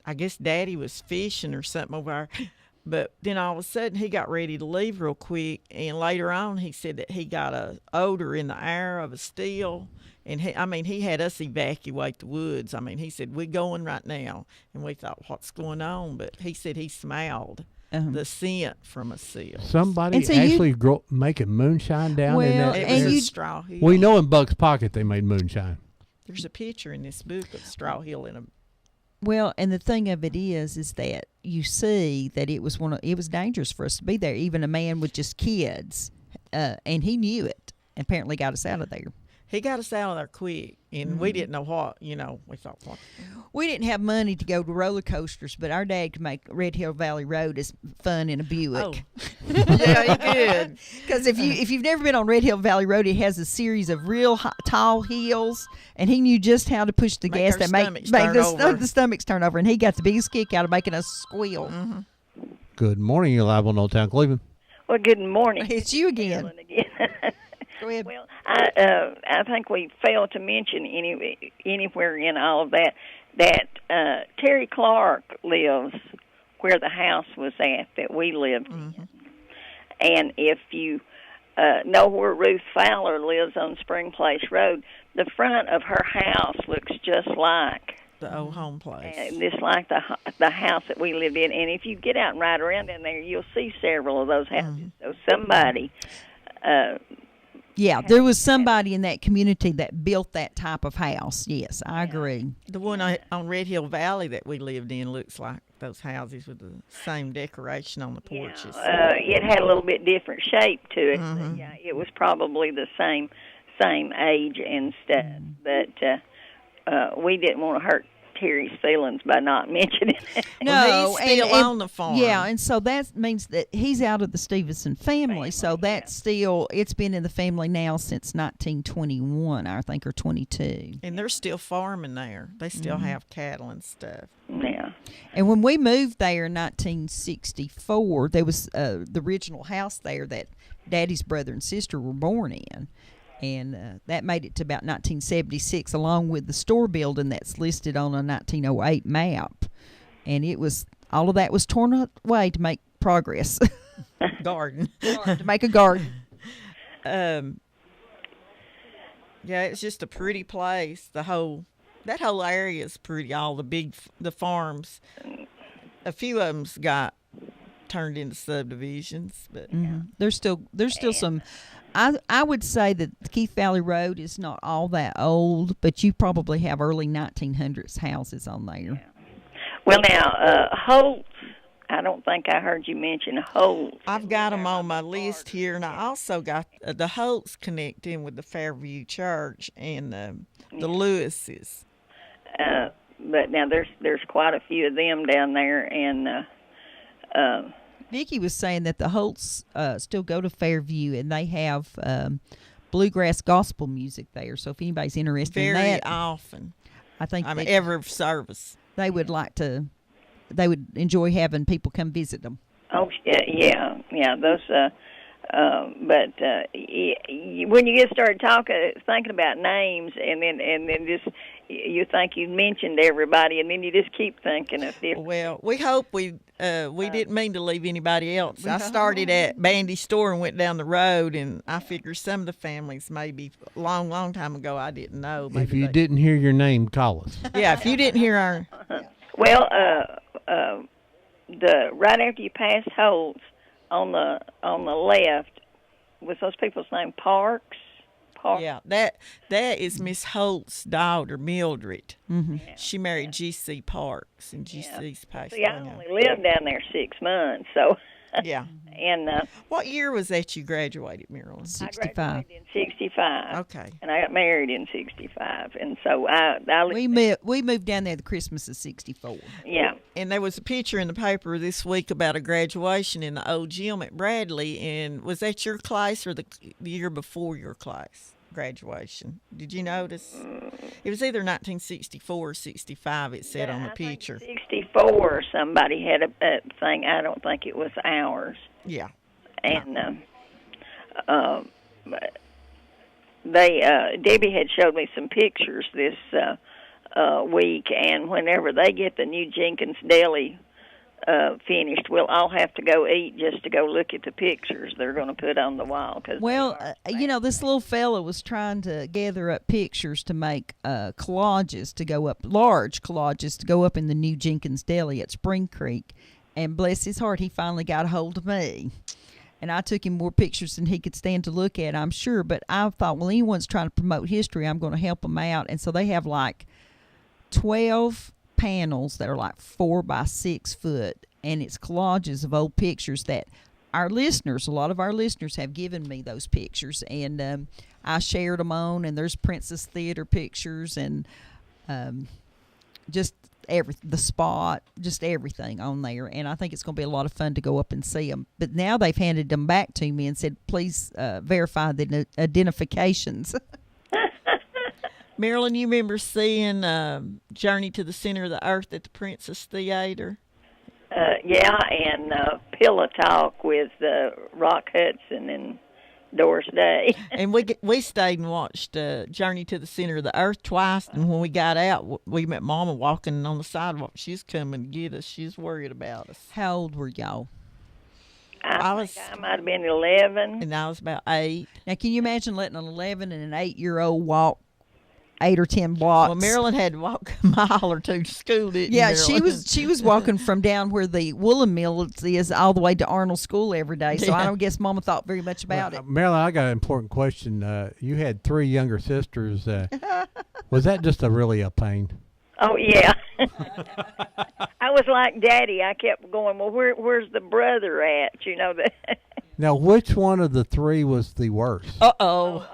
I guess Daddy was fishing or something over there. But then all of a sudden he got ready to leave real quick, and later on he said that he got a odor in the air of a still. And he had us evacuate the woods. I mean, he said, we're going right now. And we thought, what's going on? But he said he smelled the scent from a seal. Somebody actually making moonshine down in that area. Straw Hill. We know in Buck's Pocket they made moonshine. There's a picture in this book of Straw Hill in a... Well, and the thing of it is that you see that it was dangerous for us to be there. Even a man with just kids, and he knew it. And apparently got us out of there. He got us out of there quick, and we didn't know what, we thought, what? We didn't have money to go to roller coasters, but our dad could make Red Hill Valley Road as fun in a Buick. Oh. Yeah, he could. Because if you've never been on Red Hill Valley Road, it has a series of real tall hills, and he knew just how to push the gas that make the stomachs turn over, and he got the biggest kick out of making us squeal. Mm-hmm. Good morning. You're live on Old Town Cleveland. Well, good morning. It's you again. Go ahead. Well, I think we failed to mention anywhere in all of that Terry Clark lives where the house was at that we lived in. And if you know where Ruth Fowler lives on Spring Place Road, the front of her house looks just like the old home place. Just like the house that we lived in. And if you get out and ride around in there, you'll see several of those houses. So somebody... Yeah, there was somebody in that community that built that type of house. Yes, I agree. The one on Red Hill Valley that we lived in looks like those houses with the same decoration on the porches. It had a little bit different shape to it. Mhm. But yeah, it was probably the same age and stuff. But we didn't want to hurt Terry's feelings by not mentioning it. No, he's still on the farm. Yeah, and so that means that he's out of the Stevenson family. So that's still, it's been in the family now since 1921, I think, or 22. And they're still farming there. They still Mhm. have cattle and stuff. Yeah. And when we moved there in 1964, there was the original house there that Daddy's brother and sister were born in. And that made it to about 1976, along with the store building that's listed on a 1908 map. And it was, all of that was torn away to make progress. Garden. To make a garden. Yeah, it's just a pretty place. That whole area is pretty. All the farms, a few of them's got turned into subdivisions, but There's still some. I would say that the Keith Valley Road is not all that old, but you probably have early 1900s houses on there. Well, now, Holtz, I don't think I heard you mention Holtz. I've got them on my list here, and I also got the Holtz connect in with the Fairview Church and the Lewises. But now there's quite a few of them down there, and Vicki was saying that the Holtz still go to Fairview, and they have bluegrass gospel music there. So if anybody's interested in Very that, often. I think every service. They would like to. They would enjoy having people come visit them. oh yeah. Those. But when you get started thinking about names, and then just you think you mentioned everybody, and then you just keep thinking of different. Well, we hope we didn't mean to leave anybody else. I started at Bandy's store and went down the road, and I figure some of the families maybe long time ago I didn't know. If you didn't hear your name, call us. Yeah, if you didn't hear our. Well, right after you pass Holtz, on the left, was those people's name Parks? Yeah, that is Miss Holt's daughter, Mildred. Mm-hmm. She married G.C. Parks, and G.C.'s passed See, I only lived down there 6 months, so. Yeah. And what year was that you graduated, Marilyn? 65. I graduated in 65. Okay. And I got married in 65, and so we moved down there the Christmas of 64. Yeah. And there was a picture in the paper this week about a graduation in the old gym at Bradley. And was that your class or the year before your class graduation? Did you notice? It was either 1964 or 65, it said on the picture. 64, somebody had a thing. I don't think it was ours. Yeah. And Debbie had showed me some pictures this week, and whenever they get the new Jenkins Deli finished, we'll all have to go eat just to go look at the pictures they're going to put on the wall. This little fella was trying to gather up pictures to make collages to go up, large collages to go up in the new Jenkins Deli at Spring Creek. And bless his heart, he finally got a hold of me. And I took him more pictures than he could stand to look at, I'm sure. But I thought, well, anyone's trying to promote history, I'm going to help them out. And so they have like 12 panels that are like 4 by 6 foot. And it's collages of old pictures that a lot of our listeners have given me those pictures. And I shared them on. And there's Princess Theater pictures and just the spot, just everything on there. And I think it's going to be a lot of fun to go up and see them. But now they've handed them back to me and said, please verify the identifications. Marilyn, you remember seeing Journey to the Center of the Earth at the Princess Theater? Yeah, and Pillow Talk with Rock Hudson and Doris Day. And we stayed and watched Journey to the Center of the Earth twice. And when we got out, we met Mama walking on the sidewalk. She's coming to get us. She's worried about us. How old were y'all? I might have been 11. And I was about 8. Now, can you imagine letting an 11 and an 8-year-old walk 8 or 10 blocks. Well, Marilyn had to walk a mile or two to school, didn't Yeah, Marilyn? she was walking from down where the woolen mill is all the way to Arnold School every day. So I don't guess Mama thought very much about it. Marilyn, I got an important question. You had 3 younger sisters. Was that just really a pain? Oh yeah. I was like Daddy. I kept going, well, where's the brother at? You know that. Now, which one of the 3 was the worst? Uh-oh.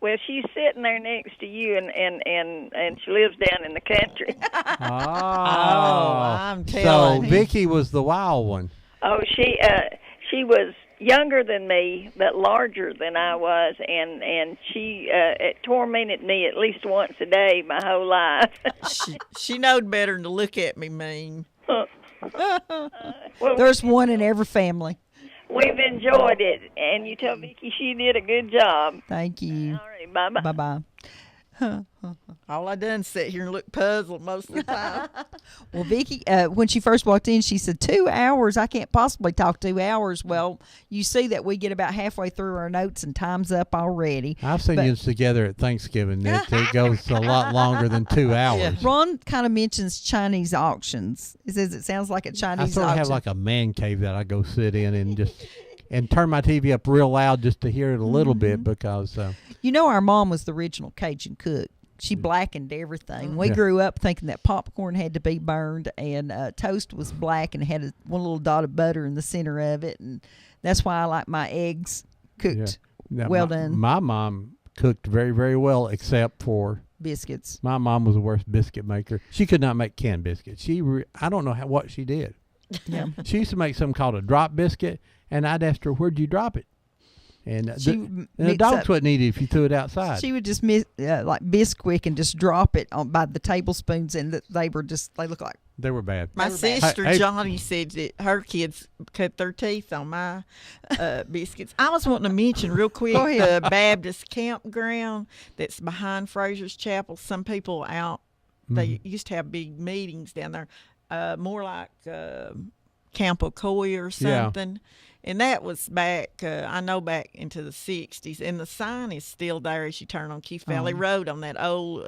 Well, she's sitting there next to you, and she lives down in the country. I'm telling So you. Vicky was the wild one. Oh, she was younger than me, but larger than I was, and she it tormented me at least once a day my whole life. She knowed better than to look at me mean. There's one in every family. We've enjoyed it, and you tell Vicki she did a good job. Thank you. All right, bye-bye. Bye-bye. All I done is sit here and look puzzled most of the time. Well, Vicky, when she first walked in, she said, 2 hours? I can't possibly talk 2 hours. Well, you see that we get about halfway through our notes and time's up already. I've seen you together at Thanksgiving. It goes a lot longer than 2 hours. Yeah. Ron kind of mentions Chinese auctions. He says it sounds like a Chinese I sort of auction. have like a man cave that I go sit in and turn my TV up real loud just to hear it a little bit because... You know, our mom was the original Cajun cook. She blackened everything. We Yeah. grew up thinking that popcorn had to be burned and toast was black and had one little dot of butter in the center of it. And that's why I like my eggs cooked Now, well my, done. My mom cooked very, very well except for... Biscuits. My mom was the worst biscuit maker. She could not make canned biscuits. I don't know what she did. Yeah. She used to make something called a drop biscuit, and I'd ask her, where'd you drop it? And the dogs wouldn't eat it if you threw it outside. She would just like Bisquick and just drop it by the tablespoons, and they look like they were bad. My sister Hey, Johnny said that her kids cut their teeth on my biscuits. I was wanting to mention real quick Go ahead. the Baptist campground that's behind Fraser's Chapel. Some people out, they used to have big meetings down there, more like Camp Ocoee or something. Yeah. And that was back, I know, back into the 60s. And the sign is still there as you turn on Keith Valley Road on that old,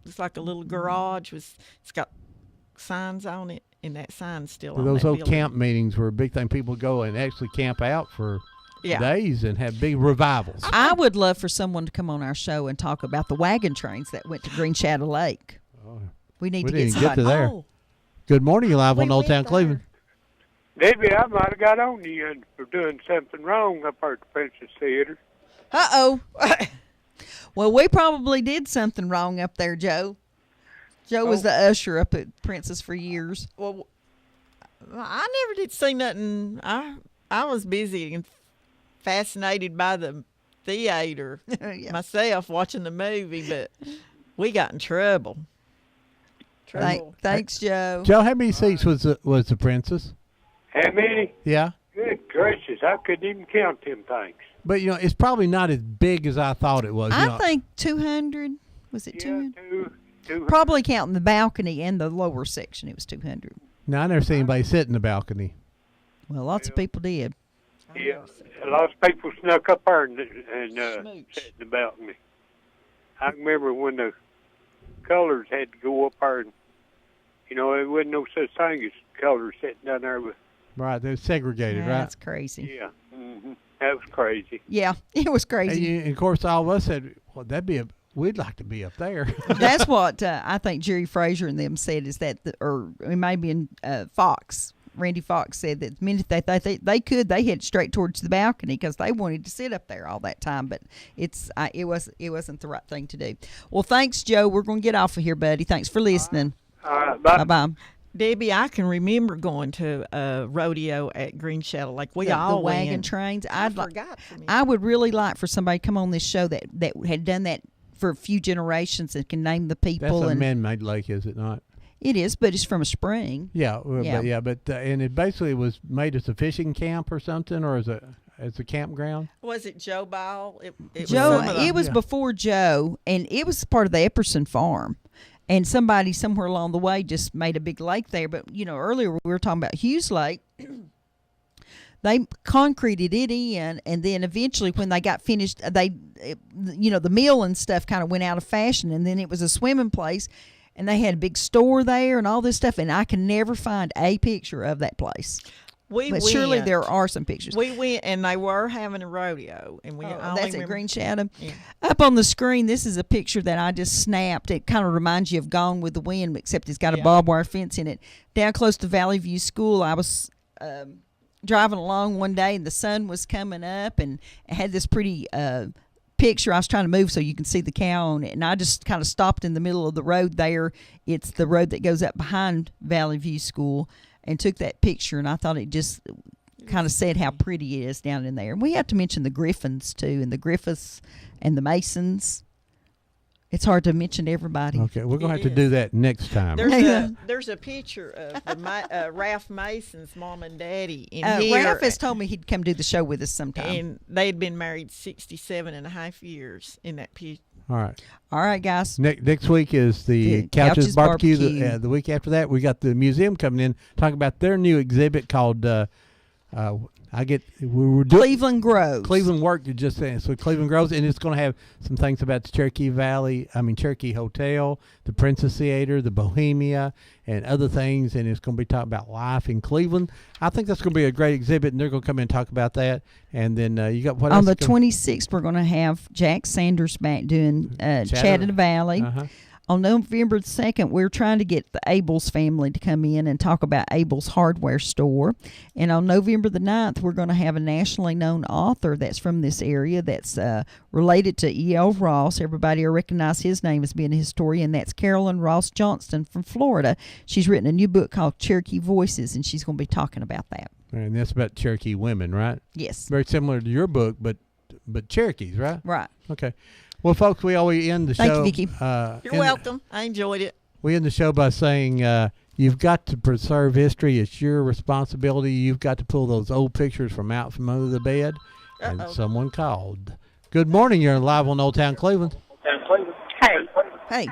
it's like a little garage. It's got signs on it, and that sign's still on those that old building. camp meetings were a big thing. People go and actually camp out for days and have big revivals. I would love for someone to come on our show and talk about the wagon trains that went to Green Shadow Lake. We need to didn't get somebody. get to there. Good morning, you're live on Old Town Cleveland. Maybe I might have got on to you for doing something wrong up at the Princess Theater. Uh-oh. Well, we probably did something wrong up there, Joe. Joe was the usher up at Princess for years. Well, I never did see nothing. I was busy and fascinated by the theater myself, watching the movie, but we got in trouble. Thanks, Joe. Joe, how many seats was the Princess? How many? Yeah. Good gracious, I couldn't even count them things. But, it's probably not as big as I thought it was. I think 200. Was it 200? Probably counting the balcony and the lower section, it was 200. No, I never seen anybody sit in the balcony. Well, lots of people did. Yeah, a lot of people snuck up there and sat in the balcony. I remember when the colors had to go up there, and there wasn't no such thing as colors sitting down there. But right, they're segregated, right? That's crazy. Yeah, that was crazy. Yeah, it was crazy. And of course, all of us said, "Well, we'd like to be up there." That's what I think Jerry Fraser and them said is that, or maybe in Fox. Randy Fox said that the minute they could, they head straight towards the balcony because they wanted to sit up there all that time. But it wasn't the right thing to do. Well, thanks, Joe. We're going to get off of here, buddy. Thanks for listening. All right, bye. Bye. Debbie, I can remember going to a rodeo at Green Shadow Lake. We all the wagon went. trains. I forgot. I would really like for somebody to come on this show that had done that for a few generations and can name the people. That's a man-made lake, is it not? It is, but it's from a spring. Yeah, and it basically was made as a fishing camp or something, or as a campground. Was it Joe Ball? It was before Joe, and it was part of the Epperson farm. And somebody somewhere along the way just made a big lake there. But, earlier we were talking about Hughes Lake. they concreted it in, and then eventually when they got finished, the mill and stuff kind of went out of fashion, and then it was a swimming place, and they had a big store there and all this stuff, and I can never find a picture of that place. But surely there are some pictures. We went, and they were having a rodeo, and that's at Green Shadow. Yeah. Up on the screen, this is a picture that I just snapped. It kind of reminds you of Gone with the Wind, except it's got a barbed wire fence in it. Down close to Valley View School, I was driving along one day, and the sun was coming up, and it had this pretty picture. I was trying to move so you can see the cow on it, and I just kind of stopped in the middle of the road there. It's the road that goes up behind Valley View School, and took that picture, and I thought it just kind of said how pretty it is down in there. And we have to mention the Griffins, too, and the Griffiths and the Masons. It's hard to mention everybody. Okay, we're going to have to do that next time. There's a picture of the Ralph Mason's mom and daddy in here. Ralph has told me he'd come do the show with us sometime. And they'd been married 67 and a half years in that picture. All right, guys. Next week is the Couches Barbecue. The week after that, we got the museum coming in talking about their new exhibit called Cleveland Groves. Cleveland work you just saying. So Cleveland Groves, and it's going to have some things about the Cherokee Hotel, the Princess Theater, the Bohemia, and other things. And it's going to be talking about life in Cleveland. I think that's going to be a great exhibit, and they're going to come in and talk about that. And then you got what else? On the 26th, we're going to have Jack Sanders back doing Chattahoochee Valley. Uh-huh. On November 2nd, we're trying to get the Abels family to come in and talk about Abels Hardware Store. And on November the 9th, we're going to have a nationally known author that's from this area that's related to E.L. Ross. Everybody will recognize his name as being a historian. That's Carolyn Ross Johnston from Florida. She's written a new book called Cherokee Voices, and she's going to be talking about that. And that's about Cherokee women, right? Yes. Very similar to your book, but Cherokees, right? Right. Okay. Well, folks, we always end the show. Thank you, Vicki. You're welcome. I enjoyed it. We end the show by saying you've got to preserve history. It's your responsibility. You've got to pull those old pictures from out from under the bed. And someone called. Good morning. You're live on Old Town Cleveland. Hey.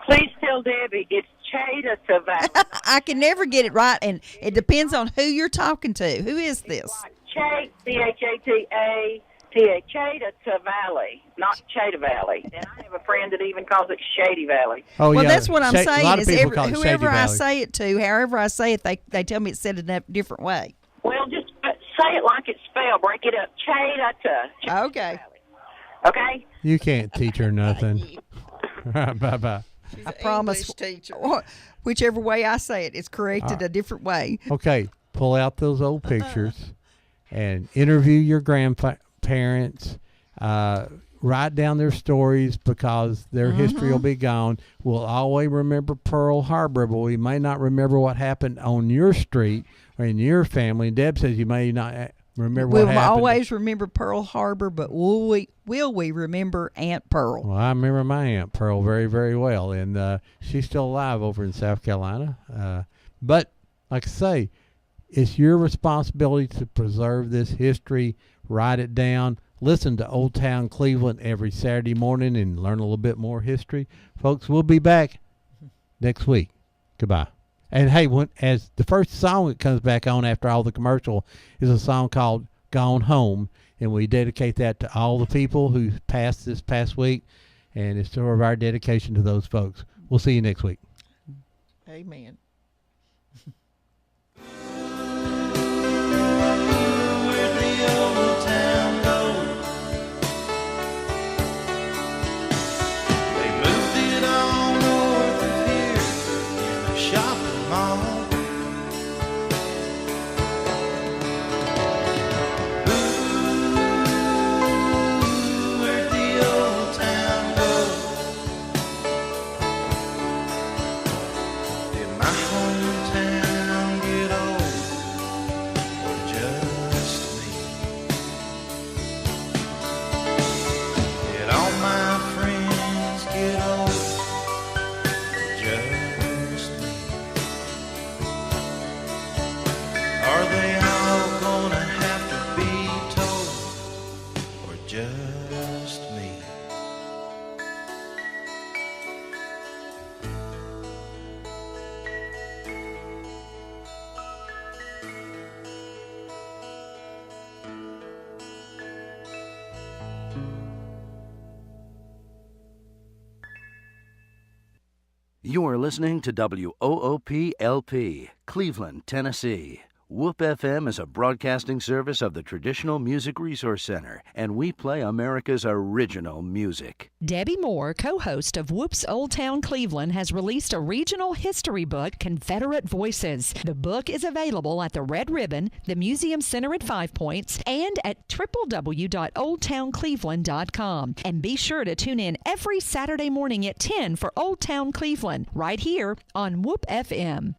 Please tell Debbie it's Chattahoochee. I can never get it right, and it depends on who you're talking to. Who is this? Chat, C-H-A-T-A. Chattahoochee Valley, not Chattah Valley. And I have a friend that even calls it Shady Valley. Oh, well, yeah. that's what I'm saying. A lot of people call it whoever Shady I Valley. say it to, however I say it, they tell me it's said in a different way. Well, just say it like it's spelled. Break it up. Chattahoochee. Okay. Okay? You can't teach her nothing. All right, bye-bye. I promise. Teacher. Whichever way I say it, it's corrected a different way. Okay, pull out those old pictures and interview your grandparents. Write down their stories because their history will be gone. We'll always remember Pearl Harbor, but we may not remember what happened on your street or in your family. And Deb says you may not remember what happened. We'll always remember Pearl Harbor, but will we remember Aunt Pearl? Well, I remember my Aunt Pearl very, very well, and she's still alive over in South Carolina. But like I say, it's your responsibility to preserve this history, write it down. Listen to Old Town Cleveland every Saturday morning and learn a little bit more history. Folks, we'll be back next week. Goodbye. And hey, as the first song that comes back on after all the commercial is a song called Gone Home, and we dedicate that to all the people who passed this past week, and it's sort of our dedication to those folks. We'll see you next week. Amen. My hometown You're listening to WOOP-LP, Cleveland, Tennessee. WOOP FM is a broadcasting service of the Traditional Music Resource Center, and we play America's original music. Debbie Moore, co-host of Whoop's Old Town Cleveland, has released a regional history book, Confederate Voices. The book is available at the Red Ribbon, the Museum Center at Five Points, and at www.oldtowncleveland.com. And be sure to tune in every Saturday morning at 10 for Old Town Cleveland, right here on WOOP FM.